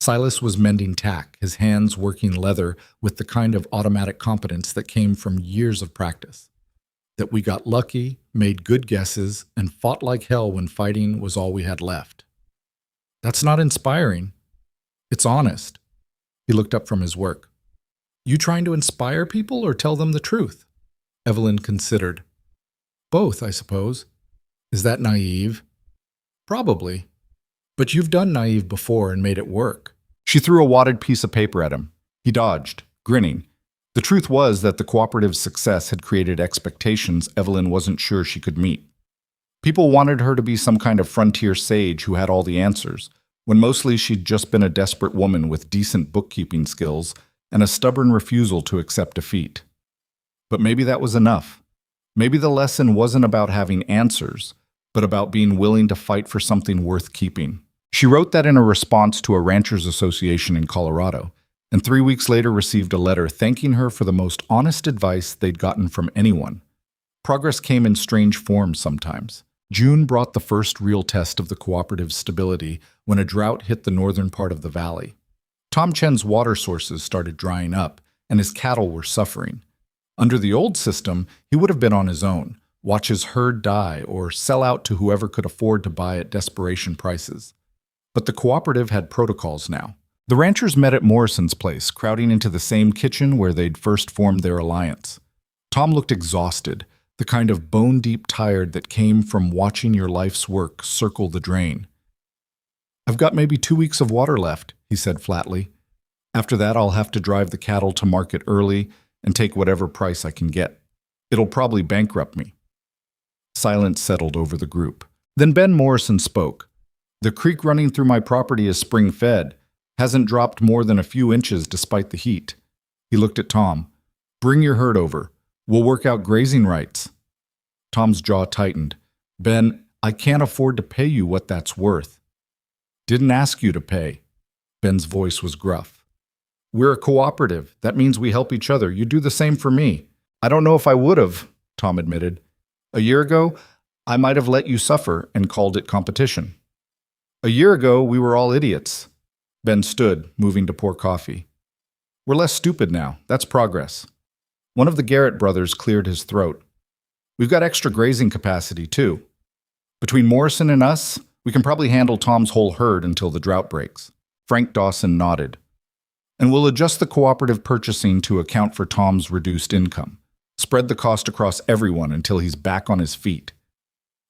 Silas was mending tack, his hands working leather with the kind of automatic competence that came from years of practice. that we got lucky, made good guesses, and fought like hell when fighting was all we had left. That's not inspiring. It's honest. He looked up from his work. You trying to inspire people or tell them the truth? Evelyn considered. Both, I suppose. Is that naive? Probably. But you've done naive before and made it work. She threw a wadded piece of paper at him. He dodged, grinning. The truth was that the cooperative's success had created expectations Evelyn wasn't sure she could meet. People wanted her to be some kind of frontier sage who had all the answers, when mostly she'd just been a desperate woman with decent bookkeeping skills and a stubborn refusal to accept defeat. But maybe that was enough. Maybe the lesson wasn't about having answers, but about being willing to fight for something worth keeping. She wrote that in a response to a ranchers association in Colorado, and 3 weeks later received a letter thanking her for the most honest advice they'd gotten from anyone. Progress came in strange forms sometimes. June brought the first real test of the cooperative's stability when a drought hit the northern part of the valley. Tom Chen's water sources started drying up, and his cattle were suffering. Under the old system, he would have been on his own, watch his herd die, or sell out to whoever could afford to buy at desperation prices. But the cooperative had protocols now. The ranchers met at Morrison's place, crowding into the same kitchen where they'd first formed their alliance. Tom looked exhausted, the kind of bone-deep tired that came from watching your life's work circle the drain. I've got maybe 2 weeks of water left, he said flatly. After that, I'll have to drive the cattle to market early and take whatever price I can get. It'll probably bankrupt me. Silence settled over the group. Then Ben Morrison spoke. The creek running through my property is spring-fed. Hasn't dropped more than a few inches despite the heat. He looked at Tom. Bring your herd over. We'll work out grazing rights. Tom's jaw tightened. Ben, I can't afford to pay you what that's worth. Didn't ask you to pay. Ben's voice was gruff. We're a cooperative. That means we help each other. You do the same for me. I don't know if I would have, Tom admitted. A year ago, I might have let you suffer and called it competition. A year ago, we were all idiots. Ben stood, moving to pour coffee. We're less stupid now. That's progress. One of the Garrett brothers cleared his throat. We've got extra grazing capacity, too. Between Morrison and us, we can probably handle Tom's whole herd until the drought breaks. Frank Dawson nodded. And we'll adjust the cooperative purchasing to account for Tom's reduced income. Spread the cost across everyone until he's back on his feet.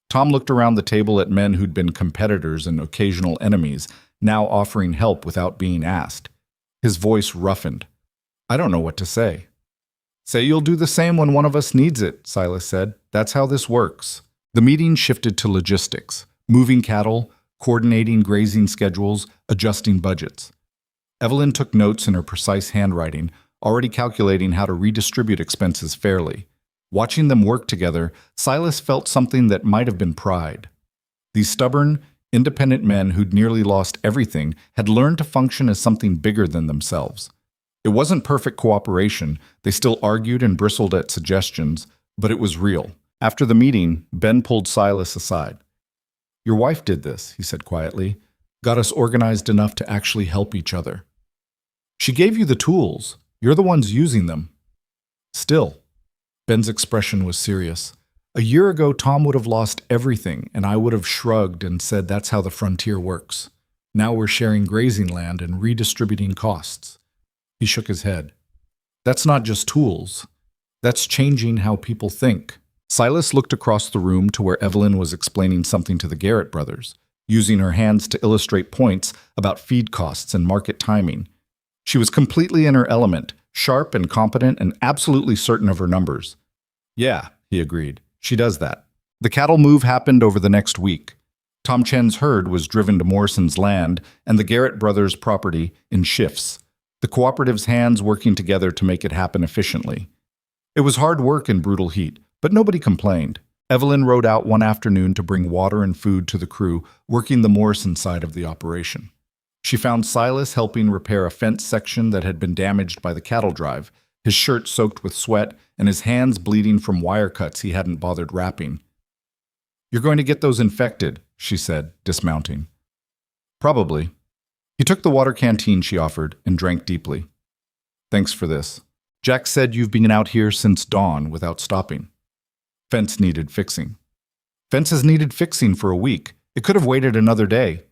Tom looked around the table at men who'd been competitors and occasional enemies, now offering help without being asked. His voice roughened. I don't know what to say. Say you'll do the same when one of us needs it, Silas said. That's how this works. The meeting shifted to logistics, moving cattle, coordinating grazing schedules, adjusting budgets. Evelyn took notes in her precise handwriting, already calculating how to redistribute expenses fairly. Watching them work together, Silas felt something that might have been pride. These stubborn, independent men who'd nearly lost everything had learned to function as something bigger than themselves. It wasn't perfect cooperation, they still argued and bristled at suggestions, but it was real. After the meeting, Ben pulled Silas aside. Your wife did this, he said quietly, got us organized enough to actually help each other. She gave you the tools. You're the ones using them. Still, Ben's expression was serious. A year ago, Tom would have lost everything, and I would have shrugged and said that's how the frontier works. Now we're sharing grazing land and redistributing costs. He shook his head. That's not just tools. That's changing how people think. Silas looked across the room to where Evelyn was explaining something to the Garrett brothers, using her hands to illustrate points about feed costs and market timing. She was completely in her element, sharp and competent and absolutely certain of her numbers. Yeah, he agreed. She does that. The cattle move happened over the next week. Tom Chen's herd was driven to Morrison's land and the Garrett brothers' property in shifts, the cooperative's hands working together to make it happen efficiently. It was hard work in brutal heat, but nobody complained. Evelyn rode out one afternoon to bring water and food to the crew working the Morrison side of the operation. She found Silas helping repair a fence section that had been damaged by the cattle drive, his shirt soaked with sweat and his hands bleeding from wire cuts he hadn't bothered wrapping. You're going to get those infected, she said, dismounting. Probably. He took the water canteen she offered and drank deeply. Thanks for this. Jack said you've been out here since dawn without stopping. Fence needed fixing. Fence has needed fixing for a week. It could have waited another day.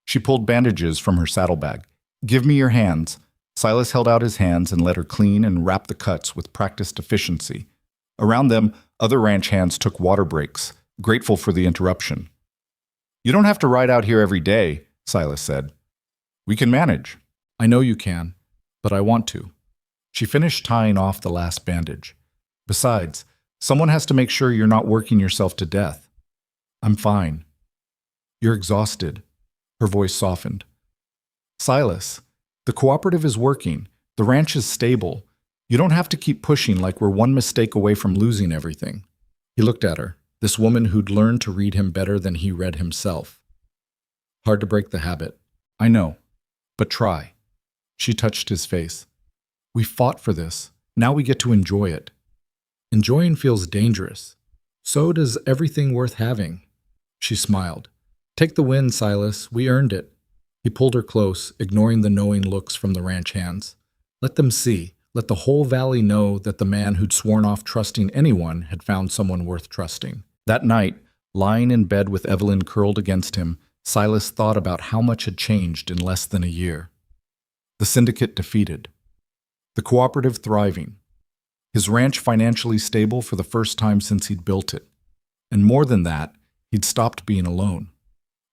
She pulled bandages from her saddlebag. Give me your hands. Silas held out his hands and let her clean and wrap the cuts with practiced efficiency. Around them, other ranch hands took water breaks, grateful for the interruption. You don't have to ride out here every day, Silas said. We can manage. I know you can, but I want to. She finished tying off the last bandage. Besides, someone has to make sure you're not working yourself to death. I'm fine. You're exhausted. Her voice softened. Silas, the cooperative is working. The ranch is stable. You don't have to keep pushing like we're one mistake away from losing everything. He looked at her, this woman who'd learned to read him better than he read himself. Hard to break the habit. I know, but try. She touched his face. We fought for this. Now we get to enjoy it. Enjoying feels dangerous. So does everything worth having. She smiled. Take the win, Silas. We earned it. He pulled her close, ignoring the knowing looks from the ranch hands. Let them see. Let the whole valley know that the man who'd sworn off trusting anyone had found someone worth trusting. That night, lying in bed with Evelyn curled against him, Silas thought about how much had changed in less than a year. The syndicate defeated. The cooperative thriving. His ranch financially stable for the first time since he'd built it. And more than that, he'd stopped being alone.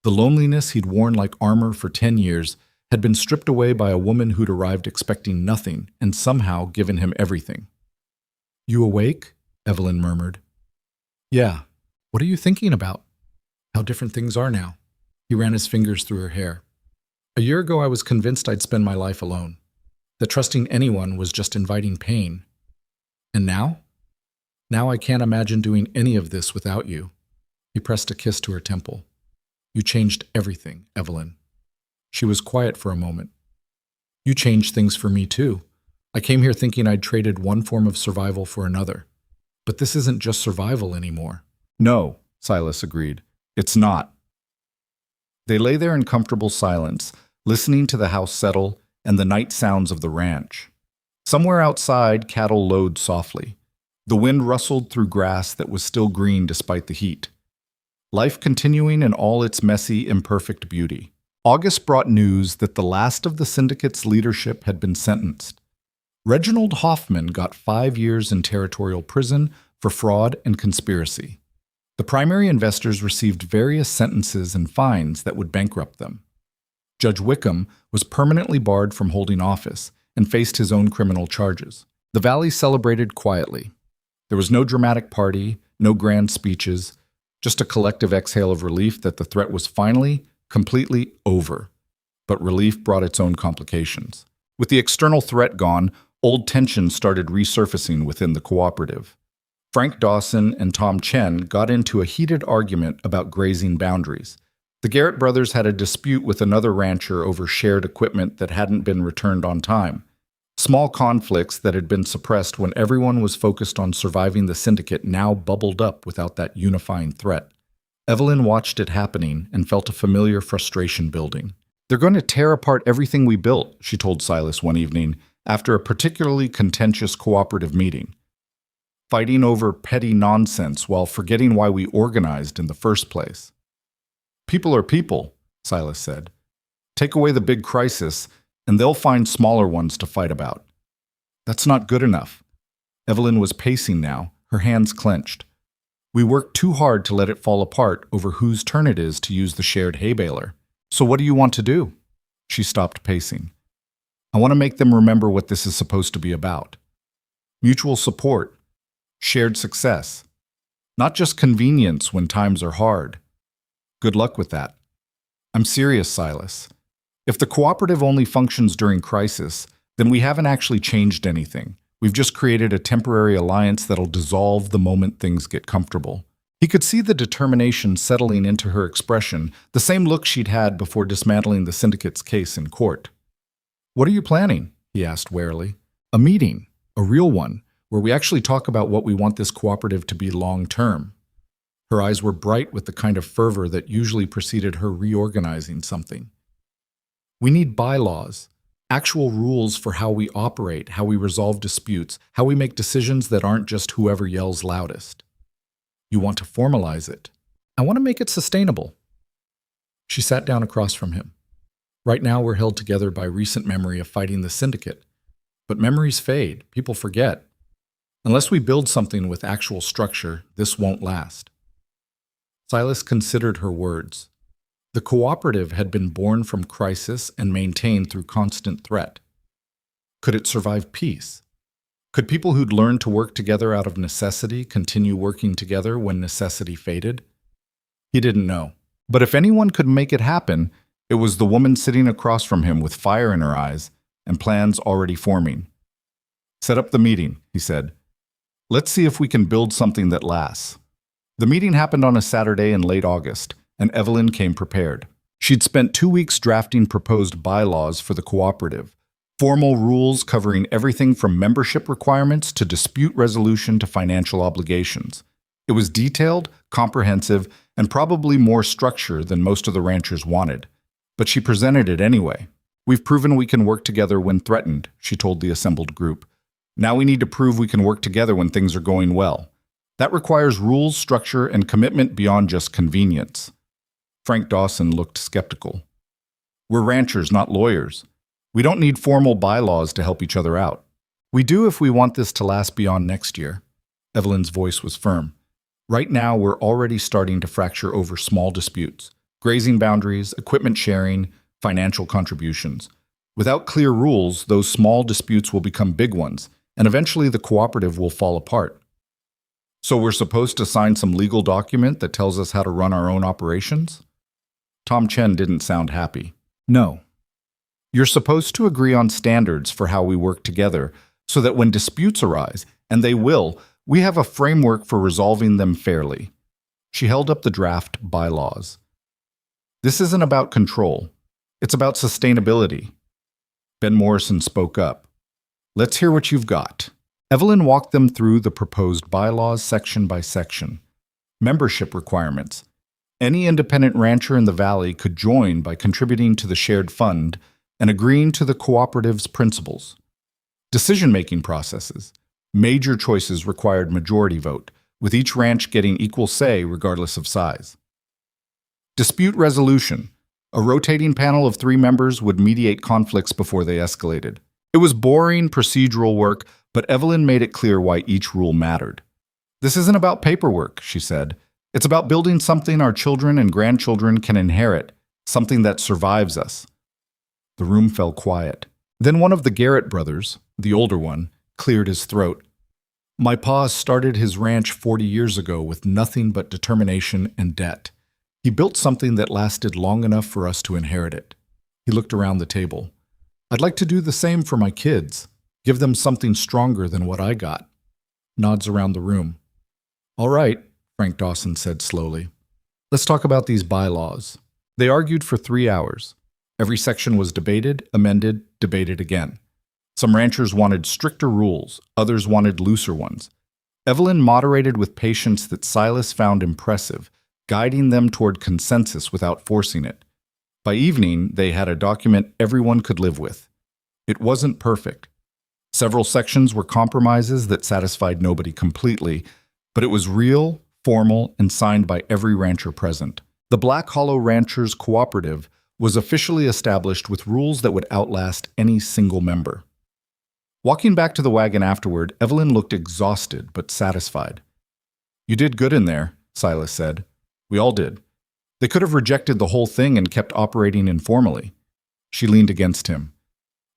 The loneliness he'd worn like armor for 10 years had been stripped away by a woman who'd arrived expecting nothing and somehow given him everything. You awake? Evelyn murmured. Yeah. What are you thinking about? How different things are now. He ran his fingers through her hair. A year ago, I was convinced I'd spend my life alone, that trusting anyone was just inviting pain. And now? Now I can't imagine doing any of this without you. He pressed a kiss to her temple. You changed everything, Evelyn. She was quiet for a moment. You changed things for me too. I came here thinking I'd traded one form of survival for another. But this isn't just survival anymore. No, Silas agreed. It's not. They lay there in comfortable silence, listening to the house settle and the night sounds of the ranch. Somewhere outside, cattle lowed softly. The wind rustled through grass that was still green despite the heat. Life continuing in all its messy, imperfect beauty. August brought news that the last of the syndicate's leadership had been sentenced. Reginald Hoffman got 5 years in territorial prison for fraud and conspiracy. The primary investors received various sentences and fines that would bankrupt them. Judge Wickham was permanently barred from holding office and faced his own criminal charges. The valley celebrated quietly. There was no dramatic party, no grand speeches, just a collective exhale of relief that the threat was finally, completely over. But relief brought its own complications. With the external threat gone, old tensions started resurfacing within the cooperative. Frank Dawson and Tom Chen got into a heated argument about grazing boundaries. The Garrett brothers had a dispute with another rancher over shared equipment that hadn't been returned on time. Small conflicts that had been suppressed when everyone was focused on surviving the syndicate now bubbled up without that unifying threat. Evelyn watched it happening and felt a familiar frustration building. They're going to tear apart everything we built, she told Silas one evening after a particularly contentious cooperative meeting. Fighting over petty nonsense while forgetting why we organized in the first place. People are people, Silas said. Take away the big crisis, and they'll find smaller ones to fight about. That's not good enough. Evelyn was pacing now, her hands clenched. We worked too hard to let it fall apart over whose turn it is to use the shared hay baler. So what do you want to do? She stopped pacing. I want to make them remember what this is supposed to be about. Mutual support. Shared success. Not just convenience when times are hard. Good luck with that. I'm serious, Silas. If the cooperative only functions during crisis, then we haven't actually changed anything. We've just created a temporary alliance that'll dissolve the moment things get comfortable. He could see the determination settling into her expression, the same look she'd had before dismantling the syndicate's case in court. What are you planning? He asked warily. A meeting, a real one, where we actually talk about what we want this cooperative to be long-term. Her eyes were bright with the kind of fervor that usually preceded her reorganizing something. We need bylaws, actual rules for how we operate, how we resolve disputes, how we make decisions that aren't just whoever yells loudest. You want to formalize it. I want to make it sustainable. She sat down across from him. Right now we're held together by recent memory of fighting the syndicate. But memories fade. People forget. Unless we build something with actual structure, this won't last. Silas considered her words. The cooperative had been born from crisis and maintained through constant threat. Could it survive peace? Could people who'd learned to work together out of necessity continue working together when necessity faded? He didn't know. But if anyone could make it happen, it was the woman sitting across from him with fire in her eyes and plans already forming. Set up the meeting, he said. Let's see if we can build something that lasts. The meeting happened on a Saturday in late August, and Evelyn came prepared. She'd spent 2 weeks drafting proposed bylaws for the cooperative, formal rules covering everything from membership requirements to dispute resolution to financial obligations. It was detailed, comprehensive, and probably more structure than most of the ranchers wanted. But she presented it anyway. We've proven we can work together when threatened, she told the assembled group. Now we need to prove we can work together when things are going well. That requires rules, structure, and commitment beyond just convenience. Frank Dawson looked skeptical. We're ranchers, not lawyers. We don't need formal bylaws to help each other out. We do if we want this to last beyond next year. Evelyn's voice was firm. Right now, we're already starting to fracture over small disputes. Grazing boundaries, equipment sharing, financial contributions. Without clear rules, those small disputes will become big ones, and eventually the cooperative will fall apart. So we're supposed to sign some legal document that tells us how to run our own operations? Tom Chen didn't sound happy. No. You're supposed to agree on standards for how we work together so that when disputes arise, and they will, we have a framework for resolving them fairly. She held up the draft bylaws. This isn't about control. It's about sustainability. Ben Morrison spoke up. Let's hear what you've got. Evelyn walked them through the proposed bylaws section by section. Membership requirements. Any independent rancher in the valley could join by contributing to the shared fund and agreeing to the cooperative's principles. Decision-making processes. Major choices required majority vote, with each ranch getting equal say regardless of size. Dispute resolution. A rotating panel of 3 members would mediate conflicts before they escalated. It was boring procedural work, but Evelyn made it clear why each rule mattered. This isn't about paperwork, she said. It's about building something our children and grandchildren can inherit, something that survives us. The room fell quiet. Then one of the Garrett brothers, the older one, cleared his throat. My pa started his ranch 40 years ago with nothing but determination and debt. He built something that lasted long enough for us to inherit it. He looked around the table. I'd like to do the same for my kids, give them something stronger than what I got. Nods around the room. All right, Frank Dawson said slowly. Let's talk about these bylaws. They argued for 3 hours. Every section was debated, amended, debated again. Some ranchers wanted stricter rules, others wanted looser ones. Evelyn moderated with patience that Silas found impressive, guiding them toward consensus without forcing it. By evening, they had a document everyone could live with. It wasn't perfect. Several sections were compromises that satisfied nobody completely, but it was real, formal, and signed by every rancher present. The Black Hollow Ranchers Cooperative was officially established with rules that would outlast any single member. Walking back to the wagon afterward, Evelyn looked exhausted but satisfied. You did good in there, Silas said. We all did. They could have rejected the whole thing and kept operating informally. She leaned against him.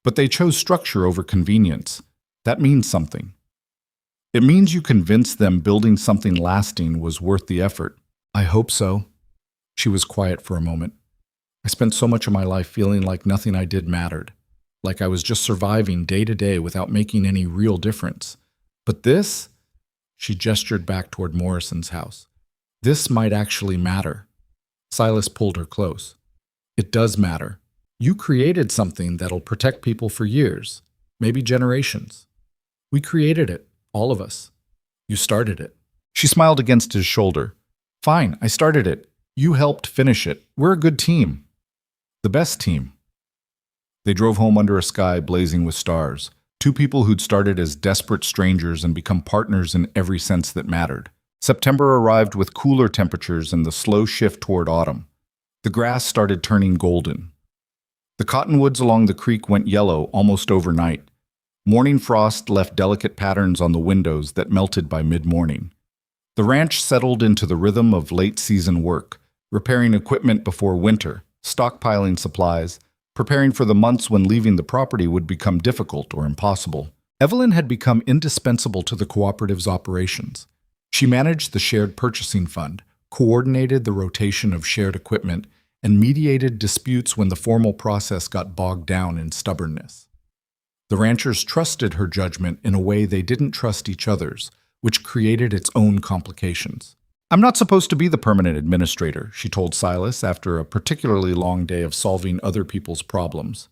But they chose structure over convenience. That means something. It means you convinced them building something lasting was worth the effort. I hope so. She was quiet for a moment. I spent so much of my life feeling like nothing I did mattered, like I was just surviving day to day without making any real difference. But this, she gestured back toward Morrison's house, this might actually matter. Silas pulled her close. It does matter. You created something that'll protect people for years, maybe generations. We created it, all of us. You started it. She smiled against his shoulder. Fine, I started it. You helped finish it. We're a good team. The best team. They drove home under a sky blazing with stars. 2 people who'd started as desperate strangers and become partners in every sense that mattered. September arrived with cooler temperatures and the slow shift toward autumn. The grass started turning golden. The cottonwoods along the creek went yellow almost overnight. Morning frost left delicate patterns on the windows that melted by mid-morning. The ranch settled into the rhythm of late-season work, repairing equipment before winter, stockpiling supplies, preparing for the months when leaving the property would become difficult or impossible. Evelyn had become indispensable to the cooperative's operations. She managed the shared purchasing fund, coordinated the rotation of shared equipment, and mediated disputes when the formal process got bogged down in stubbornness. The ranchers trusted her judgment in a way they didn't trust each other's, which created its own complications. "I'm not supposed to be the permanent administrator," she told Silas after a particularly long day of solving other people's problems.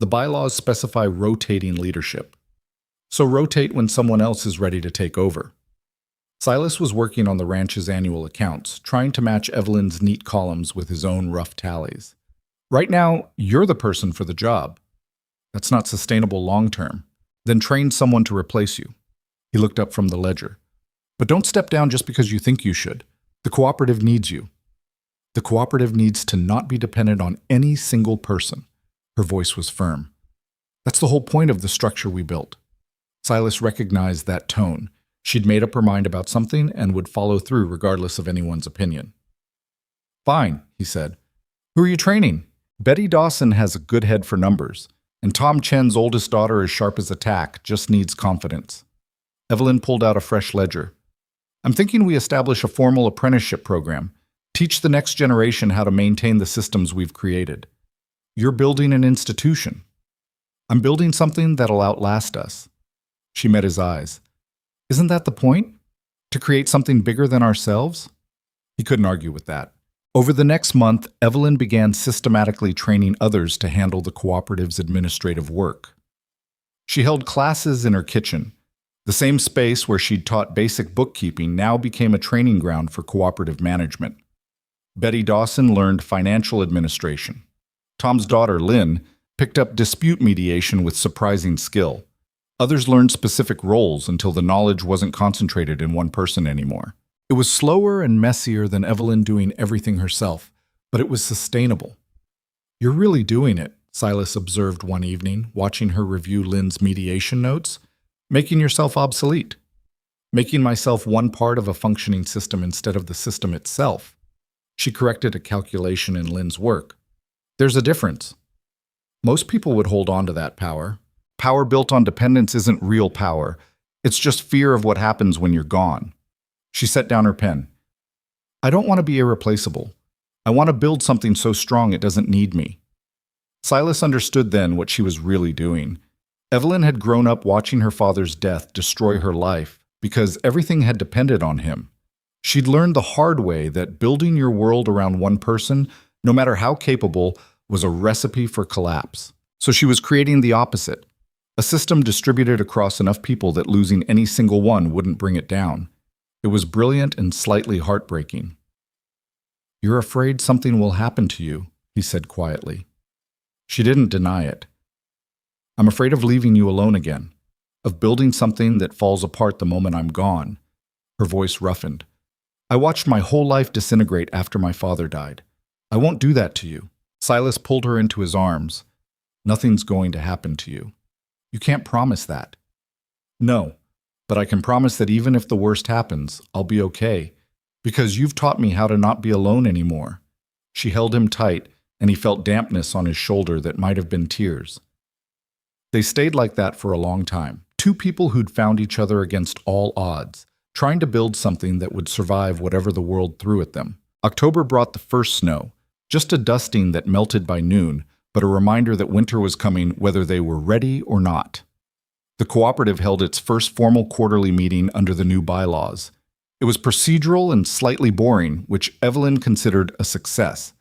"The bylaws specify rotating leadership. So rotate when someone else is ready to take over." Silas was working on the ranch's annual accounts, trying to match Evelyn's neat columns with his own rough tallies. "Right now, you're the person for the job. That's not sustainable long-term. Then train someone to replace you." He looked up from the ledger. "But don't step down just because you think you should. The cooperative needs you. The cooperative needs to not be dependent on any single person." Her voice was firm. "That's the whole point of the structure we built." Silas recognized that tone. She'd made up her mind about something and would follow through regardless of anyone's opinion. "Fine," he said. "Who are you training?" "Betty Dawson has a good head for numbers, and Tom Chen's oldest daughter is sharp as a tack, just needs confidence." Evelyn pulled out a fresh ledger. "I'm thinking we establish a formal apprenticeship program, teach the next generation how to maintain the systems we've created. You're building an institution. I'm building something that'll outlast us." She met his eyes. "Isn't that the point? To create something bigger than ourselves?" He couldn't argue with that. Over the next month, Evelyn began systematically training others to handle the cooperative's administrative work. She held classes in her kitchen. The same space where she'd taught basic bookkeeping now became a training ground for cooperative management. Betty Dawson learned financial administration. Tom's daughter, Lynn, picked up dispute mediation with surprising skill. Others learned specific roles until the knowledge wasn't concentrated in one person anymore. It was slower and messier than Evelyn doing everything herself, but it was sustainable. "You're really doing it," Silas observed one evening, watching her review Lynn's mediation notes. "Making yourself obsolete. Making myself one part of a functioning system instead of the system itself." She corrected a calculation in Lynn's work. "There's a difference. Most people would hold on to that power. Power built on dependence isn't real power. It's just fear of what happens when you're gone." She set down her pen. "I don't want to be irreplaceable. I want to build something so strong it doesn't need me." Silas understood then what she was really doing. Evelyn had grown up watching her father's death destroy her life because everything had depended on him. She'd learned the hard way that building your world around one person, no matter how capable, was a recipe for collapse. So she was creating the opposite. A system distributed across enough people that losing any single one wouldn't bring it down. It was brilliant and slightly heartbreaking. "You're afraid something will happen to you," he said quietly. She didn't deny it. "I'm afraid of leaving you alone again, of building something that falls apart the moment I'm gone." Her voice roughened. "I watched my whole life disintegrate after my father died. I won't do that to you." Silas pulled her into his arms. "Nothing's going to happen to you. You can't promise that." "No, but I can promise that even if the worst happens, I'll be okay, because you've taught me how to not be alone anymore." She held him tight, and he felt dampness on his shoulder that might have been tears. They stayed like that for a long time, two people who'd found each other against all odds, trying to build something that would survive whatever the world threw at them. October brought the first snow, just a dusting that melted by noon, but a reminder that winter was coming whether they were ready or not. The cooperative held its first formal quarterly meeting under the new bylaws. It was procedural and slightly boring, which Evelyn considered a success.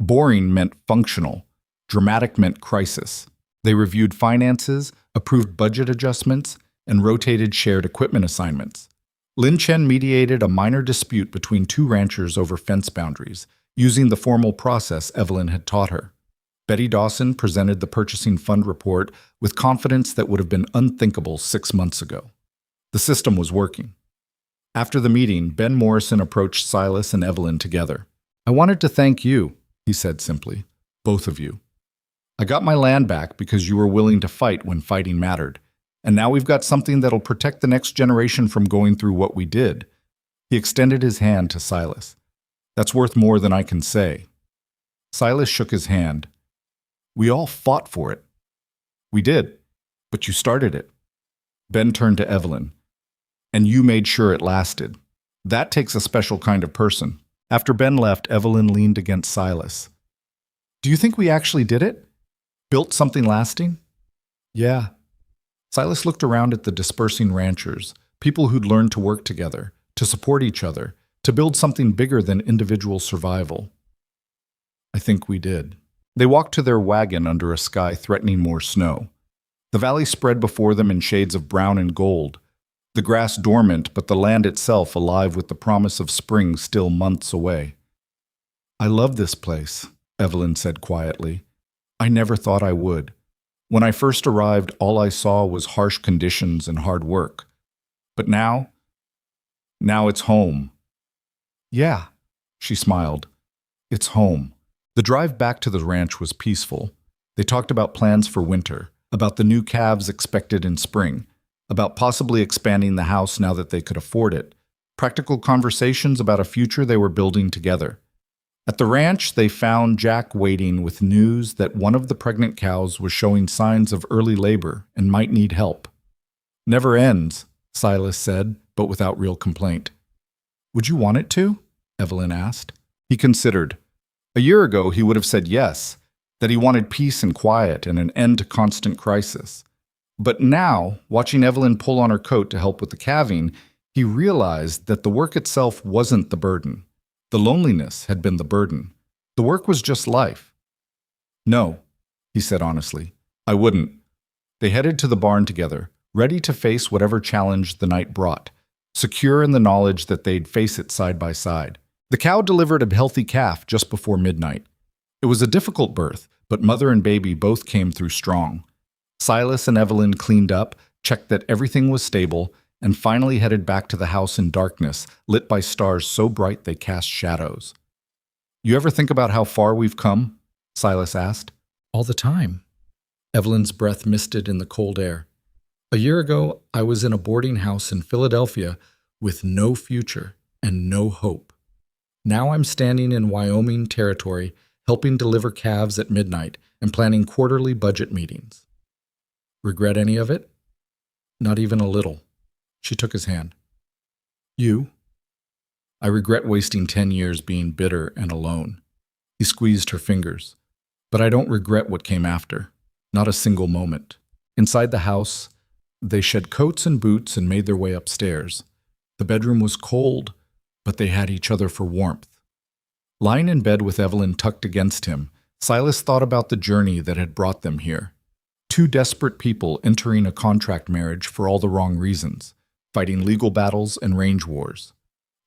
Boring meant functional. Dramatic meant crisis. They reviewed finances, approved budget adjustments, and rotated shared equipment assignments. Lin Chen mediated a minor dispute between two ranchers over fence boundaries, using the formal process Evelyn had taught her. Betty Dawson presented the purchasing fund report with confidence that would have been unthinkable 6 months ago. The system was working. After the meeting, Ben Morrison approached Silas and Evelyn together. "I wanted to thank you," he said simply, "both of you. I got my land back because you were willing to fight when fighting mattered, and now we've got something that'll protect the next generation from going through what we did." He extended his hand to Silas. "That's worth more than I can say." Silas shook his hand. "We all fought for it." "We did, but you started it." Ben turned to Evelyn. "And you made sure it lasted. That takes a special kind of person." After Ben left, Evelyn leaned against Silas. "Do you think we actually did it? Built something lasting?" "Yeah." Silas looked around at the dispersing ranchers, people who'd learned to work together, to support each other, to build something bigger than individual survival. "I think we did." They walked to their wagon under a sky threatening more snow. The valley spread before them in shades of brown and gold, the grass dormant but the land itself alive with the promise of spring still months away. "I love this place," Evelyn said quietly. "I never thought I would. When I first arrived, all I saw was harsh conditions and hard work. But now it's home." "Yeah," she smiled. "It's home." The drive back to the ranch was peaceful. They talked about plans for winter, about the new calves expected in spring, about possibly expanding the house now that they could afford it, practical conversations about a future they were building together. At the ranch, they found Jack waiting with news that one of the pregnant cows was showing signs of early labor and might need help. "Never ends," Silas said, but without real complaint. "Would you want it to?" Evelyn asked. He considered. A year ago, he would have said yes, that he wanted peace and quiet and an end to constant crisis. But now, watching Evelyn pull on her coat to help with the calving, he realized that the work itself wasn't the burden. The loneliness had been the burden. The work was just life. "No," he said honestly, "I wouldn't." They headed to the barn together, ready to face whatever challenge the night brought, secure in the knowledge that they'd face it side by side. The cow delivered a healthy calf just before midnight. It was a difficult birth, but mother and baby both came through strong. Silas and Evelyn cleaned up, checked that everything was stable, and finally headed back to the house in darkness, lit by stars so bright they cast shadows. "You ever think about how far we've come?" Silas asked. "All the time." Evelyn's breath misted in the cold air. "A year ago, I was in a boarding house in Philadelphia with no future and no hope. Now I'm standing in Wyoming territory, helping deliver calves at midnight and planning quarterly budget meetings. Regret any of it?" "Not even a little." She took his hand. "You?" "I regret wasting 10 years being bitter and alone." He squeezed her fingers. "But I don't regret what came after. Not a single moment." Inside the house, they shed coats and boots and made their way upstairs. The bedroom was cold, but they had each other for warmth. Lying in bed with Evelyn tucked against him, Silas thought about the journey that had brought them here. Two desperate people entering a contract marriage for all the wrong reasons, fighting legal battles and range wars,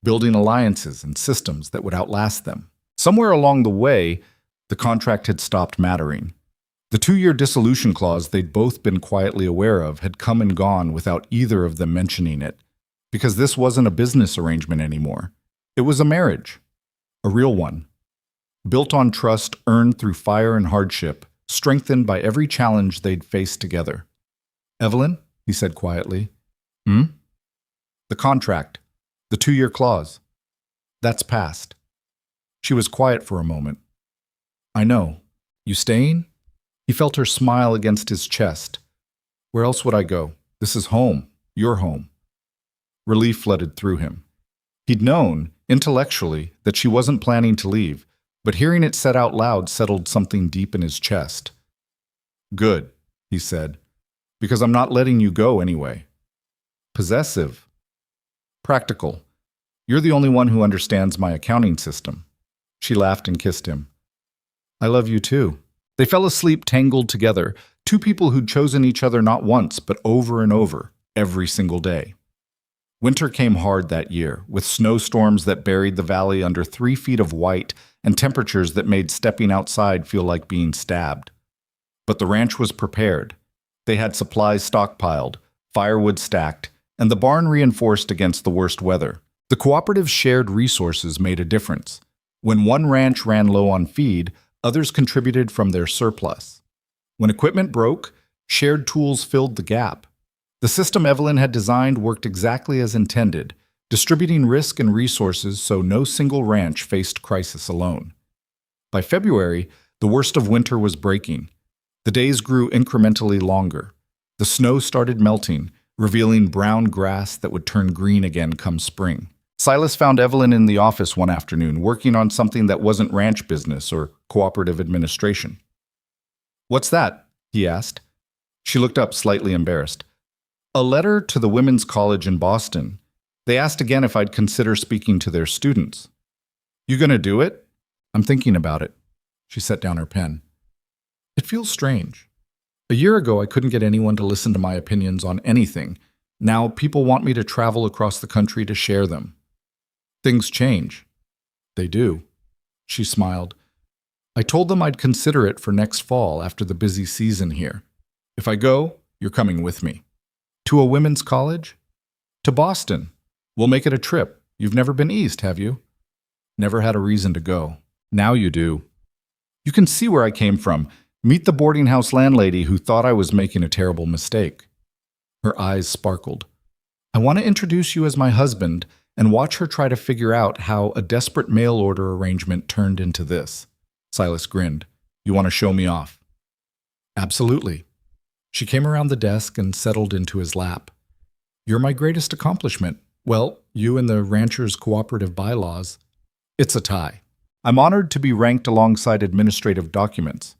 building alliances and systems that would outlast them. Somewhere along the way, the contract had stopped mattering. The 2-year dissolution clause they'd both been quietly aware of had come and gone without either of them mentioning it, because this wasn't a business arrangement anymore. It was a marriage, a real one, built on trust earned through fire and hardship, strengthened by every challenge they'd faced together. "Evelyn," he said quietly. "Hmm?" "The contract, the 2-year clause. That's past." She was quiet for a moment. "I know. You staying?" He felt her smile against his chest. "Where else would I go? This is home, your home." Relief flooded through him. He'd known, intellectually, that she wasn't planning to leave, but hearing it said out loud settled something deep in his chest. "Good," he said, "because I'm not letting you go anyway." "Possessive." "Practical. You're the only one who understands my accounting system." She laughed and kissed him. "I love you too." They fell asleep tangled together, two people who'd chosen each other not once, but over and over, every single day. Winter came hard that year, with snowstorms that buried the valley under 3 feet of white and temperatures that made stepping outside feel like being stabbed. But the ranch was prepared. They had supplies stockpiled, firewood stacked, and the barn reinforced against the worst weather. The cooperative's shared resources made a difference. When one ranch ran low on feed, others contributed from their surplus. When equipment broke, shared tools filled the gap. The system Evelyn had designed worked exactly as intended, distributing risk and resources so no single ranch faced crisis alone. By February, the worst of winter was breaking. The days grew incrementally longer. The snow started melting, revealing brown grass that would turn green again come spring. Silas found Evelyn in the office one afternoon, working on something that wasn't ranch business or cooperative administration. "What's that?" he asked. She looked up, slightly embarrassed. "A letter to the Women's College in Boston. They asked again if I'd consider speaking to their students." "You gonna do it?" "I'm thinking about it." She set down her pen. "It feels strange. A year ago, I couldn't get anyone to listen to my opinions on anything. Now, people want me to travel across the country to share them. Things change." "They do." She smiled. "I told them I'd consider it for next fall after the busy season here. If I go, you're coming with me." "To a women's college?" "To Boston. We'll make it a trip. You've never been east, have you?" "Never had a reason to go. Now you do." "You can see where I came from. Meet the boarding house landlady who thought I was making a terrible mistake." Her eyes sparkled. "I want to introduce you as my husband and watch her try to figure out how a desperate mail order arrangement turned into this." Silas grinned. "You want to show me off?" "Absolutely." She came around the desk and settled into his lap. "You're my greatest accomplishment. Well, you and the ranchers' cooperative bylaws. It's a tie. I'm honored to be ranked alongside administrative documents.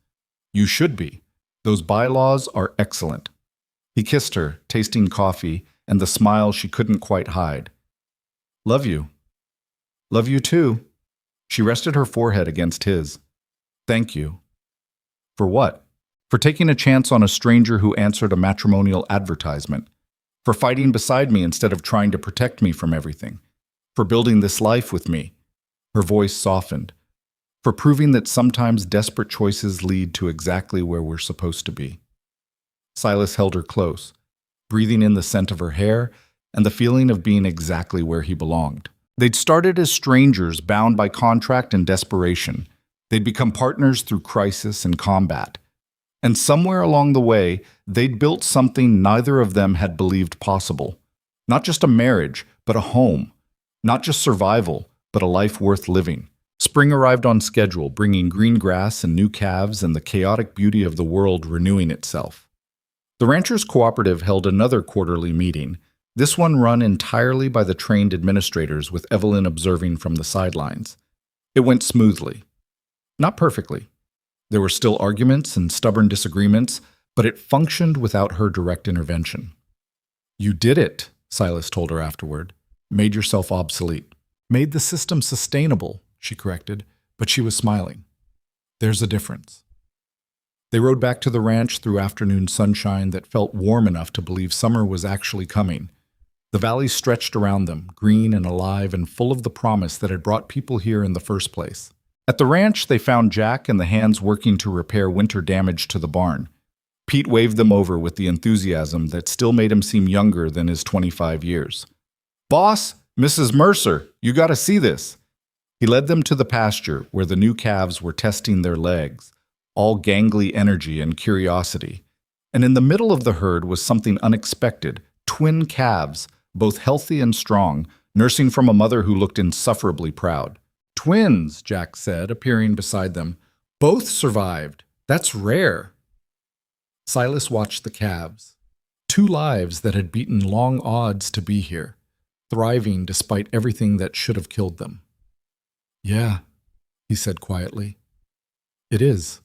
You should be. Those bylaws are excellent." He kissed her, tasting coffee and the smile she couldn't quite hide. "Love you." "Love you too." She rested her forehead against his. "Thank you." "For what?" "For taking a chance on a stranger who answered a matrimonial advertisement. For fighting beside me instead of trying to protect me from everything. For building this life with me." Her voice softened. "For proving that sometimes desperate choices lead to exactly where we're supposed to be." Silas held her close, breathing in the scent of her hair and the feeling of being exactly where he belonged. They'd started as strangers bound by contract and desperation. They'd become partners through crisis and combat. And somewhere along the way, they'd built something neither of them had believed possible. Not just a marriage, but a home. Not just survival, but a life worth living. Spring arrived on schedule, bringing green grass and new calves and the chaotic beauty of the world renewing itself. The Ranchers Cooperative held another quarterly meeting, this one run entirely by the trained administrators with Evelyn observing from the sidelines. It went smoothly. Not perfectly. There were still arguments and stubborn disagreements, but it functioned without her direct intervention. "You did it," Silas told her afterward. "Made yourself obsolete." "Made the system sustainable," she corrected, but she was smiling. "There's a difference." They rode back to the ranch through afternoon sunshine that felt warm enough to believe summer was actually coming. The valley stretched around them, green and alive and full of the promise that had brought people here in the first place. At the ranch, they found Jack and the hands working to repair winter damage to the barn. Pete waved them over with the enthusiasm that still made him seem younger than his 25 years. "Boss, Mrs. Mercer, you gotta see this." He led them to the pasture where the new calves were testing their legs, all gangly energy and curiosity. And in the middle of the herd was something unexpected, twin calves, both healthy and strong, nursing from a mother who looked insufferably proud. "Twins," Jack said, appearing beside them. "Both survived. That's rare." Silas watched the calves. Two lives that had beaten long odds to be here, thriving despite everything that should have killed them. "Yeah," he said quietly. "It is."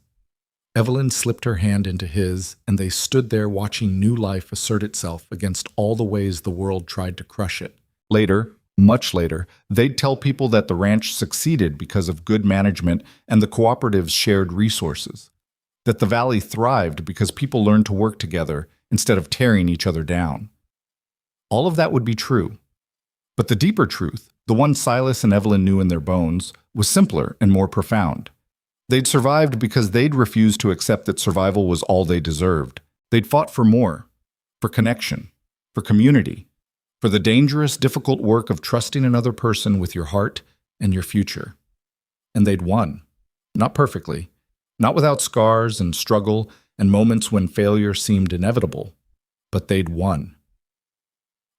Evelyn slipped her hand into his, and they stood there watching new life assert itself against all the ways the world tried to crush it. Later, much later, they'd tell people that the ranch succeeded because of good management and the cooperative's shared resources. That the valley thrived because people learned to work together instead of tearing each other down. All of that would be true. But the deeper truth, the one Silas and Evelyn knew in their bones, was simpler and more profound. They'd survived because they'd refused to accept that survival was all they deserved. They'd fought for more, for connection, for community. for the dangerous, difficult work of trusting another person with your heart and your future. And they'd won. Not perfectly, not without scars and struggle and moments when failure seemed inevitable, but they'd won.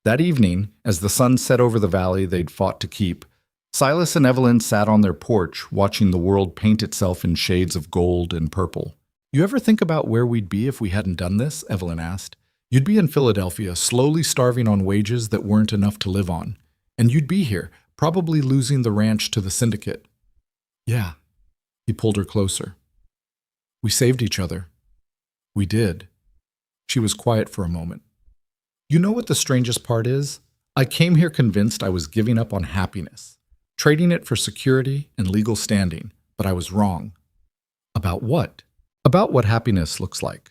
That evening, as the sun set over the valley they'd fought to keep, Silas and Evelyn sat on their porch watching the world paint itself in shades of gold and purple. "You ever think about where we'd be if we hadn't done this?" Evelyn asked. "You'd be in Philadelphia, slowly starving on wages that weren't enough to live on. And you'd be here, probably losing the ranch to the syndicate." "Yeah." He pulled her closer. "We saved each other." "We did." She was quiet for a moment. "You know what the strangest part is? I came here convinced I was giving up on happiness, trading it for security and legal standing, but I was wrong." "About what?" "About what happiness looks like."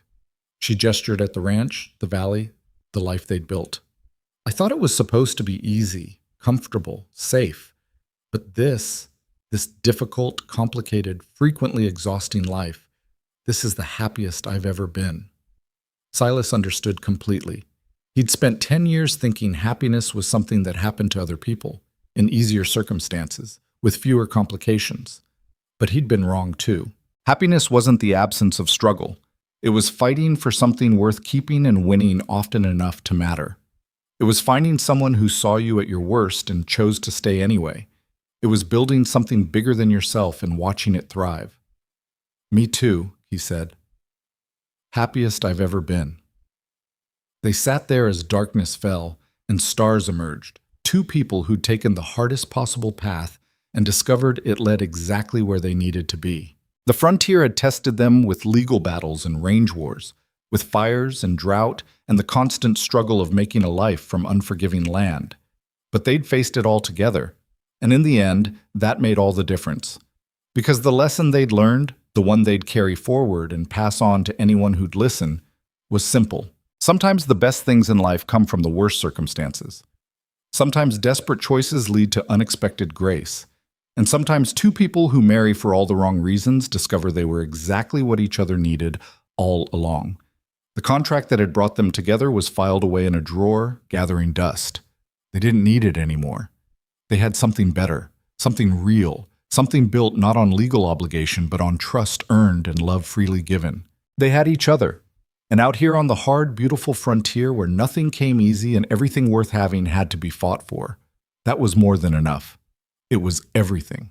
She gestured at the ranch, the valley, the life they'd built. "I thought it was supposed to be easy, comfortable, safe. But this difficult, complicated, frequently exhausting life, this is the happiest I've ever been." Silas understood completely. He'd spent 10 years thinking happiness was something that happened to other people, in easier circumstances, with fewer complications. But he'd been wrong too. Happiness wasn't the absence of struggle. It was fighting for something worth keeping and winning often enough to matter. It was finding someone who saw you at your worst and chose to stay anyway. It was building something bigger than yourself and watching it thrive. "Me too," he said. "Happiest I've ever been." They sat there as darkness fell and stars emerged, two people who'd taken the hardest possible path and discovered it led exactly where they needed to be. The frontier had tested them with legal battles and range wars, with fires and drought and the constant struggle of making a life from unforgiving land. But they'd faced it all together, and in the end, that made all the difference. Because the lesson they'd learned, the one they'd carry forward and pass on to anyone who'd listen, was simple. Sometimes the best things in life come from the worst circumstances. Sometimes desperate choices lead to unexpected grace. And sometimes two people who marry for all the wrong reasons discover they were exactly what each other needed all along. The contract that had brought them together was filed away in a drawer, gathering dust. They didn't need it anymore. They had something better, something real, something built not on legal obligation but on trust earned and love freely given. They had each other. And out here on the hard, beautiful frontier where nothing came easy and everything worth having had to be fought for, that was more than enough. It was everything.